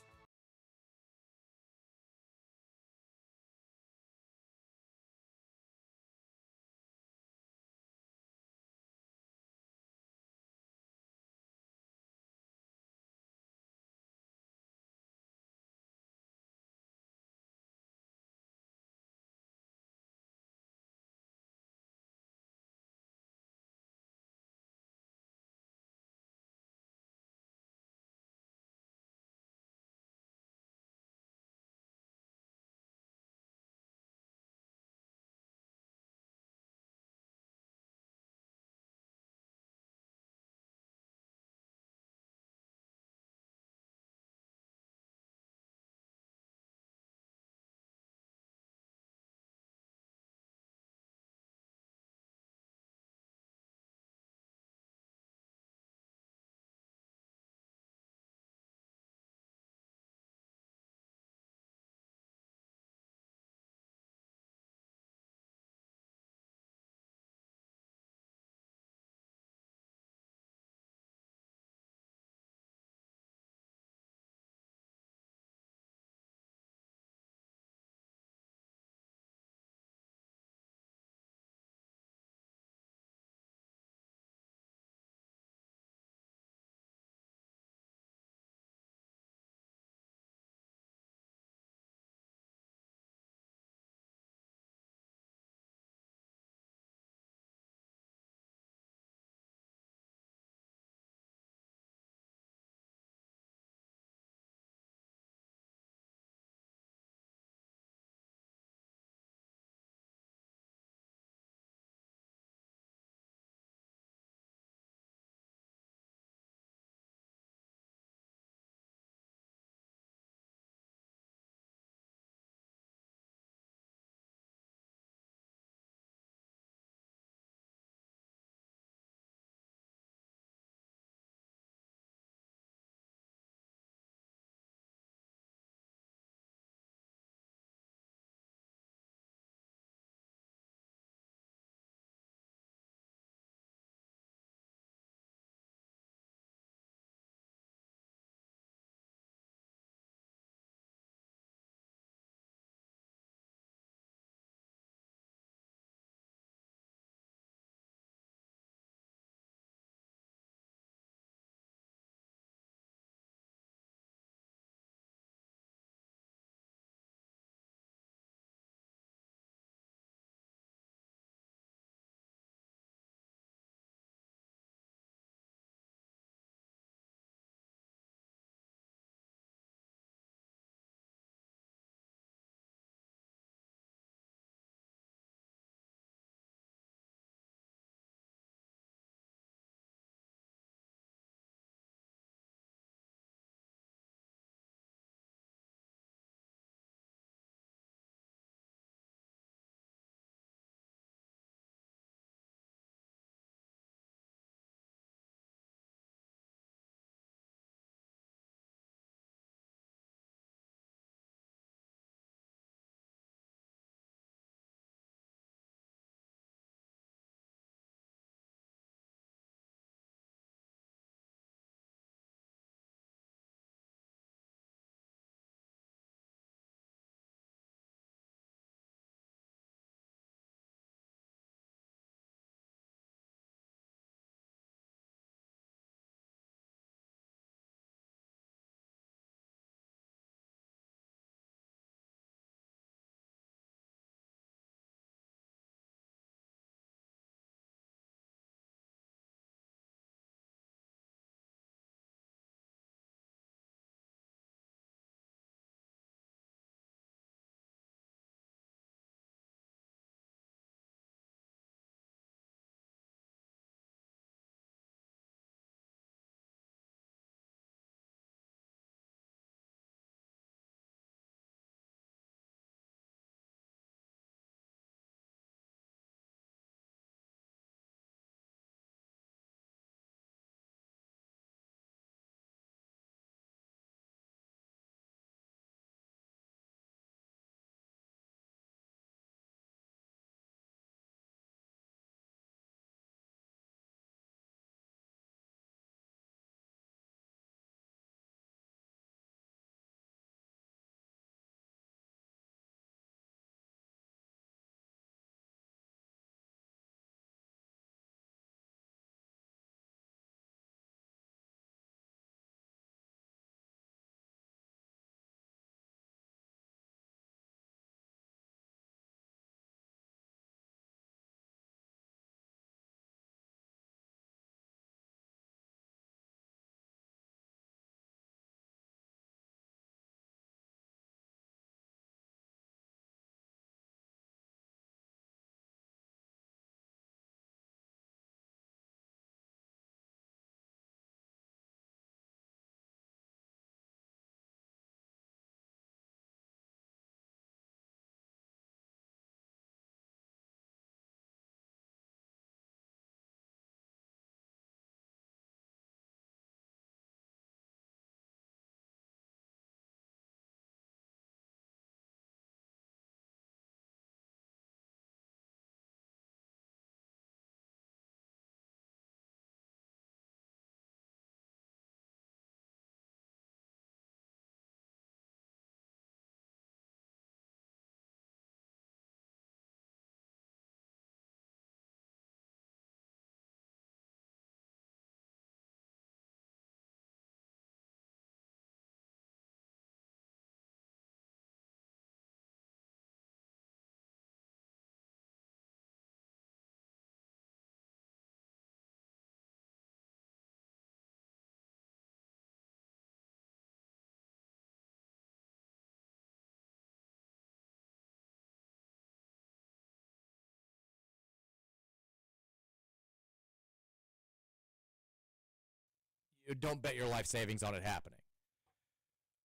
A: don't bet your life savings on it happening.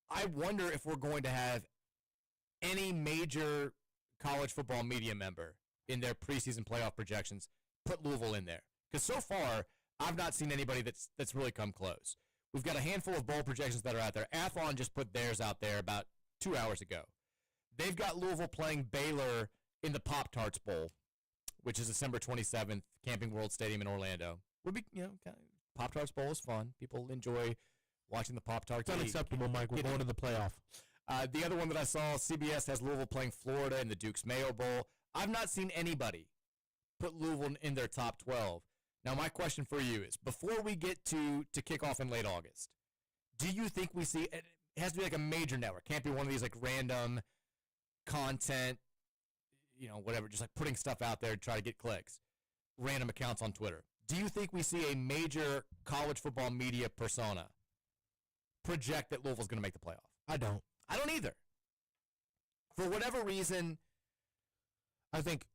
A: I wonder if we're going to have any major college football media member in their preseason playoff projections put Louisville in there. Because so far, I've not seen anybody that's really come close. We've got a handful of bowl projections that are out there. Athlon just put theirs out there about 2 hours ago. They've got Louisville playing Baylor in the Pop-Tarts Bowl, which is December 27th, Camping World Stadium in Orlando. Would be, Pop-Tarts Bowl is fun. People enjoy watching the Pop-Tarts.
B: It's unacceptable, Mike. We're going to the playoff.
A: The other one that I saw, CBS has Louisville playing Florida in the Duke's Mayo Bowl. I've not seen anybody put Louisville in their top 12. Now, my question for you is, before we get to kickoff in late August, do you think we see, it has to be like a major network, can't be one of these like random content, whatever, just like putting stuff out there to try to get clicks, random accounts on Twitter. Do you think we see a major college football media persona project that Louisville's going to make the playoff?
B: I don't.
A: I don't either. For whatever reason,
B: I think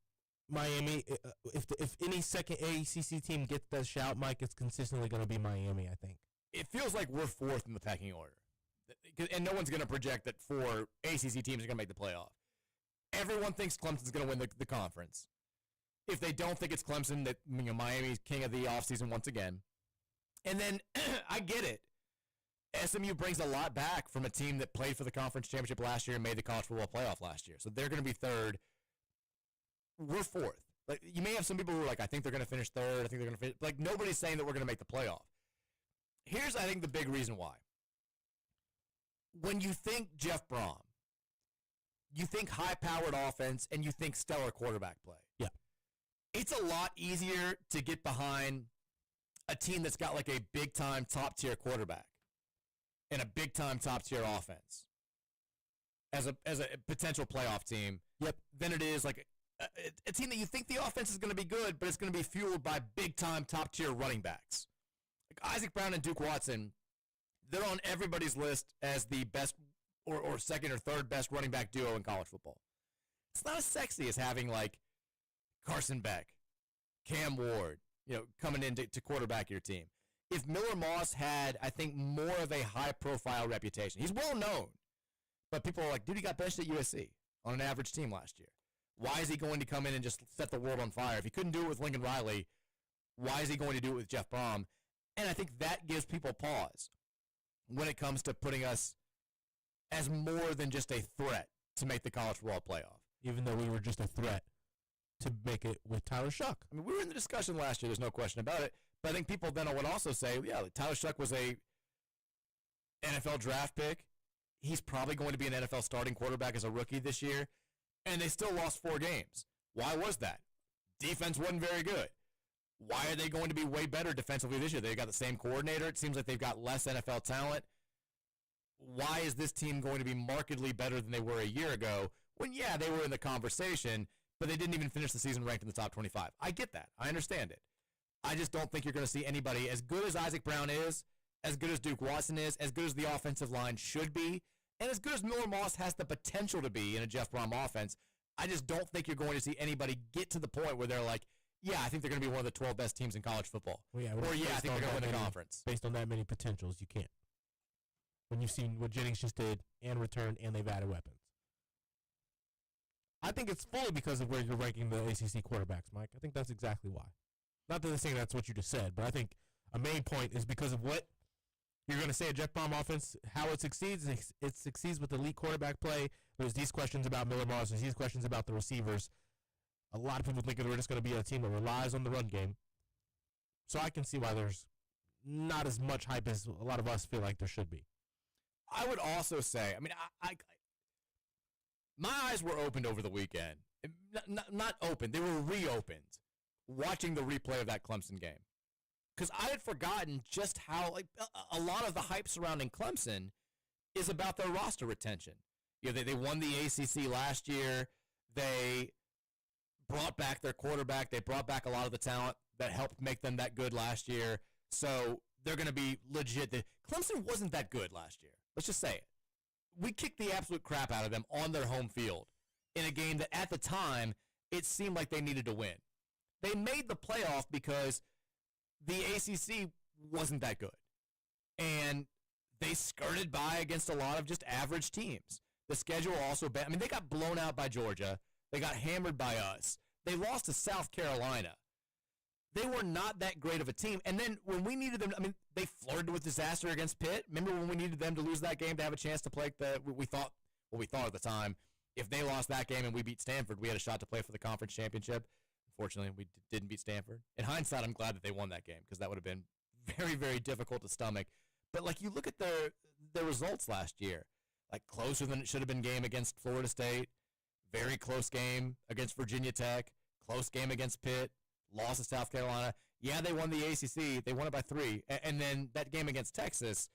B: Miami, if any second ACC team gets that shout, Mike, it's consistently going to be Miami, I think.
A: it feels like we're fourth in the pecking order. And no one's going to project that 4 ACC teams are going to make the playoff. Everyone thinks Clemson's going to win the conference. If they don't think it's Clemson, that Miami's king of the offseason once again. And then, I get it. SMU brings a lot back from a team that played for the conference championship last year and made the college football playoff last year. So they're going to be third. We're fourth. Like, you may have some people who are like, I think they're going to finish third. I think they're going to finish. Like, nobody's saying that we're going to make the playoff. Here's, I think, the big reason why. When you think Jeff Brom, you think high-powered offense, and you think stellar quarterback play.
B: Yeah.
A: It's a lot easier to get behind a team that's got like a big-time top-tier quarterback and a big-time top-tier offense as a potential playoff team.
B: Yep.
A: Than it is like a team that you think the offense is going to be good, but it's going to be fueled by big-time top-tier running backs. Like Isaac Brown and Duke Watson, they're on everybody's list as the best or second or third best running back duo in college football. It's not as sexy as having like Carson Beck, Cam Ward, coming in to quarterback your team. If Miller Moss had, I think, more of a high-profile reputation. He's well known, but people are like, dude, he got benched at USC on an average team last year. Why is he going to come in and just set the world on fire? If he couldn't do it with Lincoln Riley, why is he going to do it with Jeff Brom? And I think that gives people pause when it comes to putting us as more than just a threat to make the college football playoff.
B: Even though we were just a threat to make it with Tyler Shuck.
A: I mean, we were in the discussion last year. There's no question about it. But I think people then would also say, yeah, Tyler Shuck was a NFL draft pick. He's probably going to be an NFL starting quarterback as a rookie this year. And they still lost 4 games. Why was that? Defense wasn't very good. Why are they going to be way better defensively this year? They got the same coordinator. It seems like they've got less NFL talent. Why is this team going to be markedly better than they were a year ago? When, yeah, they were in the conversation, but they didn't even finish the season ranked in the top 25. I get that. I understand it. I just don't think you're going to see anybody as good as Isaac Brown is, as good as Duke Watson is, as good as the offensive line should be, and as good as Miller Moss has the potential to be in a Jeff Brom offense. I just don't think you're going to see anybody get to the point where they're like, yeah, I think they're going to be one of the 12 best teams in college football.
B: Well, yeah,
A: or, yeah, I think they're going to win the conference.
B: Based on that many potentials, you can't. When you've seen what Jennings just did and returned, and they've added weapons. I think it's fully because of where you're ranking the ACC quarterbacks, Mike. I think that's exactly why. Not that I'm saying that's what you just said, but I think a main point is because of what you're going to say a Jeff Brom offense, how it succeeds. It succeeds with elite quarterback play. There's these questions about Miller Moss. There's these questions about the receivers. A lot of people think that we're just going to be a team that relies on the run game. So I can see why there's not as much hype as a lot of us feel like there should be.
A: I would also say, I mean, my eyes were opened over the weekend. Not open, they were reopened watching the replay of that Clemson game. Because I had forgotten just how, like, a lot of the hype surrounding Clemson is about their roster retention. They won the ACC last year. They brought back their quarterback. They brought back a lot of the talent that helped make them that good last year. So they're going to be legit. Clemson wasn't that good last year. Let's just say it. We kicked the absolute crap out of them on their home field in a game that at the time it seemed like they needed to win. They made the playoff because the ACC wasn't that good. And they skirted by against a lot of just average teams. The schedule also bad. I mean, they got blown out by Georgia. They got hammered by us. They lost to South Carolina. They were not that great of a team. And then when we needed them, I mean, they flirted with disaster against Pitt. Remember when we needed them to lose that game to have a chance to play we thought at the time, if they lost that game and we beat Stanford, we had a shot to play for the conference championship. Unfortunately, we didn't beat Stanford. In hindsight, I'm glad that they won that game because that would have been very, very difficult to stomach. But, like, you look at their results last year, like closer than it should have been game against Florida State, very close game against Virginia Tech, close game against Pitt, lost to South Carolina. Yeah, they won the ACC. They won it by 3. And then that game against Texas,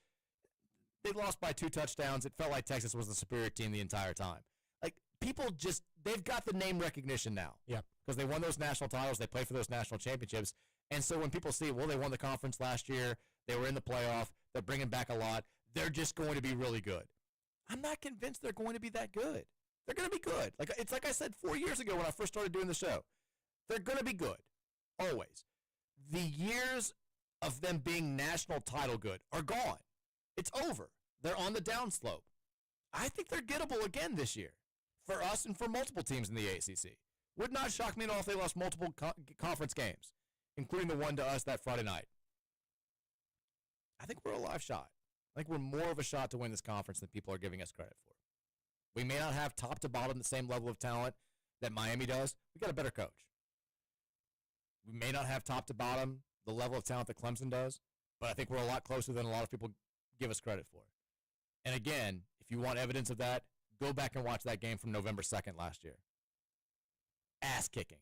A: they lost by 2 touchdowns. It felt like Texas was the superior team the entire time. Like, people just, they've got the name recognition now.
B: Yeah.
A: Because they won those national titles. They play for those national championships. And so when people see, well, they won the conference last year, they were in the playoff, they're bringing back a lot, they're just going to be really good. I'm not convinced they're going to be that good. They're going to be good. It's like I said 4 years ago when I first started doing the show. They're going to be good. Always. The years of them being national title good are gone. It's over. They're on the downslope. I think they're gettable again this year for us and for multiple teams in the ACC. Would not shock me at all if they lost multiple conference games, including the one to us that Friday night. I think we're a live shot. I think we're more of a shot to win this conference than people are giving us credit for. We may not have top to bottom the same level of talent that Miami does. We got a better coach. We may not have top to bottom the level of talent that Clemson does, but I think we're a lot closer than a lot of people give us credit for. And again, if you want evidence of that, go back and watch that game from November 2nd last year. Ass kicking.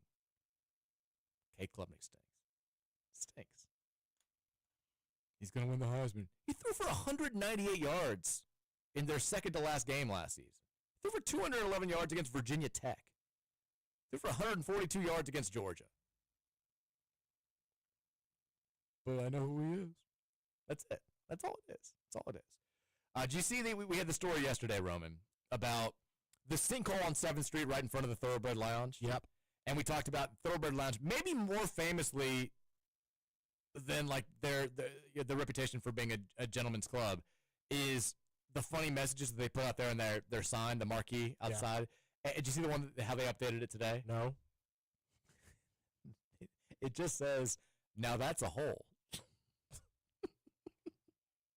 A: Kate Klubnik stinks. He's going to win the Heisman. He threw for 198 yards in their second to last game last season. He threw for 211 yards against Virginia Tech. He threw for 142 yards against Georgia. But I know who he is. That's it. That's all it is. That's all it is. Did you see we had the story yesterday, Roman, about the sinkhole on 7th Street right in front of the Thoroughbred Lounge?
B: Yep.
A: And we talked about Thoroughbred Lounge, maybe more famously than like their reputation for being a gentleman's club, is the funny messages that they put out there in their sign, the marquee outside. Yeah. Did you see the one how they updated it today?
B: No.
A: It just says, "Now that's a hole."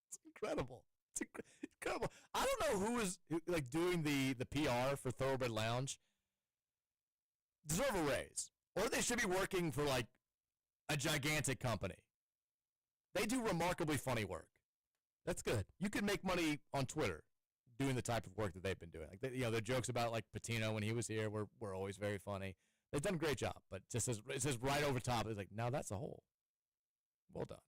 A: It's incredible. It's incredible. I don't know who is like doing the PR for Thoroughbred Lounge. Deserve a raise, or they should be working for like a gigantic company. They do remarkably funny work.
B: That's good.
A: You can make money on Twitter doing the type of work that they've been doing. Like their jokes about like Patino when he was here were always very funny. They've done a great job, but it says right over top. It's like, now that's a hole. Well done.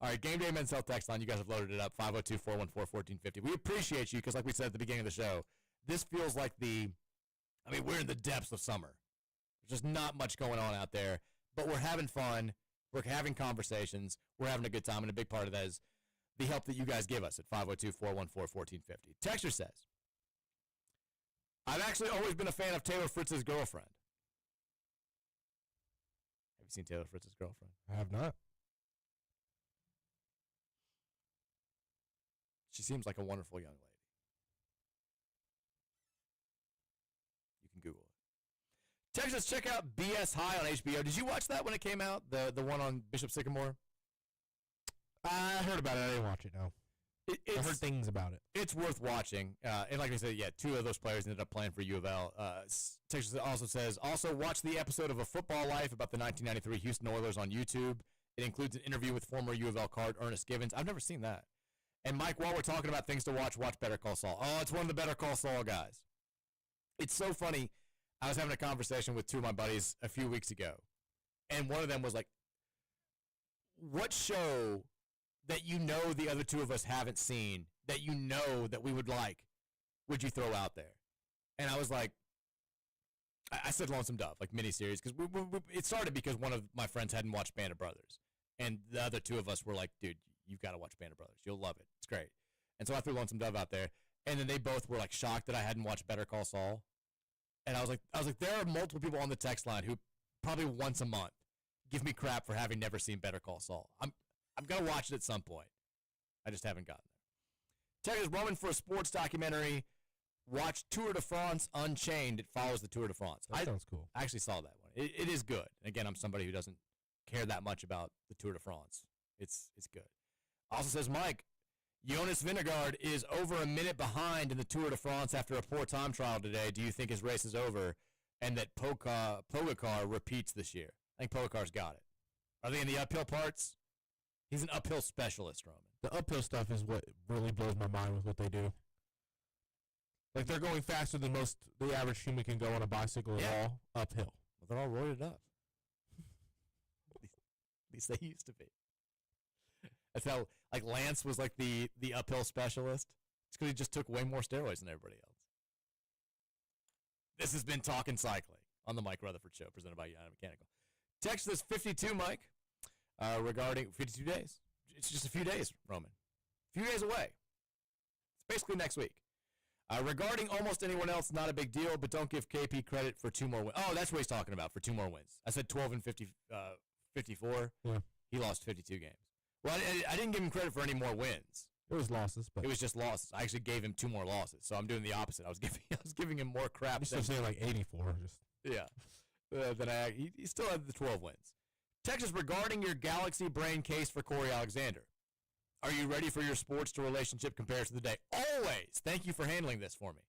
A: All right, Game Day Men's Health text line. You guys have loaded it up, 502-414-1450. We appreciate you because, like we said at the beginning of the show, this feels like we're in the depths of summer. There's just not much going on out there, but we're having fun. We're having conversations. We're having a good time, and a big part of that is the help that you guys give us at 502-414-1450. Texter says, I've actually always been a fan of Taylor Fritz's girlfriend. Have you seen Taylor Fritz's girlfriend?
B: I have not.
A: She seems like a wonderful young lady. You can Google it. Texas, check out BS High on HBO. Did you watch that when it came out? The one on Bishop Sycamore?
B: I heard about it. I didn't watch it, no. I heard things about it.
A: It's worth watching. And like I said, yeah, 2 of those players ended up playing for U of L. Texas also says, also watch the episode of A Football Life about the 1993 Houston Oilers on YouTube. It includes an interview with former U of L guard Ernest Givens. I've never seen that. And Mike, while we're talking about things to watch Better Call Saul. Oh, it's one of the Better Call Saul guys. It's so funny. I was having a conversation with 2 of my buddies a few weeks ago, and one of them was like, what show that you know the other 2 of us haven't seen that you know that we would like would you throw out there? And I was like, I said Lonesome Dove, like miniseries, because it started because one of my friends hadn't watched Band of Brothers, and the other 2 of us were like, dude, you've got to watch Band of Brothers. You'll love it. It's great. And so I threw Lonesome Dove out there, and then they both were like shocked that I hadn't watched Better Call Saul. And I was like, there are multiple people on the text line who probably once a month give me crap for having never seen Better Call Saul. I'm gonna watch it at some point. I just haven't gotten there. Texas Roman for a sports documentary. Watch Tour de France Unchained. It follows the Tour de France.
B: That sounds cool.
A: I actually saw that one. It is good. And again, I'm somebody who doesn't care that much about the Tour de France. It's good. Also says Mike, Jonas Vingegaard is over a minute behind in the Tour de France after a poor time trial today. Do you think his race is over and that Pogacar repeats this year? I think Pogacar's got it. Are they in the uphill parts? He's an uphill specialist, Roman.
B: The uphill stuff is what really blows my mind with what they do. Like, they're going faster than the average human can go on a bicycle at all uphill.
A: Well, they're all roided up. At least they used to be. I felt like Lance was like the uphill specialist. It's because he just took way more steroids than everybody else. This has been Talking Cycling on the Mike Rutherford Show, presented by United Mechanical. Text this 52, Mike, regarding 52 days. It's just a few days, Roman. A few days away. It's basically next week. Regarding almost anyone else, not a big deal, but don't give KP credit for 2 more wins. Oh, that's what he's talking about, for 2 more wins. I said 12 and 54.
B: Yeah.
A: He lost 52 games. Well, I didn't give him credit for any more wins.
B: It was losses, but
A: It was just losses. I actually gave him 2 more losses, so I'm doing the opposite. I was giving him more crap.
B: I'm still saying like 84.
A: Yeah. He still had the 12 wins. Texas, regarding your Galaxy Brain case for Corey Alexander. Are you ready for your sports to relationship comparison of the day? Always. Thank you for handling this for me.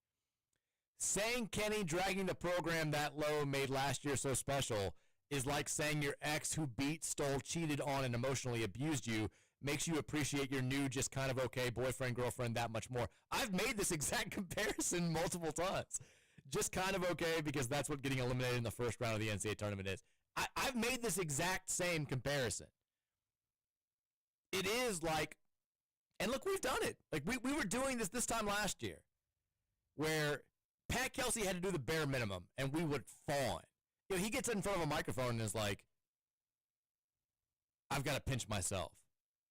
A: Saying Kenny dragging the program that low made last year so special is like saying your ex who beat, stole, cheated on, and emotionally abused you makes you appreciate your new, just kind of okay boyfriend, girlfriend that much more. I've made this exact comparison multiple times. Just kind of okay because that's what getting eliminated in the first round of the NCAA tournament is. I've made this exact same comparison. It is like, and look, we've done it. Like, we were doing this time last year where Pat Kelsey had to do the bare minimum, and we would fawn. You know, he gets in front of a microphone and is like, I've got to pinch myself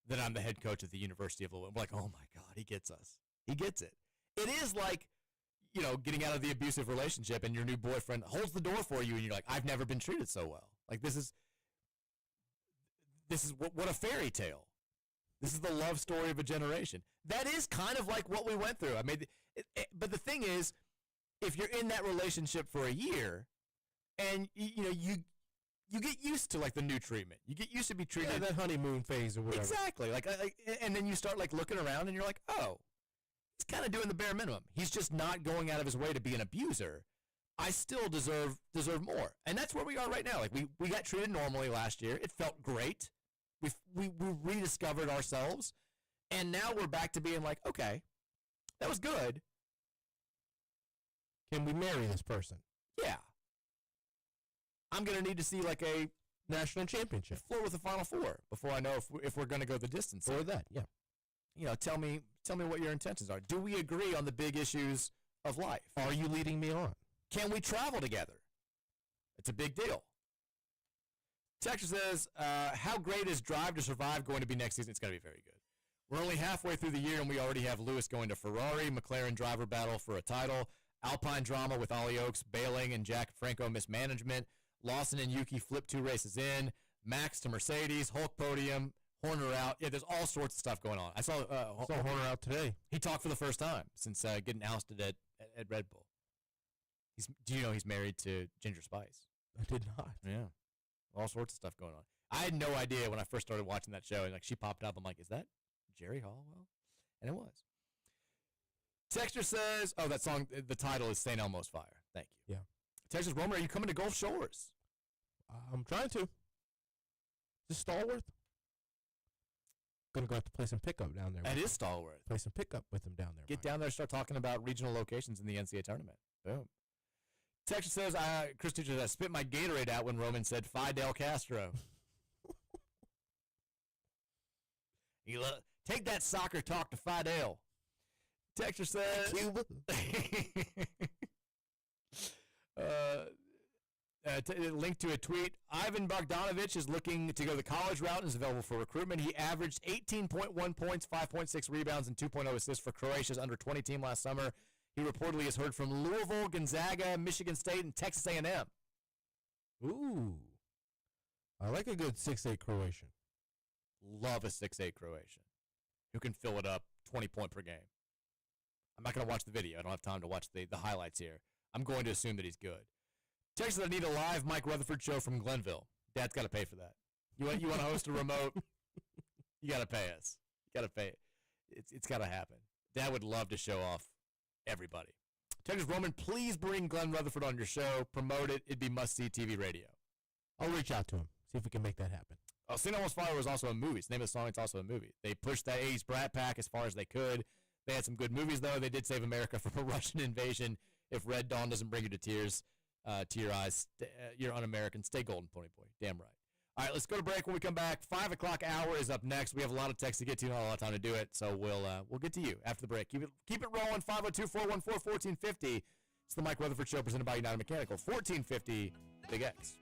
A: that I'm the head coach at the University of Louisville. We're like, oh, my God, he gets us. He gets it. It is like, you know, getting out of the abusive relationship and your new boyfriend holds the door for you, and you're like, I've never been treated so well. Like, this is what a fairy tale. This is the love story of a generation. That is kind of like what we went through. I mean, but the thing is, if you're in that relationship for a year, and you get used to like the new treatment, you get used to be treated
B: that honeymoon phase or whatever.
A: Exactly. Like, and then you start like looking around, and you're like, oh, he's kind of doing the bare minimum. He's just not going out of his way to be an abuser. I still deserve more, and that's where we are right now. Like we got treated normally last year. It felt great. We rediscovered ourselves, and now we're back to being like, okay, that was good.
B: Can we marry this person?
A: Yeah. I'm gonna need to see like a
B: National championship.
A: floor with the Final Four before I know if we're gonna go the distance.
B: Or that, yeah.
A: You know, tell me what your intentions are. Do we agree on the big issues of life?
B: Are you leading me on?
A: Can we travel together? It's a big deal. Texas says, how great is Drive to Survive going to be next season? It's going to be very good. We're only halfway through the year, and we already have Lewis going to Ferrari, McLaren driver battle for a title, Alpine drama with Ollie Oaks bailing and Jack Franco mismanagement, Lawson and Yuki flip 2 races in, Max to Mercedes, Hulk podium, Horner out. Yeah, there's all sorts of stuff going on. I saw
B: Horner out today.
A: He talked for the first time since getting ousted at Red Bull. Do you know he's married to Ginger Spice?
B: I did not.
A: Yeah. All sorts of stuff going on. I had no idea when I first started watching that show, and like she popped up. I'm like, is that Jerry Halliwell? And it was. Texture says, oh, that song, the title is St. Elmo's Fire. Thank you.
B: Yeah.
A: Texture says, Roman, are you coming to Gulf Shores?
B: I'm trying to. Is this Stallworth? Gonna go have to play some pickup down there.
A: That is Stallworth.
B: Play some pickup with him down there.
A: Get down there and start talking about regional locations in the NCAA tournament. Boom. Texas says, Chris Teacher says, I spit my Gatorade out when Roman said Fidel Castro. Take that soccer talk to Fidel. Texas says,
B: Cuba.
A: Link to a tweet. Ivan Bogdanovich is looking to go the college route and is available for recruitment. He averaged 18.1 points, 5.6 rebounds, and 2.0 assists for Croatia's under-20 team last summer. He reportedly has heard from Louisville, Gonzaga, Michigan State, and Texas A&M.
B: Ooh. I like a good 6'8" Croatian.
A: Love a 6'8" Croatian. who can fill it up 20 point per game. I'm not going to watch the video. I don't have time to watch the highlights here. I'm going to assume that he's good. Texas, I need a live Mike Rutherford show from Glenville. Dad's got to pay for that. You want to host a remote? You got to pay us. You got to pay. It's got to happen. Dad would love to show off everybody. Texas Roman, please bring Glenn Rutherford on your show. Promote it. It'd be must-see TV radio.
B: I'll reach out to him, see if we can make that happen.
A: St. Elmo's Fire was also a movie. It's the name of the song. It's also a movie. They pushed that 80s Brat Pack as far as they could. They had some good movies, though. They did save America from a Russian invasion. If Red Dawn doesn't bring you to tears, to your eyes, you're un-American. Stay golden, Pony Boy. Damn right. All right, let's go to break. When we come back, 5 o'clock hour is up next. We have a lot of texts to get to, not a lot of time to do it, so we'll get to you after the break. Keep it rolling. 502-414-1450. It's the Mike Rutherford Show presented by United Mechanical. 1450 Big X.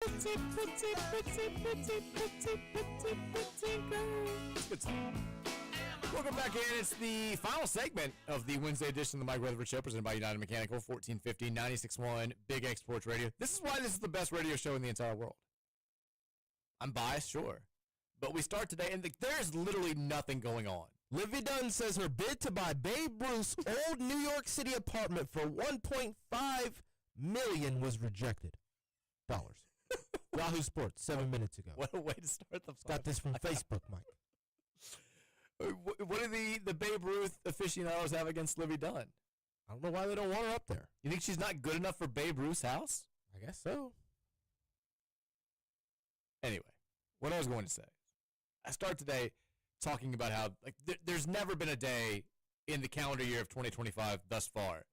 A: Good song. Welcome back in. It's the final segment of the Wednesday edition of the Mike Rutherford Show, presented by United Mechanical, 1450, 96.1, Big X Sports Radio. This is why this is the best radio show in the entire world. I'm biased, sure. But we start today, and there's literally nothing going on.
B: Livy Dunn says her bid to buy Babe Ruth's old New York City apartment for $1.5 million was rejected. Yahoo Sports, 7 minutes ago.
A: What a way to start the
B: Got this from Facebook, Mike.
A: What do the Babe Ruth aficionados have against Livy Dunn?
B: I don't know why they don't want her up there.
A: You think she's not good enough for Babe Ruth's house?
B: I guess so.
A: Anyway, what I was going to say, I start today talking about how there's never been a day in the calendar year of 2025 thus far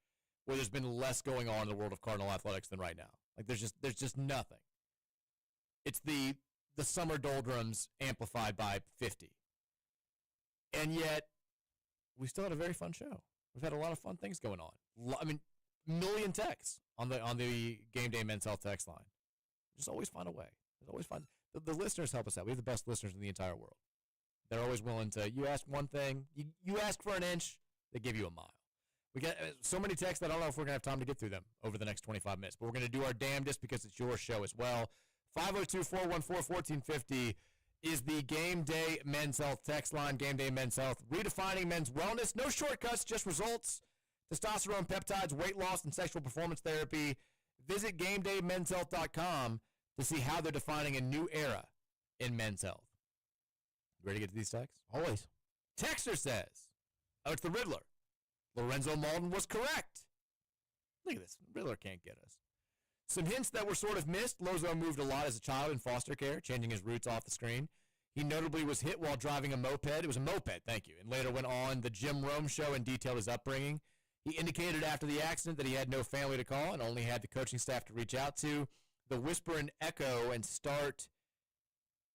A: where there's been less going on in the world of Cardinal athletics than right now. Like there's just nothing. It's the summer doldrums amplified by 50. And yet, we still had a very fun show. We've had a lot of fun things going on. I mean, million texts on the Game Day Men's Health text line. Just always find a way. There's always fun. The listeners help us out. We have the best listeners in the entire world. They're always willing to. You ask one thing, you ask for an inch, they give you a mile. We get so many texts that I don't know if we're gonna have time to get through them over the next 25 minutes. But we're gonna do our damnedest because it's your show as well. 502-414-1450 is the Game Day Men's Health text line. Game Day Men's Health, redefining men's wellness. No shortcuts, just results. Testosterone, peptides, weight loss, and sexual performance therapy. Visit GameDayMen'sHealth.com to see how they're defining a new era in men's health. Ready to get to these texts?
B: Always.
A: Texter says, oh, it's the Riddler. Lorenzo Malden was correct. Look at this. Riddler can't get us. Some hints that were sort of missed. Lozo moved a lot as a child in foster care, changing his roots off the screen. He notably was hit while driving a moped. It was a moped, thank you. And later went on the Jim Rome show and detailed his upbringing. He indicated after the accident that he had no family to call and only had the coaching staff to reach out to. The whisper and echo and start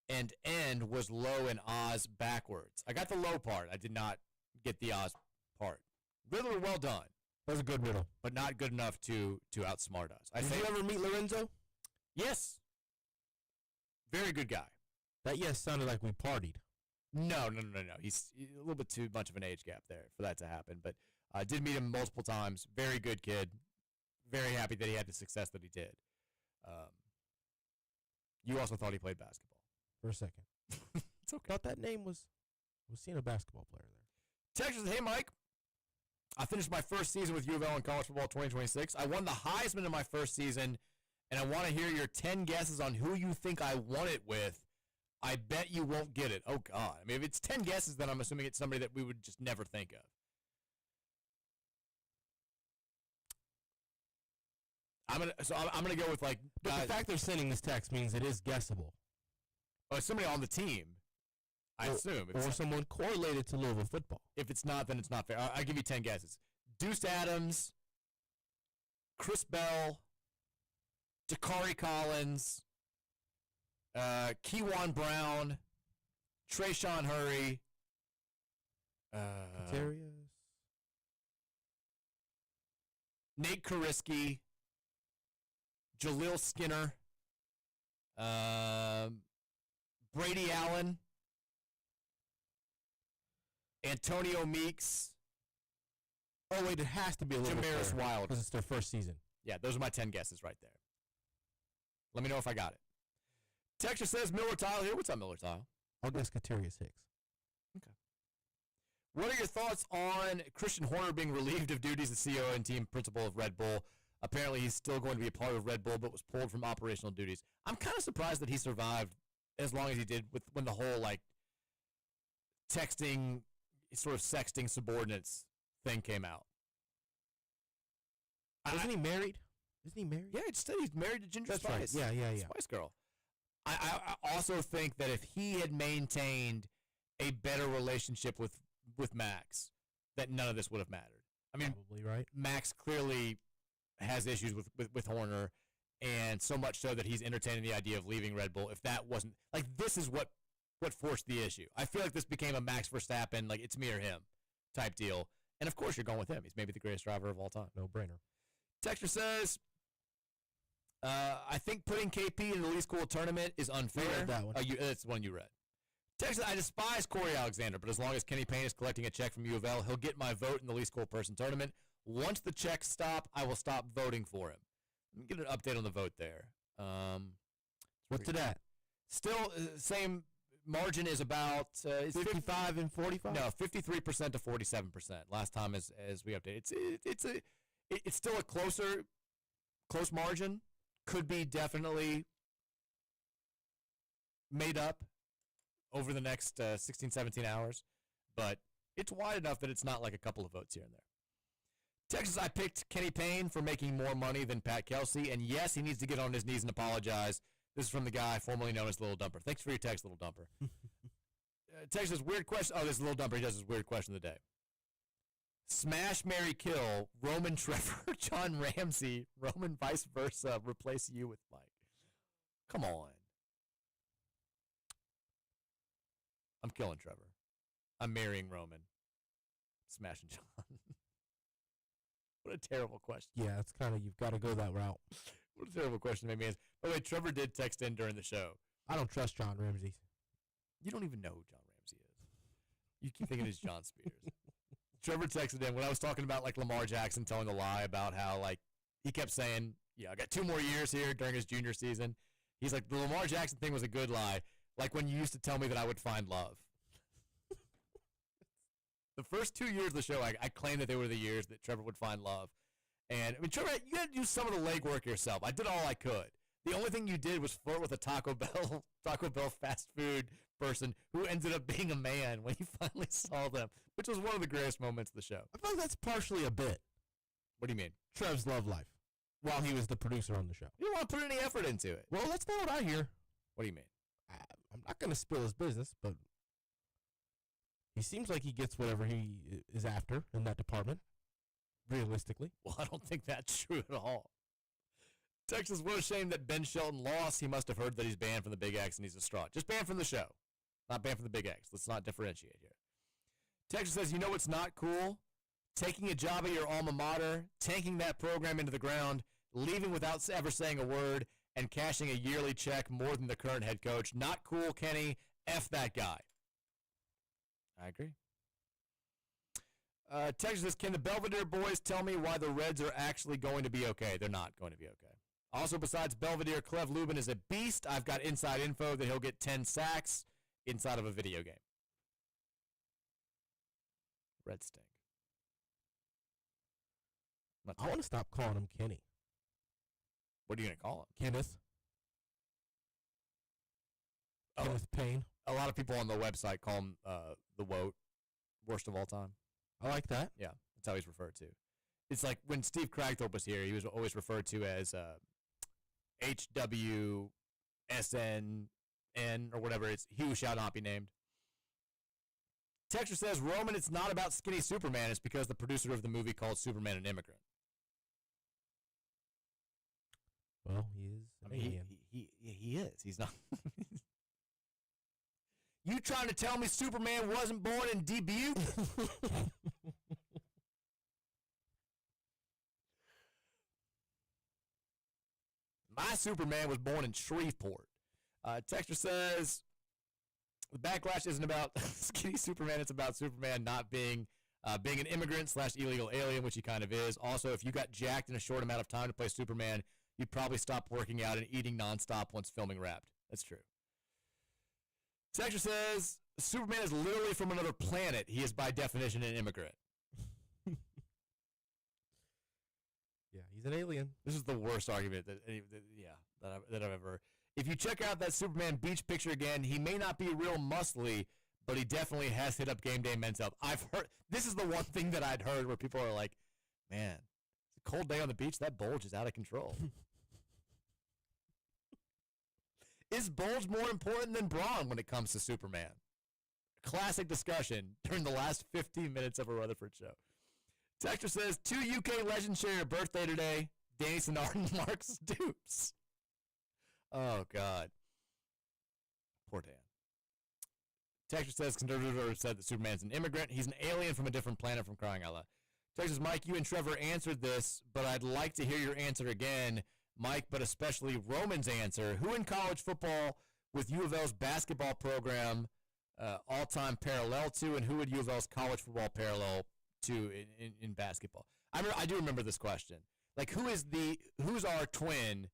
A: and end was low and Oz backwards. I got the low part. I did not get the Oz part. Riddler, well done.
B: That was a good riddle.
A: But not good enough to outsmart us.
B: Did you ever meet Lorenzo?
A: Yes. Very good guy.
B: That yes sounded like we partied.
A: No. He's a little bit too much of an age gap there for that to happen. But I did meet him multiple times. Very good kid. Very happy that he had the success that he did. You also thought he played basketball.
B: For a second.
A: It's okay.
B: Thought that name was seeing a basketball player there.
A: Texas, hey, Mike. I finished my first season with U of L in college football 2026. I won the Heisman in my first season, and I want to hear your 10 guesses on who you think I won it with. I bet you won't get it. Oh, God. I mean, if it's 10 guesses, then I'm assuming it's somebody that we would just never think of. I'm gonna go with like.
B: But the fact they're sending this text means it is guessable.
A: Oh, it's somebody on the team. I assume.
B: Or someone correlated to Louisville football.
A: If it's not, then it's not fair. I'll give you 10 guesses. Deuce Adams, Chris Bell, Dakari Collins, Keywan Brown, Trayshawn Hurry,
B: Katarius,
A: Nate Kariski, Jaleel Skinner, Brady Allen, Antonio Meeks.
B: Oh, wait, it has to be a little
A: Jamaris Wild.
B: because it's their first season.
A: Yeah, those are my 10 guesses right there. Let me know if I got it. Texture says Miller Tile here. What's up, Miller Tile?
B: I'll guess Katarius Hicks.
A: Okay. What are your thoughts on Christian Horner being relieved of duties as CEO and team principal of Red Bull? Apparently, he's still going to be a part of Red Bull, but was pulled from operational duties. I'm kind of surprised that he survived as long as he did when the whole, like, texting, sort of sexting subordinates thing came out.
B: Isn't he married? Isn't he married?
A: Yeah, it said he's married to Ginger
B: That's
A: Spice.
B: right. Yeah.
A: Spice Girl. I also think that if he had maintained a better relationship with Max, that none of this would have mattered. I mean,
B: Probably right.
A: Max clearly has issues with Horner, and so much so that he's entertaining the idea of leaving Red Bull. If that wasn't, like, this is what forced the issue. I feel like this became a Max Verstappen, like, it's me or him type deal. And, of course, you're going with him. He's maybe the greatest driver of all time.
B: No brainer.
A: Texture says, I think putting KP in the Elite School tournament is unfair.
B: read that one.
A: That's the one you read. Texas, I despise Corey Alexander, but as long as Kenny Payne is collecting a check from U of L, he'll get my vote in the Elite School person tournament. Once the checks stop, I will stop voting for him. Let me get an update on the vote there.
B: What's it at?
A: Still, same margin is about
B: 55 and 45?
A: No, 53% to 47%. Last time as we updated, it's still a close margin. Could be definitely made up over the next 16, 17 hours, but it's wide enough that it's not like a couple of votes here and there. Texas, I picked Kenny Payne for making more money than Pat Kelsey, and yes, he needs to get on his knees and apologize. This is from the guy formerly known as Little Dumper. Thanks for your text, Little Dumper. Texas, weird question. Oh, this is Little Dumper. He does his weird question of the day. Smash, marry, kill, Roman, Trevor, John Ramsey, Roman, vice versa, replace you with Mike. Come on. I'm killing Trevor. I'm marrying Roman. Smashing John. What a terrible question.
B: Yeah, it's kind of, you've got to go that route.
A: What a terrible question to make me ask. By the way, Trevor did text in during the show.
B: I don't trust John Ramsey.
A: You don't even know who John Ramsey is. You keep thinking it's John Spears. Trevor texted in when I was talking about like Lamar Jackson telling a lie about how like he kept saying, yeah, I got 2 more years here during his junior season. He's like, the Lamar Jackson thing was a good lie. Like when you used to tell me that I would find love. The first 2 years of the show, I claimed that they were the years that Trevor would find love. And, I mean, Trevor, you got to do some of the legwork yourself. I did all I could. The only thing you did was flirt with a Taco Bell fast food person who ended up being a man when you finally saw them, which was one of the greatest moments of the show.
B: I feel like that's partially a bit.
A: What do you mean?
B: Trev's love life while he was the producer on the show.
A: You don't want to put any effort into it.
B: Well, that's not what I hear.
A: What do you mean?
B: I'm not going to spill his business, but he seems like he gets whatever he is after in that department, realistically.
A: Well, I don't think that's true at all. Texas, what a shame that Ben Shelton lost. He must have heard that he's banned from the Big X and he's distraught. Just banned from the show, not banned from the Big X. Let's not differentiate here. Texas says, you know what's not cool? Taking a job at your alma mater, tanking that program into the ground, leaving without ever saying a word, and cashing a yearly check more than the current head coach. Not cool, Kenny. F that guy. I agree. Texas says, can the Belvedere boys tell me why the Reds are actually going to be okay? They're not going to be okay. Also, besides Belvedere, Clev Lubin is a beast. I've got inside info that he'll get 10 sacks inside of a video game. Red stink.
B: I want to stop calling him Kenny.
A: What are you going to call him?
B: Kenneth.
A: Oh.
B: Kenneth Payne.
A: A lot of people on the website call him the WOAT, worst of all time.
B: I like that.
A: Yeah, that's how he's referred to. It's like when Steve Cragthorpe was here, he was always referred to as HWSNN or whatever. It's he who shall not be named. Texture says, Roman, it's not about skinny Superman. It's because the producer of the movie called Superman an immigrant.
B: Well, he is an alien.
A: He is. He's not. You trying to tell me Superman wasn't born in Dubuque? My Superman was born in Shreveport. Texture says, the backlash isn't about skinny Superman. It's about Superman not being an immigrant / illegal alien, which he kind of is. Also, if you got jacked in a short amount of time to play Superman, you'd probably stop working out and eating nonstop once filming wrapped. That's true. Texture says, Superman is literally from another planet. He is by definition an immigrant.
B: Yeah, he's an alien.
A: This is the worst argument that I've ever. If you check out that Superman beach picture again, he may not be real muscly, but he definitely has hit up Game Day Men's Health. I've heard this is the one thing that I'd heard where people are like, "Man, it's a cold day on the beach. That bulge is out of control." Is bulge more important than brawn when it comes to Superman? Classic discussion during the last 15 minutes of a Rutherford show. Texture says, 2 UK legends share your birthday today. Danny Sennard and Mark Stoops. Oh, God. Poor Dan. Texture says, conservator said that Superman's an immigrant. He's an alien from a different planet from crying out loud. Texture says, Mike, you and Trevor answered this, but I'd like to hear your answer again. Mike, but especially Roman's answer. Who in college football with U of L's basketball program all-time parallel to, and who would U of L's college football parallel to in basketball? I do remember this question. Like, who's our twin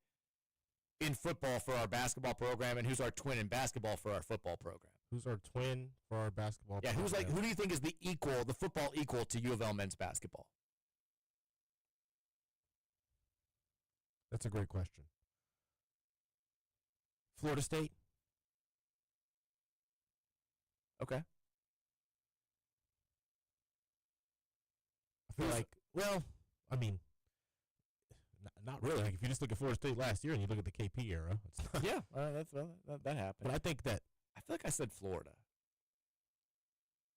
A: in football for our basketball program, and who's our twin in basketball for our football program?
B: Who's our twin for our basketball program?
A: Who do you think is the football equal to U of L men's basketball?
B: That's a great question. Florida State?
A: Okay.
B: I feel like, well, I mean, not really. Like, if you just look at Florida State last year and you look at the KP era, it's not.
A: Yeah, that happened.
B: But I think that
A: I feel like I said Florida.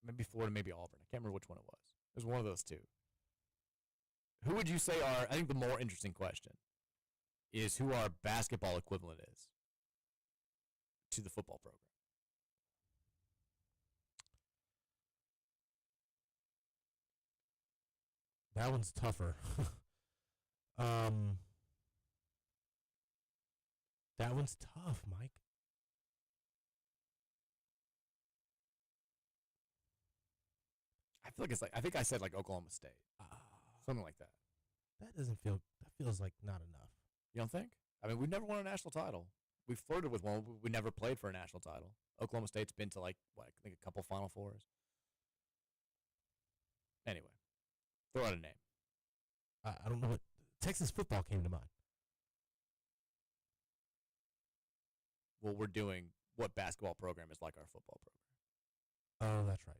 A: Maybe Florida, maybe Auburn. I can't remember which one it was. It was one of those two. Who would you say I think the more interesting question is who our basketball equivalent is to the football program.
B: that one's tougher. That one's tough, Mike.
A: I feel like I think I said like Oklahoma State. Something like that.
B: That feels like not enough.
A: You don't think? I mean, we've never won a national title. We flirted with one. We never played for a national title. Oklahoma State's been to I think a couple Final Fours. Anyway, throw out a name.
B: I don't know what Texas football came to mind.
A: Well, we're doing what basketball program is like our football program.
B: Oh, that's right.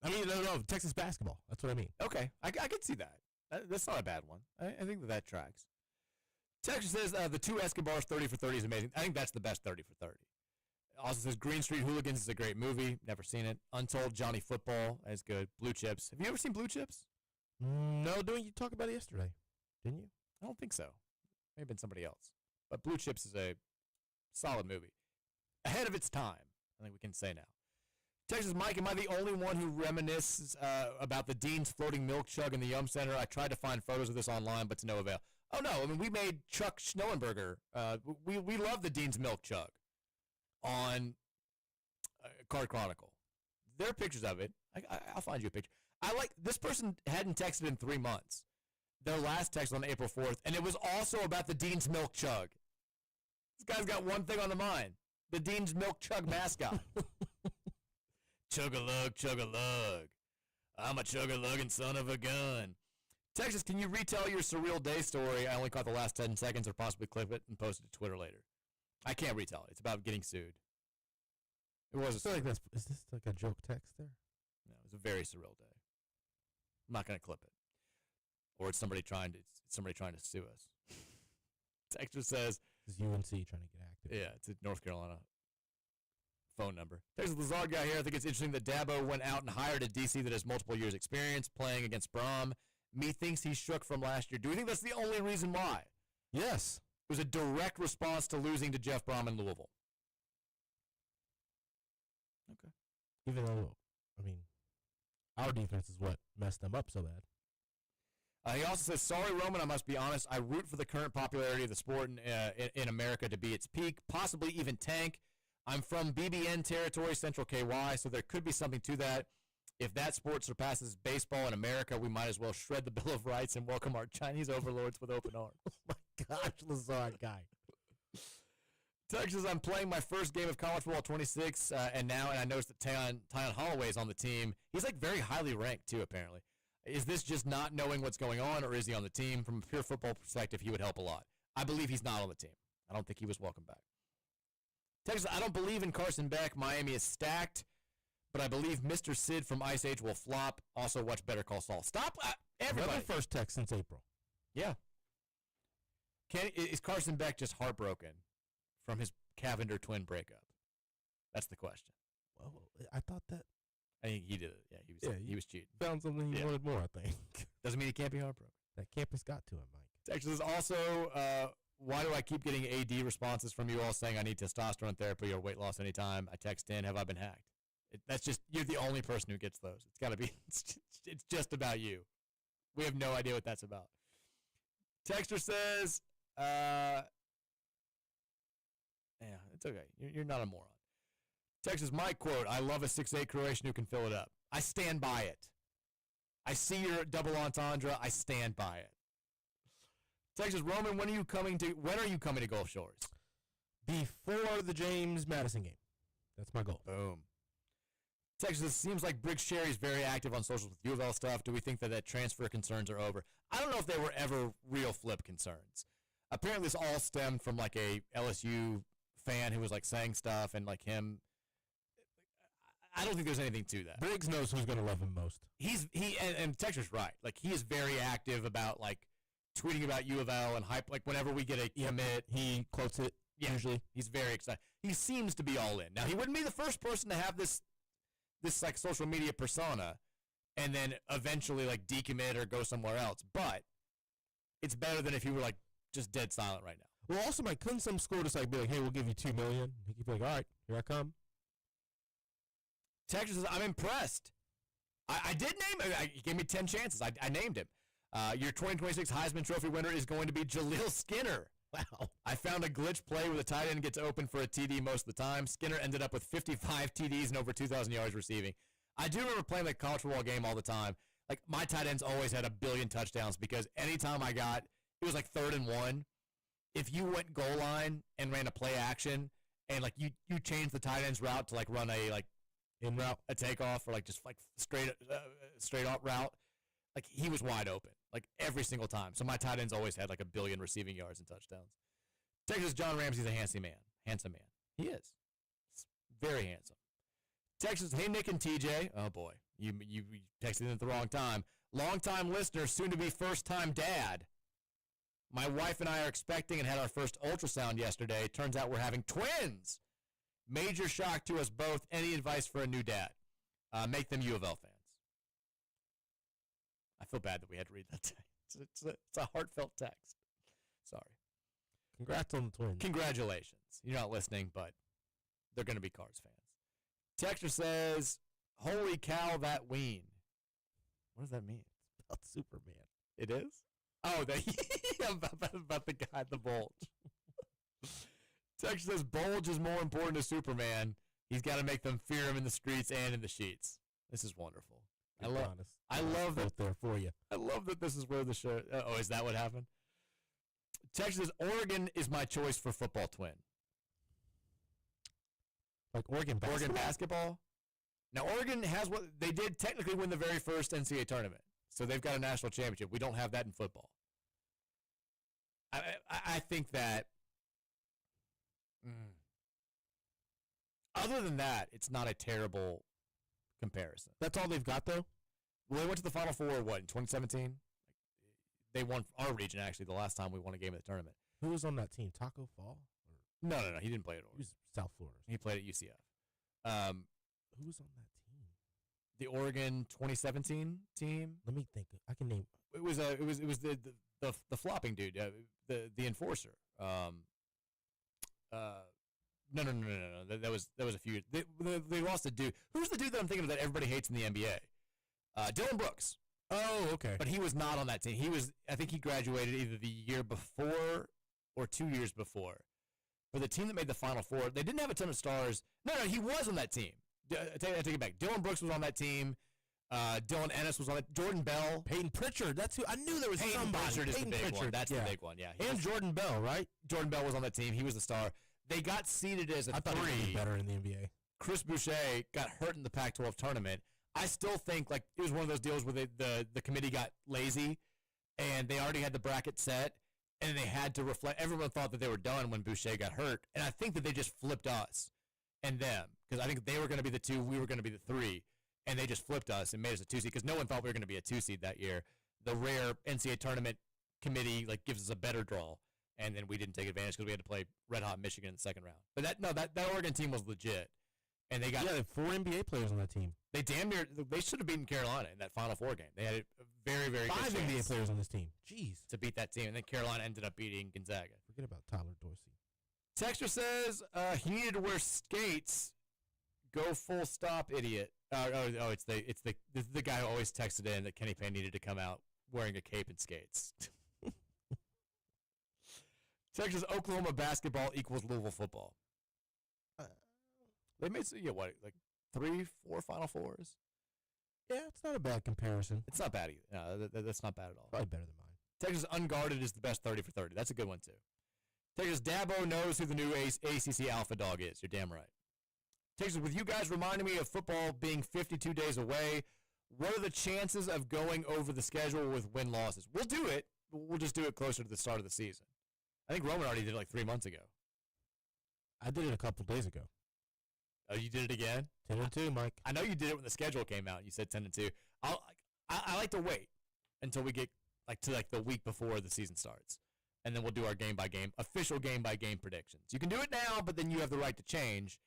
B: I mean, no, Texas basketball. That's what I mean.
A: Okay, I can see that. That's not a bad one. I think that tracks. Texas says the two Escobars 30 for 30 is amazing. I think that's the best 30 for 30. Also says Green Street Hooligans is a great movie. Never seen it. Untold Johnny Football is good. Blue Chips. Have you ever seen Blue Chips?
B: No, didn't you talk about it yesterday? Didn't you?
A: I don't think so. May have been somebody else. But Blue Chips is a solid movie. Ahead of its time, I think we can say now. Texas Mike, am I the only one who reminisces about the Dean's floating milk chug in the Yum Center? I tried to find photos of this online, but to no avail. Oh, no. I mean, we made Chuck Schnellenberger. We love the Dean's milk chug on Card Chronicle. There are pictures of it. I'll find you a picture. This person hadn't texted in 3 months. Their last text on April 4th, and it was also about the Dean's milk chug. This guy's got one thing on the mind. The Dean's milk chug mascot. Chug-a-lug, chug-a-lug. I'm a chug-a-lugging son of a gun. Texas, can you retell your surreal day story? I only caught the last 10 seconds, or possibly clip it and post it to Twitter later. I can't retell it. It's about getting sued. It was
B: I feel like is this like a joke text there?
A: No, it was a very surreal day. I'm not going to clip it. Or it's somebody trying to sue us. Texas says,
B: this is UNC trying to get active.
A: Yeah, it's a North Carolina phone number. There's the Lazard guy here. I think it's interesting that Dabo went out and hired a DC that has multiple years experience playing against Brom. Me thinks he's shook from last year. Do we think that's the only reason why?
B: Yes.
A: It was a direct response to losing to Jeff Brom in Louisville. Okay.
B: Even though, I mean, our defense is what messed them up so bad.
A: He also says, sorry, Roman, I must be honest. I root for the current popularity of the sport in America to be its peak, possibly even tank. I'm from BBN territory, Central KY, so there could be something to that. If that sport surpasses baseball in America, we might as well shred the Bill of Rights and welcome our Chinese overlords with open arms.
B: Oh, my gosh, Lazard guy.
A: Texas, I'm playing my first game of college football 26, and I noticed that Tyon Holloway is on the team. He's like very highly ranked, too, apparently. Is this just not knowing what's going on, or is he on the team? From a pure football perspective, he would help a lot. I believe he's not on the team. I don't think he was welcome back. Texas, I don't believe in Carson Beck. Miami is stacked, but I believe Mr. Sid from Ice Age will flop. Also, watch Better Call Saul. Stop, everybody.
B: Another first text since April.
A: Yeah. Is Carson Beck just heartbroken from his Cavender twin breakup? That's the question.
B: Well, I thought that.
A: I think he did it. Yeah, he was cheating.
B: Found something he wanted more, I think.
A: Doesn't mean he can't be heartbroken.
B: That campus got to him, Mike.
A: Texas is also, why do I keep getting AD responses from you all saying I need testosterone therapy or weight loss anytime? I text in, have I been hacked? That's just, you're the only person who gets those. It's got to be, it's just about you. We have no idea what that's about. Texter says, Yeah, it's okay. You're not a moron. Texas Mike quote, I love a 6'8 Croatian who can fill it up. I stand by it. I see your double entendre. I stand by it. Texas Roman, when are you coming to Gulf Shores?
B: Before the James Madison game. That's my goal.
A: Boom. Texas, it seems like Briggs Sherry is very active on socials with U of L stuff. Do we think that transfer concerns are over? I don't know if they were ever real flip concerns. Apparently, this all stemmed from like a LSU fan who was like saying stuff and like him. I don't think there's anything to that.
B: Briggs knows who's going to love him most.
A: And Texas right. Like he is very active about like tweeting about U of L and hype. Like whenever we get a commit,
B: he quotes it.
A: Yeah,
B: usually
A: he's very excited. He seems to be all in. Now he wouldn't be the first person to have this like social media persona, and then eventually like decommit or go somewhere else. But it's better than if he were like just dead silent right now.
B: Well, also, couldn't some school just like be like, "Hey, we'll give you $2 million"? He could be like, "All right, here I come."
A: Texas says, I'm impressed. I did name him. He gave me 10 chances. I named him. Your 2026 Heisman Trophy winner is going to be Jaleel Skinner. Wow. I found a glitch play where the tight end gets open for a TD most of the time. Skinner ended up with 55 TDs and over 2,000 yards receiving. I do remember playing the college football game all the time. Like, my tight ends always had a billion touchdowns because anytime I got, it was like 3rd and 1. If you went goal line and ran a play action and, like, you changed the tight end's route to, like, run a, like, in route, a takeoff, or, like, just, like, straight up route, like, he was wide open, like, every single time. So my tight ends always had, like, a billion receiving yards and touchdowns. Texas John Ramsey's a handsome man. Handsome man. He is. Very handsome. Texas, hey, Nick and TJ. Oh, boy. You texted in at the wrong time. Long-time listener, soon-to-be first-time dad. My wife and I are expecting and had our first ultrasound yesterday. Turns out we're having twins. Major shock to us both. Any advice for a new dad? Make them U of L fans. I feel bad that we had to read that text. It's a heartfelt text. Sorry.
B: Congrats on the twins.
A: Congratulations. You're not listening, but they're going to be Cards fans. Texter says, holy cow, that ween. What does that mean?
B: About Superman.
A: It is? Oh, about the guy, the bulge. Texter says, bulge is more important to Superman. He's got to make them fear him in the streets and in the sheets. This is wonderful. I love that
B: there for you.
A: I love that this is where the show. Oh, is that what happened? Texas says Oregon is my choice for football twin.
B: Like Oregon
A: basketball. Now Oregon has what they did technically win the very first NCAA tournament, so they've got a national championship. We don't have that in football. I think that. Other than that, it's not a terrible comparison.
B: That's all they've got, though?
A: Well, they went to the Final Four, what, in 2017? They won our region, actually, the last time we won a game of the tournament.
B: Who was on that team? Taco Fall?
A: No. He didn't play at Oregon.
B: He was South Florida.
A: He played at UCF.
B: Who was on that team?
A: The Oregon 2017 team.
B: Let me think. I can name.
A: It was the flopping dude, the enforcer. No. That was a few. They lost a dude. Who's the dude that I'm thinking of that everybody hates in the NBA? Dylan Brooks.
B: Oh, okay.
A: But he was not on that team. I think he graduated either the year before or 2 years before. For the team that made the Final Four, they didn't have a ton of stars. No, he was on that team. I take it back. Dylan Brooks was on that team. Dylan Ennis was on it. Jordan Bell.
B: Peyton Pritchard. That's who. I knew there was
A: Peyton
B: somebody.
A: Pritchard is the big one. That's the big one, yeah.
B: And Jordan Bell, right?
A: Jordan Bell was on that team. He was the star. They got seeded as a 3.
B: I thought he would be better in the NBA.
A: Chris Boucher got hurt in the Pac-12 tournament. I still think like it was one of those deals where the committee got lazy, and they already had the bracket set, and they had to reflect. Everyone thought that they were done when Boucher got hurt, and I think that they just flipped us and them because I think they were going to be the 2, we were going to be the 3, and they just flipped us and made us a 2 seed because no one thought we were going to be a 2 seed that year. The rare NCAA tournament committee like gives us a better draw, and then we didn't take advantage because we had to play Red Hot Michigan in the second round. But that Oregon team was legit, and they got
B: 4 NBA players on that team.
A: They damn near they should have beaten Carolina in that Final Four game. They had a very, very
B: 5
A: good
B: NBA
A: chance
B: players on this team. Jeez.
A: to beat that team, and then Carolina ended up beating Gonzaga.
B: Forget about Tyler Dorsey.
A: Texter says he needed to wear skates. Go full stop, idiot. It's the guy who always texted in that Kenny Payne needed to come out wearing a cape and skates. Texas Oklahoma basketball equals Louisville football. They made what, like 3, 4 Final Fours.
B: Yeah, it's not a bad comparison.
A: It's not bad either. No, that's not bad at all.
B: Probably better than mine.
A: Texas unguarded is the best 30 for 30. That's a good one too. Texas Dabo knows who the new ACC alpha dog is. You're damn right. Texas, with you guys reminding me of football being 52 days away, what are the chances of going over the schedule with win-losses? We'll do it. We'll just do it closer to the start of the season. I think Roman already did it like 3 months ago.
B: I did it a couple days ago.
A: Oh, you did it again?
B: 10-2, Mike.
A: I know you did it when the schedule came out. You said 10-2. I like to wait until we get to the week before the season starts, and then we'll do our official game by game predictions. You can do it now, but then you have the right to change.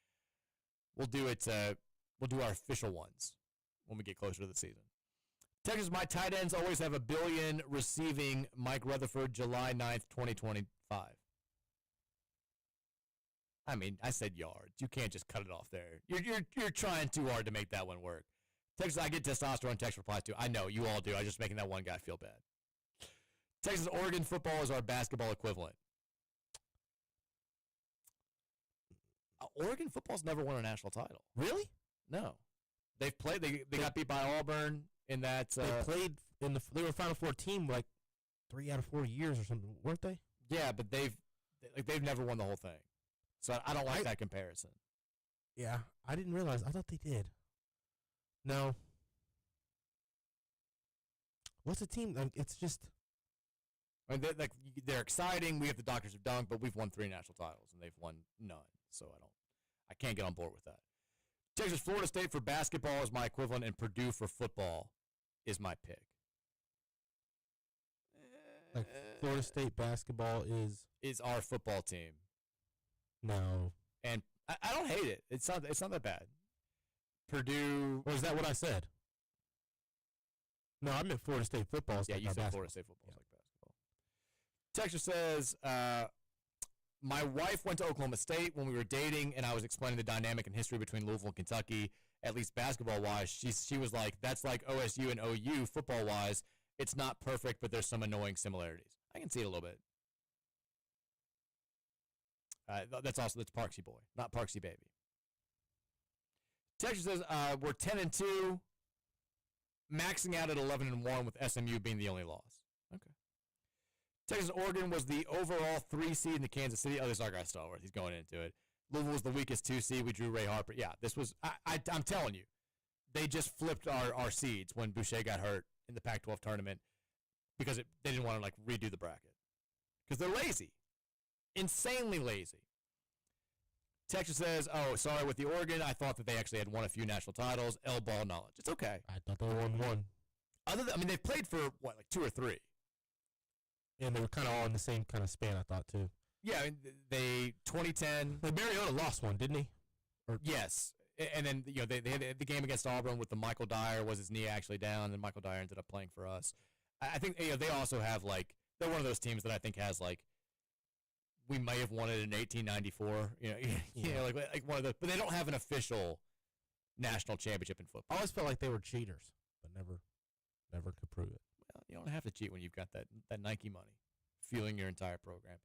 A: We'll do it. We'll do our official ones when we get closer to the season. Texas, my tight ends always have $1 billion receiving. Mike Rutherford, July 9th, 2025. I mean, I said yards. You can't just cut it off there. You're trying too hard to make that one work. Texas, I get testosterone text replies too. I know, you all do. I'm just making that one guy feel bad. Texas, Oregon football is our basketball equivalent. Oregon football's never won a national title.
B: Really?
A: No. They've played. They got beat by Auburn in that.
B: They played they were a Final Four team like 3 out of 4 years or something, weren't they?
A: Yeah, but they've never won the whole thing. So I don't like that comparison.
B: Yeah, I didn't realize. I thought they did. No. What's the team? It's just.
A: I mean, they're exciting. We have the Doctors of Dunk, but we've won 3 national titles, and they've won none. So I can't get on board with that. Texas, Florida State for basketball is my equivalent, and Purdue for football is my pick.
B: Like Florida State basketball
A: is our football team.
B: No.
A: And I don't hate it. It's not that bad. Purdue.
B: Or is that what I said? No, I meant Florida State football.
A: Yeah,
B: like
A: you said
B: basketball.
A: Florida State football is like basketball. Texas says, my wife went to Oklahoma State when we were dating, and I was explaining the dynamic and history between Louisville and Kentucky, at least basketball-wise. She was like, that's like OSU and OU football-wise. It's not perfect, but there's some annoying similarities. I can see it a little bit. That's Parksy Boy, not Parksy Baby. Texas says we're 10-2, maxing out at 11-1 with SMU being the only loss. Okay. Texas Oregon was the overall 3 seed in the Kansas City. Oh, this is our guy Stallworth. He's going into it. Louisville was the weakest 2 seed. We drew Ray Harper. Yeah, this was. I'm telling you, they just flipped our seeds when Boucher got hurt in the Pac-12 tournament because they didn't want to redo the bracket because they're lazy. Insanely lazy. Texas says, oh, sorry, with the Oregon, I thought that they actually had won a few national titles. L-ball knowledge. It's okay.
B: I thought they won one.
A: They've played for, 2 or 3?
B: And they were kind of all in the same kind of span, I thought, too.
A: Yeah, they 2010.
B: Mariota lost one, didn't he?
A: Yes. And then, they had the game against Auburn with the Michael Dyer. Was his knee actually down? And Michael Dyer ended up playing for us. I think they also have, they're one of those teams that I think has, we may have won it in 1894, like one of the, but they don't have an official national championship in football.
B: I always felt like they were cheaters, but never could prove it.
A: Well, you don't have to cheat when you've got that Nike money fueling your entire program.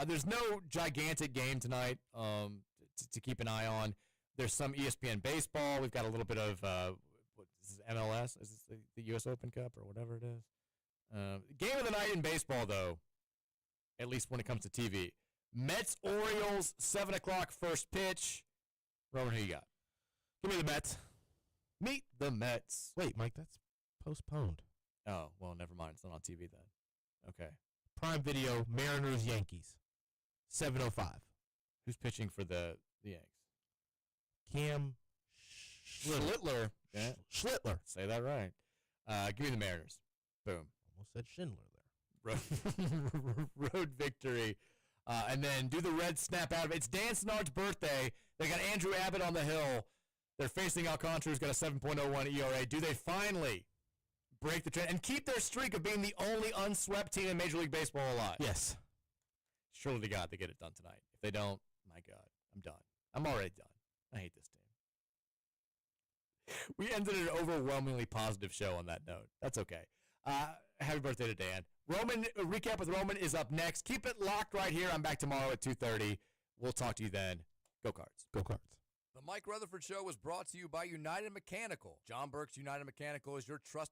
A: There's no gigantic game tonight to keep an eye on. There's some ESPN baseball. We've got a little bit of what is this, MLS? Is this the U.S. Open Cup or whatever it is? Game of the night in baseball, though, at least when it comes to TV. Mets-Orioles, 7 o'clock first pitch. Roman, who you got?
B: Give me the Mets.
A: Meet the Mets.
B: Wait, Mike, that's postponed.
A: Oh, well, never mind. It's not on TV then. Okay.
B: Prime Video, Mariners, Yankees, 7:05.
A: Who's pitching for the Yanks?
B: Cam
A: Schlittler. Yeah.
B: Schlittler.
A: Say that right. Give me the Mariners. Boom.
B: Almost said Schindler there.
A: Road victory. And then do the Reds snap out of it. It's Dan Snard's birthday. They got Andrew Abbott on the hill. They're facing Alcantara, who's got a 7.01 ERA. Do they finally break the trend and keep their streak of being the only unswept team in Major League Baseball alive?
B: Yes.
A: Surely to God they get it done tonight. If they don't, my God, I'm done. I'm already done. I hate this team. We ended an overwhelmingly positive show on that note. That's okay. Happy birthday to Dan. Roman, recap with Roman is up next. Keep it locked right here. I'm back tomorrow at 2:30. We'll talk to you then. Go Cards.
B: Go Cards.
E: The Mike Rutherford Show was brought to you by United Mechanical. John Burke's United Mechanical is your trusted